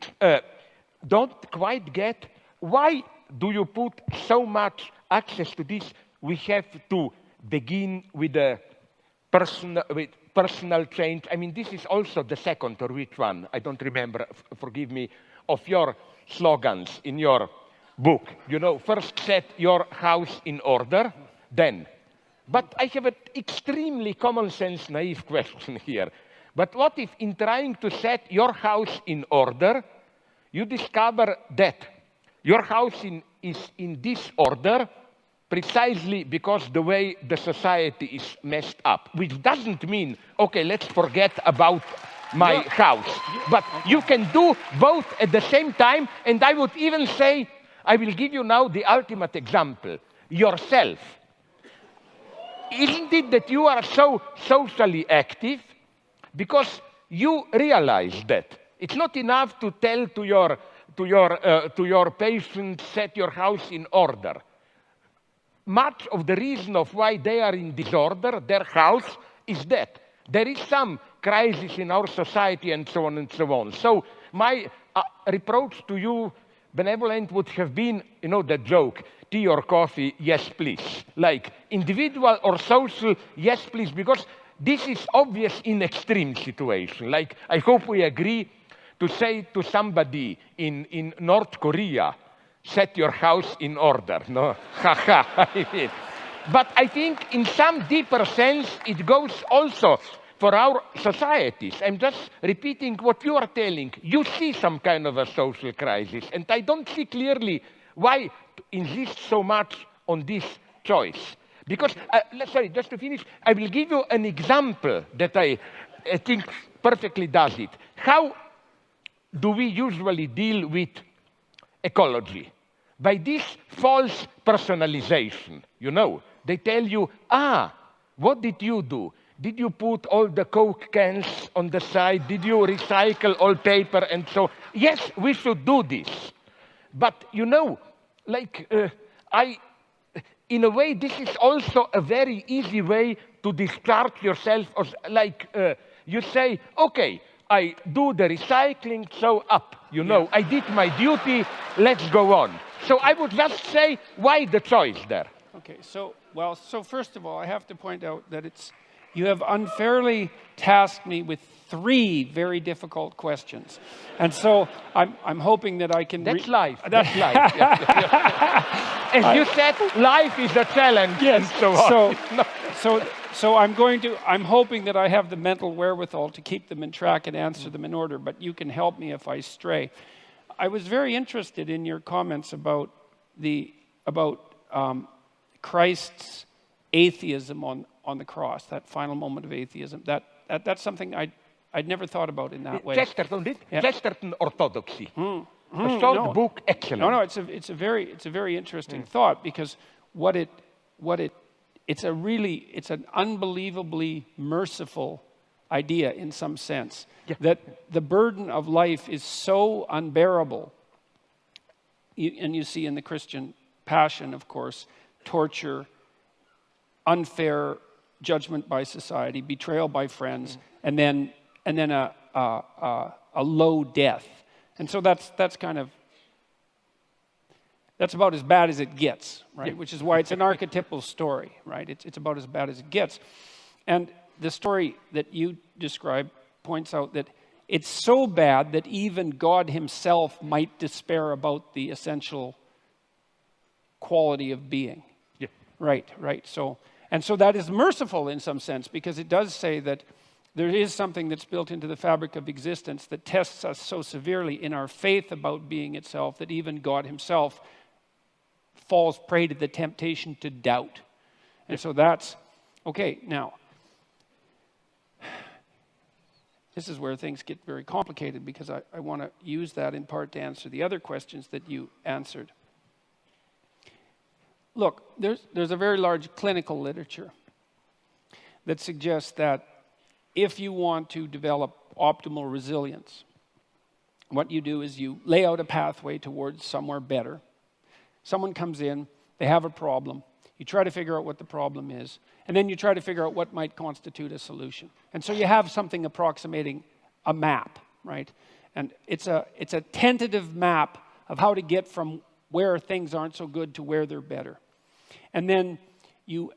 don't quite get, why do you put so much access to this? We have to begin with a personal change. I mean, this is also the second or which one, I don't remember, forgive me, of your slogans in your book. First set your house in order, then. But I have an extremely common sense, naive question here. But what if in trying to set your house in order, you discover that your house is in disorder precisely because the way the society is messed up, which doesn't mean, okay, let's forget about my house. But you can do both at the same time, and I would even say, I will give you now the ultimate example, yourself. Isn't it that you are so socially active? Because you realize that it's not enough to tell to your patients, set your house in order. Much of the reason of why they are in disorder, their house, is that there is some crisis in our society and so on and so on. So my reproach to you, benevolent, would have been, the joke, tea or coffee, yes, please. Like individual or social, yes, please, because this is obvious in extreme situation. Like, I hope we agree to say to somebody in North Korea, set your house in order, no? But I think in some deeper sense, it goes also for our societies. I'm just repeating what you are telling. You see some kind of a social crisis, and I don't see clearly why to insist so much on this choice. Because, sorry, just to finish, I will give you an example that I think perfectly does it. How do we usually deal with ecology? By this false personalization, They tell you, what did you do? Did you put all the Coke cans on the side? Did you recycle all paper and so? Yes, we should do this. But, in a way, this is also a very easy way to discharge yourself. You say, okay, I do the recycling, so up. I did my duty, let's go on. So I would just say, why the choice there? Okay, so first of all, I have to point out that you have unfairly tasked me with 3 very difficult questions. And so I'm hoping that I can... That's life. That's life. As you said, life is a challenge. Yes. And so on. So I'm hoping that I have the mental wherewithal to keep them in track and answer them in order, but you can help me if I stray. I was very interested in your comments about Christ's atheism on the cross, that final moment of atheism. That's something I'd never thought about in that way. Chesterton did. Yeah. Chesterton orthodoxy. A short book, excellent. No, it's a very interesting thought, because it's an unbelievably merciful idea in some sense, that the burden of life is so unbearable. And you see in the Christian passion, of course, torture, unfair judgment by society, betrayal by friends, and then a low death. And so that's about as bad as it gets, right? Yeah. Which is why it's an archetypal story, right? It's about as bad as it gets. And the story that you describe points out that it's so bad that even God himself might despair about the essential quality of being. Yeah. Right. So that is merciful in some sense, because it does say that there is something that's built into the fabric of existence that tests us so severely in our faith about being itself that even God himself falls prey to the temptation to doubt. And so that's, okay, now, this is where things get very complicated, because I want to use that in part to answer the other questions that you answered. Look, there's a very large clinical literature that suggests that if you want to develop optimal resilience, what you do is you lay out a pathway towards somewhere better. Someone comes in, they have a problem. You try to figure out what the problem is, and then you try to figure out what might constitute a solution. And so you have something approximating a map, right? And it's a tentative map of how to get from where things aren't so good to where they're better. And then you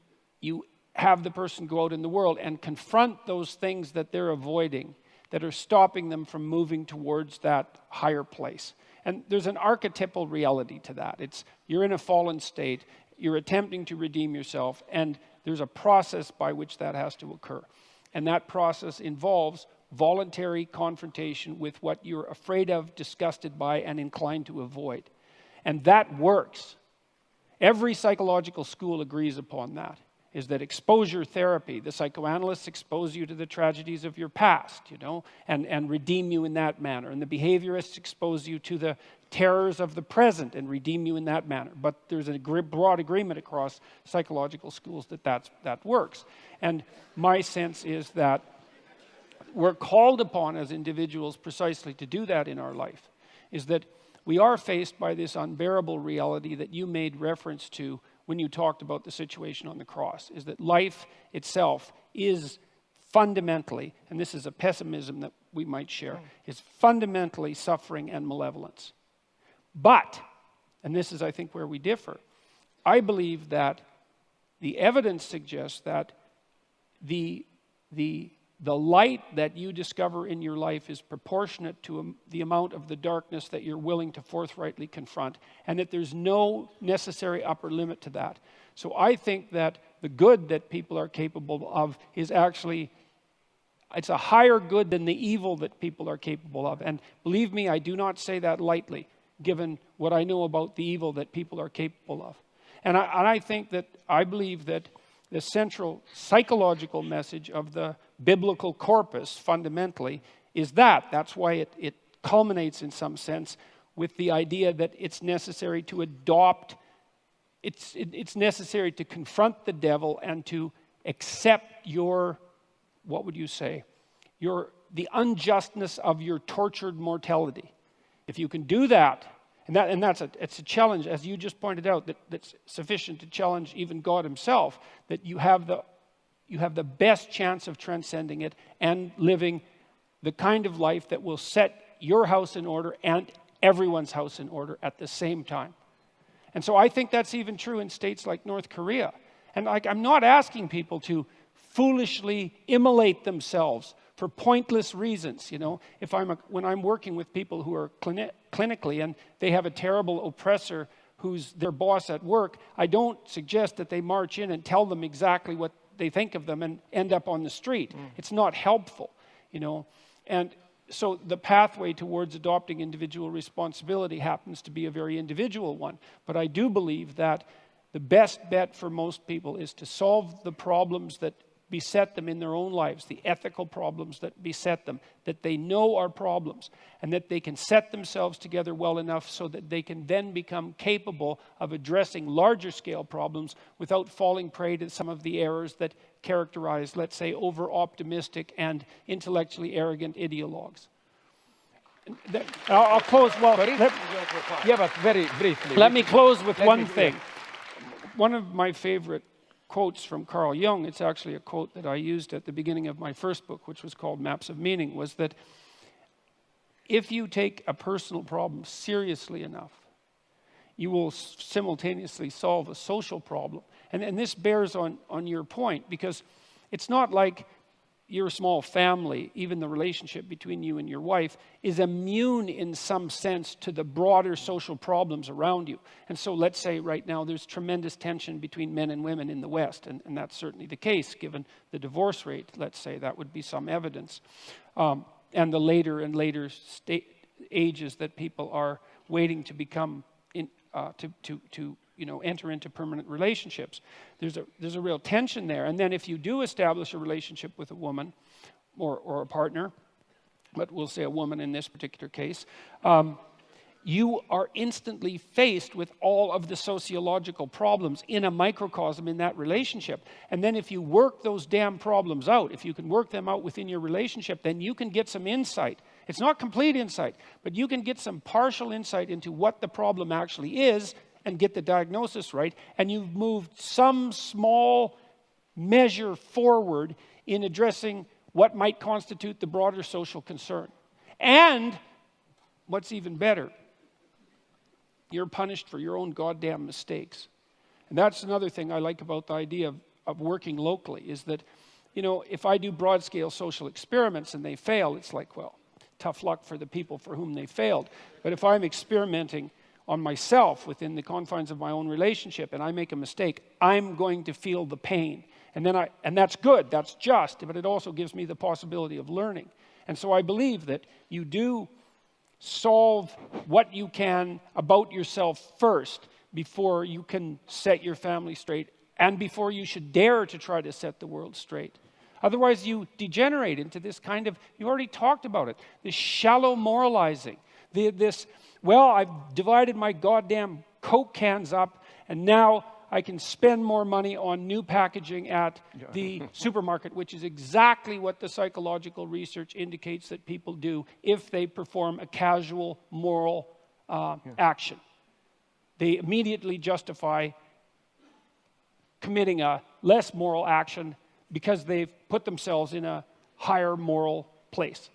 have the person go out in the world and confront those things that they're avoiding, that are stopping them from moving towards that higher place. And there's an archetypal reality to that. It's you're in a fallen state, you're attempting to redeem yourself, and there's a process by which that has to occur. And that process involves voluntary confrontation with what you're afraid of, disgusted by, and inclined to avoid. And that works. Every psychological school agrees upon that, is that exposure therapy, the psychoanalysts expose you to the tragedies of your past, and redeem you in that manner. And the behaviorists expose you to the terrors of the present and redeem you in that manner. But there's a broad agreement across psychological schools that works. And my sense is that we're called upon as individuals precisely to do that in our life, is that we are faced by this unbearable reality that you made reference to when you talked about the situation on the cross, is that life itself is fundamentally, and this is a pessimism that we might share, is fundamentally suffering and malevolence. But, and this is I think where we differ, I believe that the evidence suggests that the light that you discover in your life is proportionate to the amount of the darkness that you're willing to forthrightly confront, and that there's no necessary upper limit to that. So I think that the good that people are capable of is actually, it's a higher good than the evil that people are capable of. And believe me, I do not say that lightly, given what I know about the evil that people are capable of. And I believe that the central psychological message of the biblical corpus, fundamentally, is that. That's why it culminates in some sense with the idea that it's necessary to adopt, it's necessary to confront the devil and to accept your, what would you say, the unjustness of your tortured mortality. If you can do that, it's a challenge, as you just pointed out, that's sufficient to challenge even God himself, that you have the best chance of transcending it and living the kind of life that will set your house in order and everyone's house in order at the same time. And so I think that's even true in states like North Korea. And I'm not asking people to foolishly immolate themselves for pointless reasons, when I'm working with people who are clinically and they have a terrible oppressor who's their boss at work, I don't suggest that they march in and tell them exactly what they think of them and end up on the street. It's not helpful, And so the pathway towards adopting individual responsibility happens to be a very individual one. But I do believe that the best bet for most people is to solve the problems that beset them in their own lives, the ethical problems that beset them, that they know are problems, and that they can set themselves together well enough so that they can then become capable of addressing larger scale problems without falling prey to some of the errors that characterize, let's say, over-optimistic and intellectually arrogant ideologues. I'll close, but very briefly. Let me close with one thing. One of my favorite quotes from Carl Jung, it's actually a quote that I used at the beginning of my first book, which was called Maps of Meaning, was that if you take a personal problem seriously enough, you will simultaneously solve a social problem. And this bears on your point, because it's not like your small family, even the relationship between you and your wife, is immune in some sense to the broader social problems around you. And so let's say right now there's tremendous tension between men and women in the West, and that's certainly the case given the divorce rate. Let's say that would be some evidence. And the later and later ages that people are waiting to become enter into permanent relationships. There's a real tension there. And then if you do establish a relationship with a woman or a partner, but we'll say a woman in this particular case, you are instantly faced with all of the sociological problems in a microcosm in that relationship. And then if you work those damn problems out, if you can work them out within your relationship, then you can get some insight. It's not complete insight, but you can get some partial insight into what the problem actually is and get the diagnosis right, and you've moved some small measure forward in addressing what might constitute the broader social concern. And what's even better, you're punished for your own goddamn mistakes. And that's another thing I like about the idea of working locally, is that, if I do broad-scale social experiments and they fail, it's like, well, tough luck for the people for whom they failed. But if I'm experimenting on myself within the confines of my own relationship and I make a mistake, I'm going to feel the pain. And that's good, that's just, but it also gives me the possibility of learning. And so I believe that you do solve what you can about yourself first before you can set your family straight and before you should dare to try to set the world straight. Otherwise you degenerate into this kind of, you already talked about it, this shallow moralizing, well, I've divided my goddamn Coke cans up, and now I can spend more money on new packaging at the supermarket, which is exactly what the psychological research indicates that people do if they perform a casual moral action. They immediately justify committing a less moral action because they've put themselves in a higher moral place.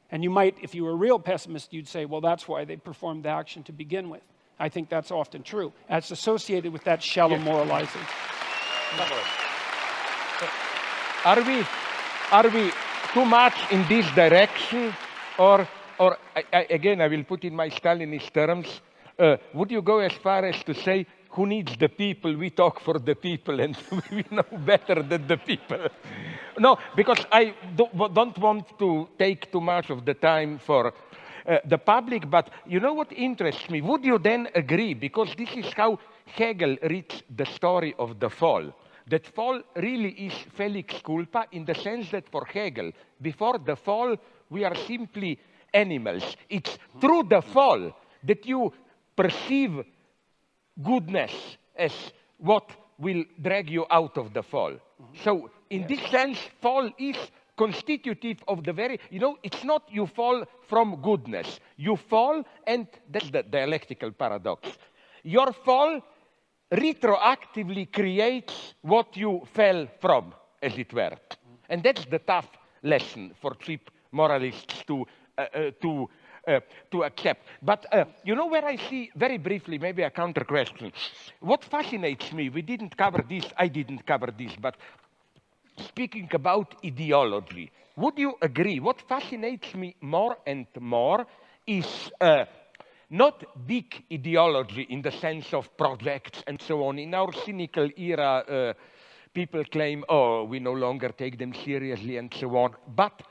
And you might, if you were a real pessimist, you'd say, well, that's why they performed the action to begin with. I think that's often true. That's associated with that shallow moralizing. Are we too much in this direction? Or again, I will put in my Stalinist terms, would you go as far as to say, who needs the people? We talk for the people and we know better than the people. No, because I don't want to take too much of the time for the public, but you know what interests me? Would you then agree, because this is how Hegel reads the story of the fall, that fall really is felix culpa in the sense that for Hegel, before the fall, we are simply animals. It's through the fall that you perceive goodness as what will drag you out of the fall. So in this sense, fall is constitutive of the very, it's not you fall from goodness. You fall, and that's the dialectical paradox. Your fall retroactively creates what you fell from, as it were. And that's the tough lesson for cheap moralists to accept. But where I see, very briefly, maybe a counter question. What fascinates me, we didn't cover this, I didn't cover this, but speaking about ideology, would you agree? What fascinates me more and more is not big ideology in the sense of projects and so on. In our cynical era, people claim, oh, we no longer take them seriously and so on. But,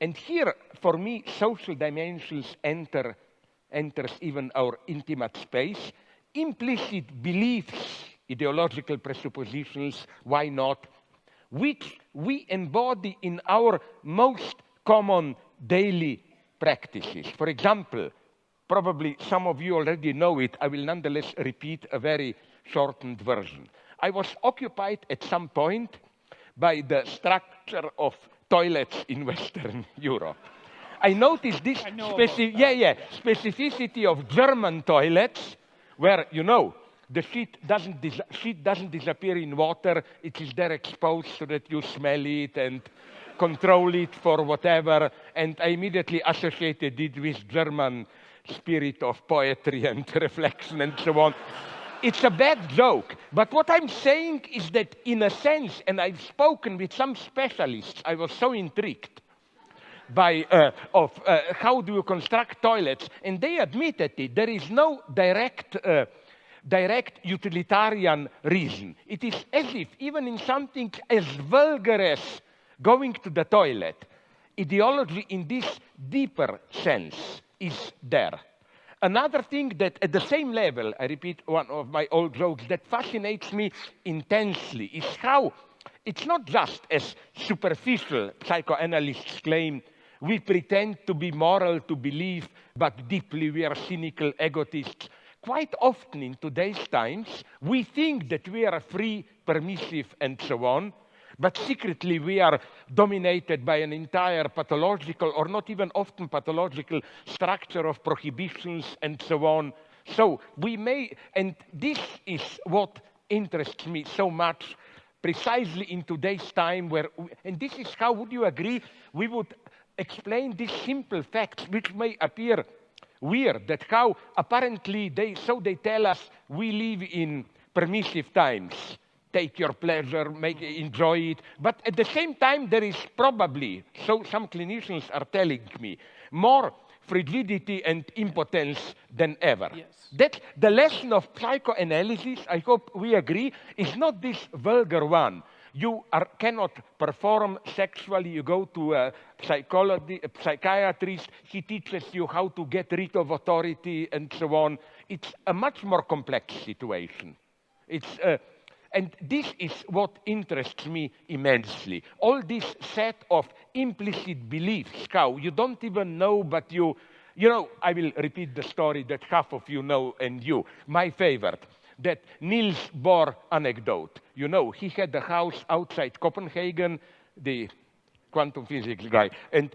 and here, for me, social dimensions enters even our intimate space. Implicit beliefs, ideological presuppositions, why not, which we embody in our most common daily practices. For example, probably some of you already know it, I will nonetheless repeat a very shortened version. I was occupied at some point by the structure of toilets in Western Europe. I noticed this specificity of German toilets where, the shit doesn't disappear in water. It is there exposed so that you smell it, and control it for whatever, and I immediately associated it with German spirit of poetry and reflection and so on. It's a bad joke, but what I'm saying is that in a sense, and I've spoken with some specialists, I was so intrigued by how do you construct toilets, and they admitted it. There is no direct utilitarian reason. It is as if even in something as vulgar as going to the toilet, ideology in this deeper sense is there. Another thing that at the same level, I repeat one of my old jokes, that fascinates me intensely is how it's not just as superficial psychoanalysts claim, we pretend to be moral to believe, but deeply we are cynical egotists. Quite often in today's times, we think that we are free, permissive, and so on, but secretly we are dominated by an entire pathological, or not even often pathological, structure of prohibitions and so on. So we may, and this is what interests me so much, precisely in today's time where, and this is how, would you agree, we would explain these simple facts, which may appear weird, that how apparently they tell us we live in permissive times. Take your pleasure, enjoy it. But at the same time, there is probably, so some clinicians are telling me, more frigidity and impotence than ever. Yes. That the lesson of psychoanalysis, I hope we agree, is not this vulgar one. You cannot perform sexually, you go to a psychiatrist, he teaches you how to get rid of authority and so on. It's a much more complex situation. And this is what interests me immensely. All this set of implicit beliefs, how you don't even know, but you know, I will repeat the story that half of you know and you, my favorite, that Niels Bohr anecdote. You know, he had a house outside Copenhagen, the quantum physics guy, and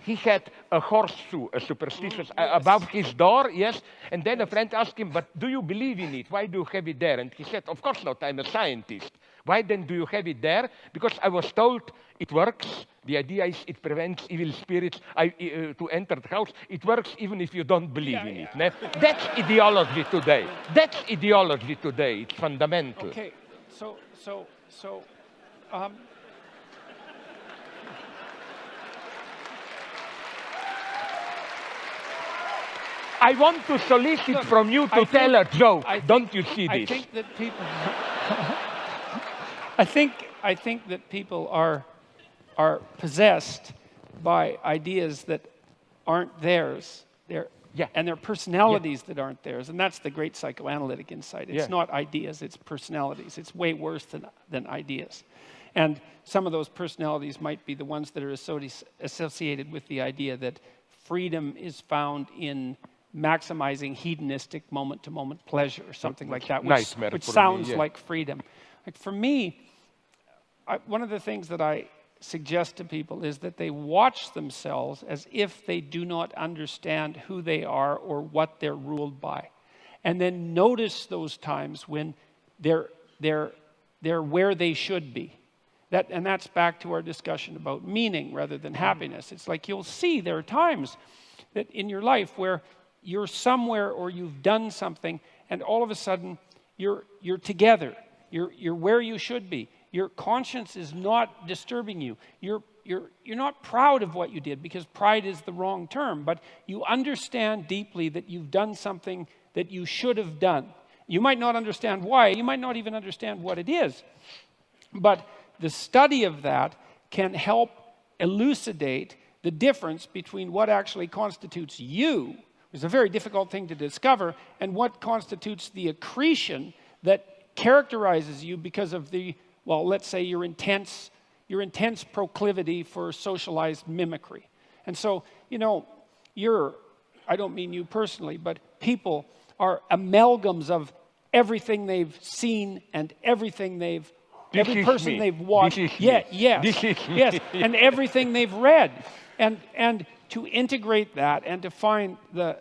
he had a horseshoe, a superstitious, above his door, yes? And then a friend asked him, but do you believe in it? Why do you have it there? And he said, of course not, I'm a scientist. Why then do you have it there? Because I was told it works. The idea is it prevents evil spirits to enter the house. It works even if you don't believe in it. Ne? That's ideology today. That's ideology today. It's fundamental. Okay, I want to solicit from you to tell a joke. Don't you see this? I think that people. I think that people are possessed by ideas that aren't theirs. And their personalities that aren't theirs. And that's the great psychoanalytic insight. It's not ideas, it's personalities. It's way worse than ideas. And some of those personalities might be the ones that are associated with the idea that freedom is found in maximizing hedonistic moment-to-moment pleasure, or something like that, which sounds like freedom. Like for me, one of the things that I suggest to people is that they watch themselves as if they do not understand who they are or what they're ruled by. And then notice those times when they're where they should be. And that's back to our discussion about meaning rather than happiness. It's like you'll see there are times that in your life where you're somewhere or you've done something and all of a sudden you're together. You're where you should be. Your conscience is not disturbing you. You're not proud of what you did, because pride is the wrong term, but you understand deeply that you've done something that you should have done. You might not understand why. You might not even understand what it is. But the study of that can help elucidate the difference between what actually constitutes you, which is a very difficult thing to discover, and what constitutes the accretion that characterizes you because of the, well, let's say your intense proclivity for socialized mimicry. And so, you know, I don't mean you personally, but people are amalgams of everything they've seen and everything every person they've watched. Yes, and everything they've read. And to integrate that and to find the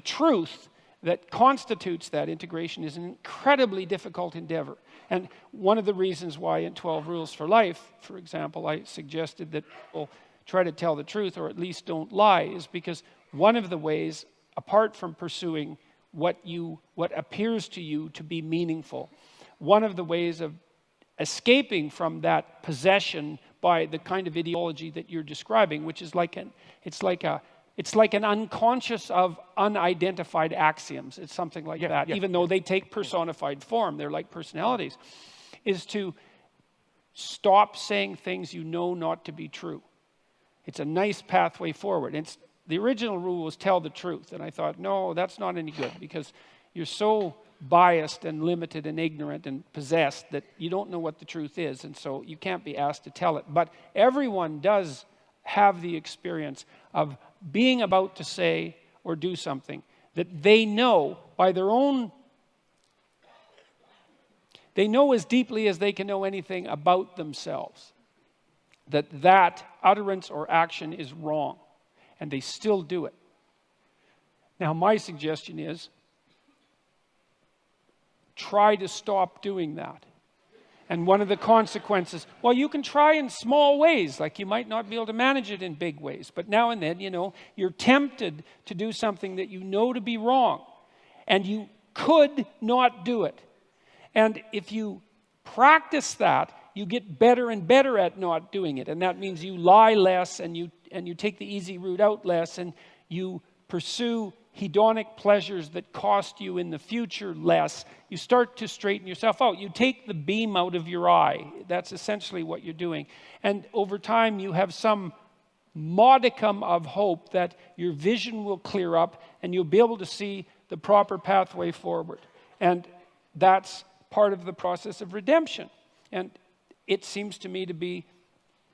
truth that constitutes that integration is an incredibly difficult endeavor. And one of the reasons why in 12 Rules for Life, for example, I suggested that people try to tell the truth or at least don't lie is because one of the ways, apart from pursuing what appears to you to be meaningful, one of the ways of escaping from that possession by the kind of ideology that you're describing, which is it's like an unconscious of unidentified axioms. It's something like that, even though they take personified form. They're like personalities, is to stop saying things you know not to be true. It's a nice pathway forward. The original rule was tell the truth. And I thought, no, that's not any good because you're so biased and limited and ignorant and possessed that you don't know what the truth is. And so you can't be asked to tell it. But everyone does have the experience of being about to say or do something that they know by their own, they know as deeply as they can know anything about themselves, that utterance or action is wrong, and they still do it. Now, my suggestion is, try to stop doing that. And one of the consequences, well, you can try in small ways, like you might not be able to manage it in big ways. But now and then, you're tempted to do something that you know to be wrong. And you could not do it. And if you practice that, you get better and better at not doing it. And that means you lie less and you take the easy route out less and you pursue hedonic pleasures that cost you in the future less. You start to straighten yourself out. You take the beam out of your eye. That's essentially what you're doing. And over time, you have some modicum of hope that your vision will clear up and you'll be able to see the proper pathway forward. And that's part of the process of redemption. And it seems to me to be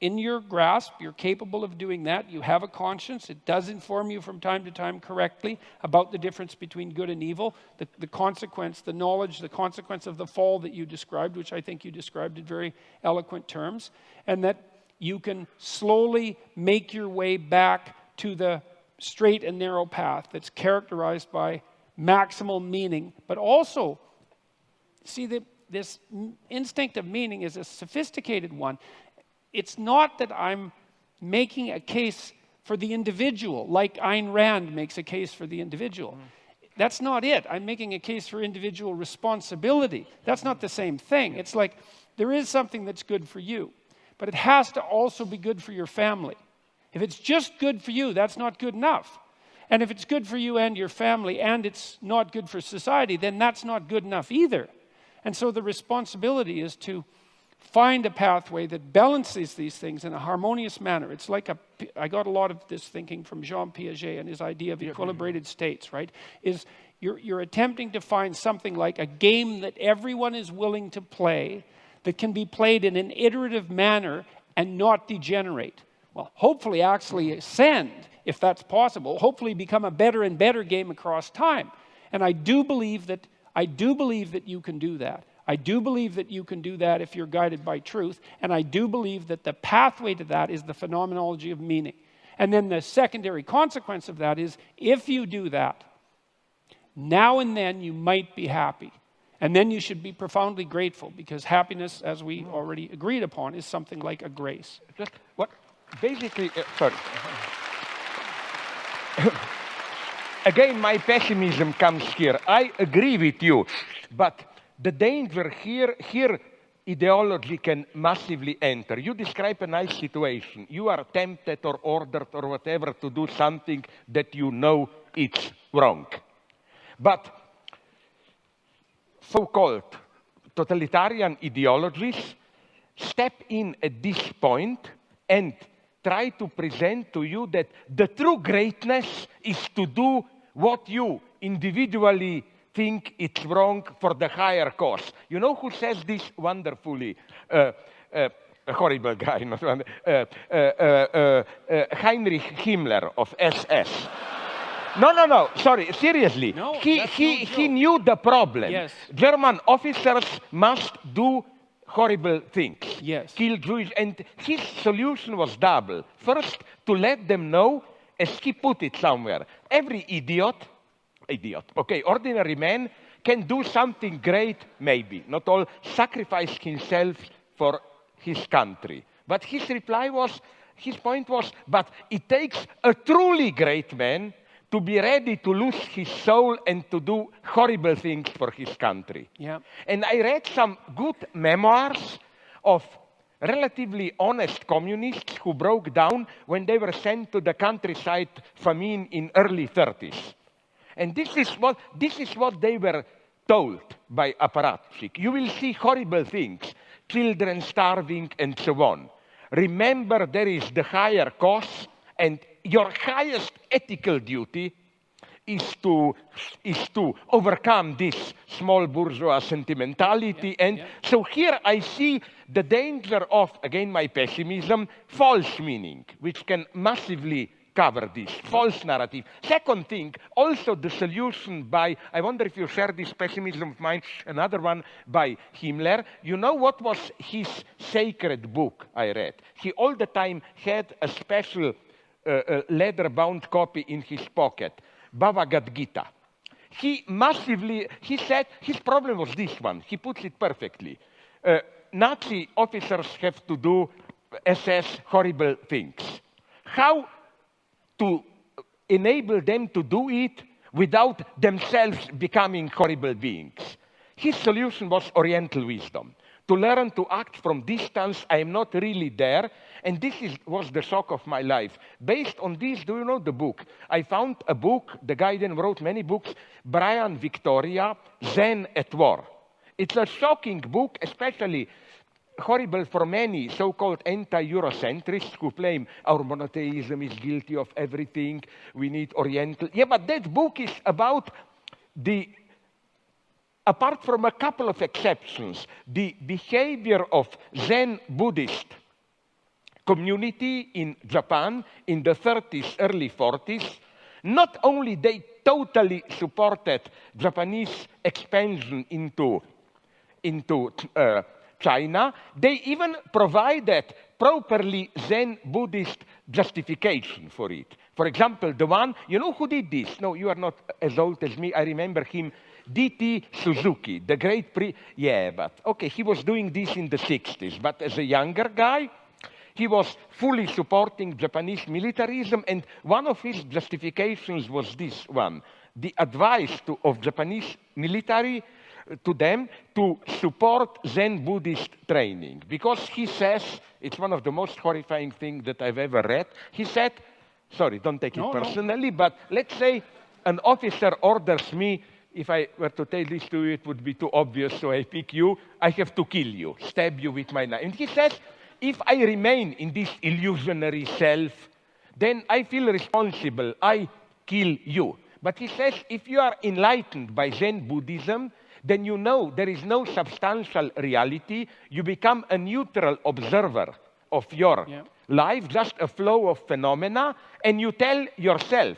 in your grasp. You're capable of doing that. You have a conscience. It does inform you from time to time correctly about the difference between good and evil, the consequence, the knowledge, the consequence of the fall that you described, which I think you described in very eloquent terms, and that you can slowly make your way back to the straight and narrow path that's characterized by maximal meaning, but also, see, this instinct of meaning is a sophisticated one. It's not that I'm making a case for the individual, like Ayn Rand makes a case for the individual. That's not it. I'm making a case for individual responsibility. That's not the same thing. It's like there is something that's good for you, but it has to also be good for your family. If it's just good for you, that's not good enough. And if it's good for you and your family and it's not good for society, then that's not good enough either. And so the responsibility is to find a pathway that balances these things in a harmonious manner. It's like I got a lot of this thinking from Jean Piaget and his idea of equilibrated states, right? Is you're attempting to find something like a game that everyone is willing to play that can be played in an iterative manner and not degenerate. Well, hopefully actually ascend, if that's possible. Hopefully become a better and better game across time. And I do believe that you can do that. I do believe that you can do that if you're guided by truth, and I do believe that the pathway to that is the phenomenology of meaning. And then the secondary consequence of that is, if you do that, now and then you might be happy. And then you should be profoundly grateful, because happiness, as we already agreed upon, is something like a grace. Just what basically, sorry. Again, my pessimism comes here. I agree with you, but the danger here ideology can massively enter. You describe a nice situation. You are tempted or ordered or whatever to do something that you know it's wrong. But so-called totalitarian ideologies step in at this point and try to present to you that the true greatness is to do what you individually think it's wrong for the higher cause. You know who says this wonderfully? A horrible guy, not one. Heinrich Himmler of SS. No, sorry, seriously. No, he knew the problem. Yes. German officers must do horrible things. Yes. Kill Jewish, and his solution was double. First, to let them know, as he put it somewhere, every idiot, okay, ordinary man can do something great, maybe. Not all sacrifice himself for his country. But his reply was, his point was, but it takes a truly great man to be ready to lose his soul and to do horrible things for his country. Yeah. And I read some good memoirs of relatively honest communists who broke down when they were sent to the countryside famine in early 30s. And this is what they were told by apparatchik. You will see horrible things, children starving and so on. Remember, there is the higher cause, and your highest ethical duty is to overcome this small bourgeois sentimentality. So here I see the danger of, again, my pessimism, false meaning, which can massively cover this false narrative. Second thing, also the solution by, I wonder if you share this pessimism of mine, another one by Himmler. You know what was his sacred book I read? He all the time had a special leather-bound copy in his pocket, Bhagavad Gita. He said, his problem was this one. He puts it perfectly. Nazi officers have to do SS horrible things. How to enable them to do it without themselves becoming horrible beings? His solution was Oriental wisdom. To learn to act from distance, I am not really there, and this was the shock of my life. Based on this, do you know the book? I found a book, the guy then wrote many books, Brian Victoria, Zen at War. It's a shocking book, especially horrible for many so-called anti-Eurocentrists who claim our monotheism is guilty of everything, we need Oriental. Yeah, but that book is about the, apart from a couple of exceptions, the behavior of Zen Buddhist community in Japan in the 30s, early 40s. Not only they totally supported Japanese expansion into China, they even provided properly Zen Buddhist justification for it. For example, the one, you know who did this? No, you are not as old as me. I remember him, D.T. Suzuki, the great yeah, but okay, he was doing this in the 60s, but as a younger guy, he was fully supporting Japanese militarism, and one of his justifications was this one, the advice of Japanese military to them to support Zen Buddhist training. Because he says, it's one of the most horrifying things that I've ever read, he said, sorry, don't take it personally, but let's say an officer orders me, if I were to tell this to you, it would be too obvious, so I pick you, I have to kill you, stab you with my knife. And he says, if I remain in this illusionary self, then I feel responsible, I kill you. But he says, if you are enlightened by Zen Buddhism, then you know there is no substantial reality. You become a neutral observer of your life, just a flow of phenomena, and you tell yourself,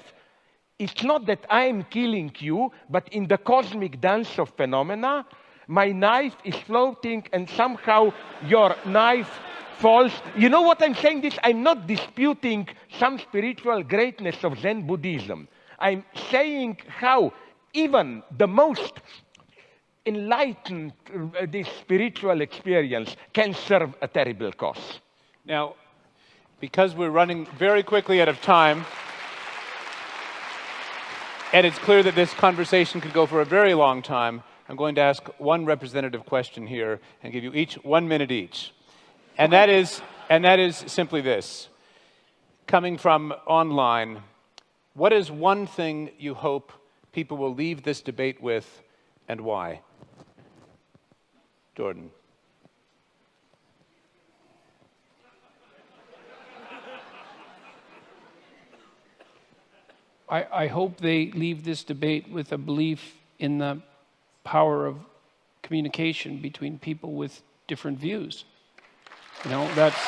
it's not that I am killing you, but in the cosmic dance of phenomena, my knife is floating and somehow your knife false. You know what I'm saying this? I'm not disputing some spiritual greatness of Zen Buddhism. I'm saying how even the most enlightened this spiritual experience can serve a terrible cause. Now, because we're running very quickly out of time, and it's clear that this conversation could go for a very long time, I'm going to ask one representative question here and give you each 1 minute each. And that is simply this. Coming from online, what is one thing you hope people will leave this debate with, and why? Jordan. I hope they leave this debate with a belief in the power of communication between people with different views. You know, that's...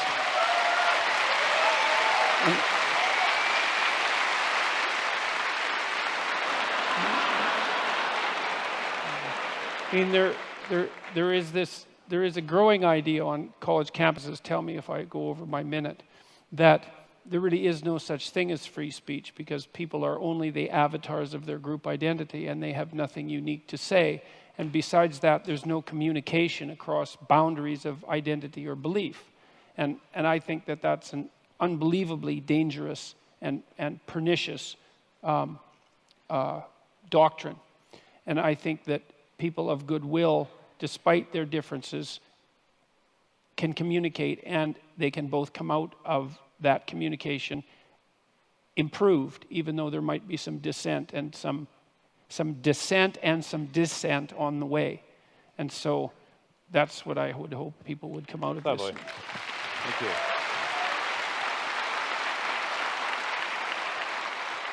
I mean, there is a growing idea on college campuses, tell me if I go over my minute, that there really is no such thing as free speech because people are only the avatars of their group identity and they have nothing unique to say. And besides that, there's no communication across boundaries of identity or belief. And I think that that's an unbelievably dangerous and pernicious doctrine. And I think that people of goodwill, despite their differences, can communicate, and they can both come out of that communication improved, even though there might be some dissent and some dissent and some dissent on the way. And so that's what I would hope people would come out of this. Thank you.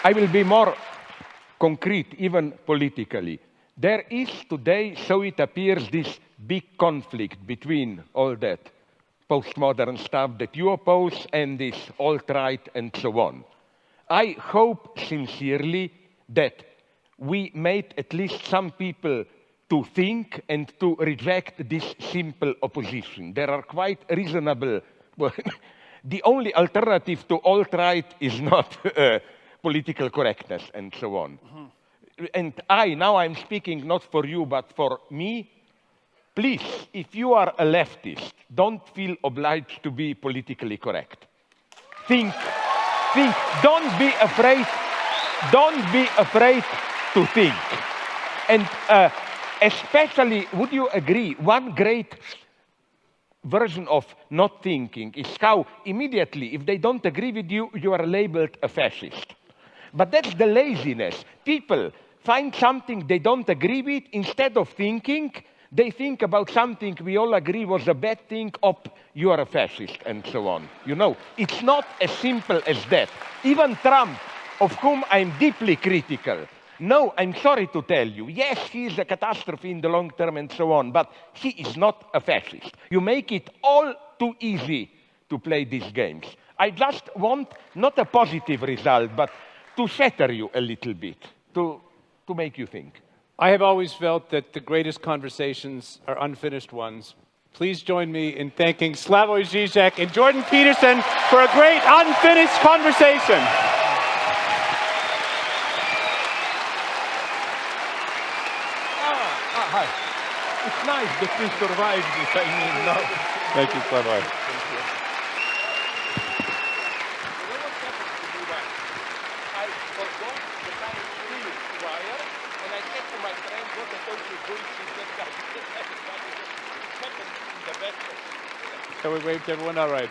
I will be more concrete, even politically. There is today, so it appears, this big conflict between all that postmodern stuff that you oppose and this alt-right and so on. I hope sincerely that we made at least some people to think and to reject this simple opposition. There are quite reasonable, well, the only alternative to alt-right is not political correctness and so on. And now I'm speaking not for you, but for me. Please, if you are a leftist, don't feel obliged to be politically correct. Think, don't be afraid to think. And especially, would you agree, one great version of not thinking is how immediately, if they don't agree with you, you are labeled a fascist. But that's the laziness. People find something they don't agree with, instead of thinking, they think about something we all agree was a bad thing, you are a fascist, and so on. You know, it's not as simple as that. Even Trump, of whom I'm deeply critical, no, I'm sorry to tell you, yes, he is a catastrophe in the long term and so on, but he is not a fascist. You make it all too easy to play these games. I just want not a positive result, but to shatter you a little bit, to make you think. I have always felt that the greatest conversations are unfinished ones. Please join me in thanking Slavoj Žižek and Jordan Peterson for a great unfinished conversation. Hi. It's nice that we survived this, I mean, no. Thank you, Slavoj. So we waved everyone all right.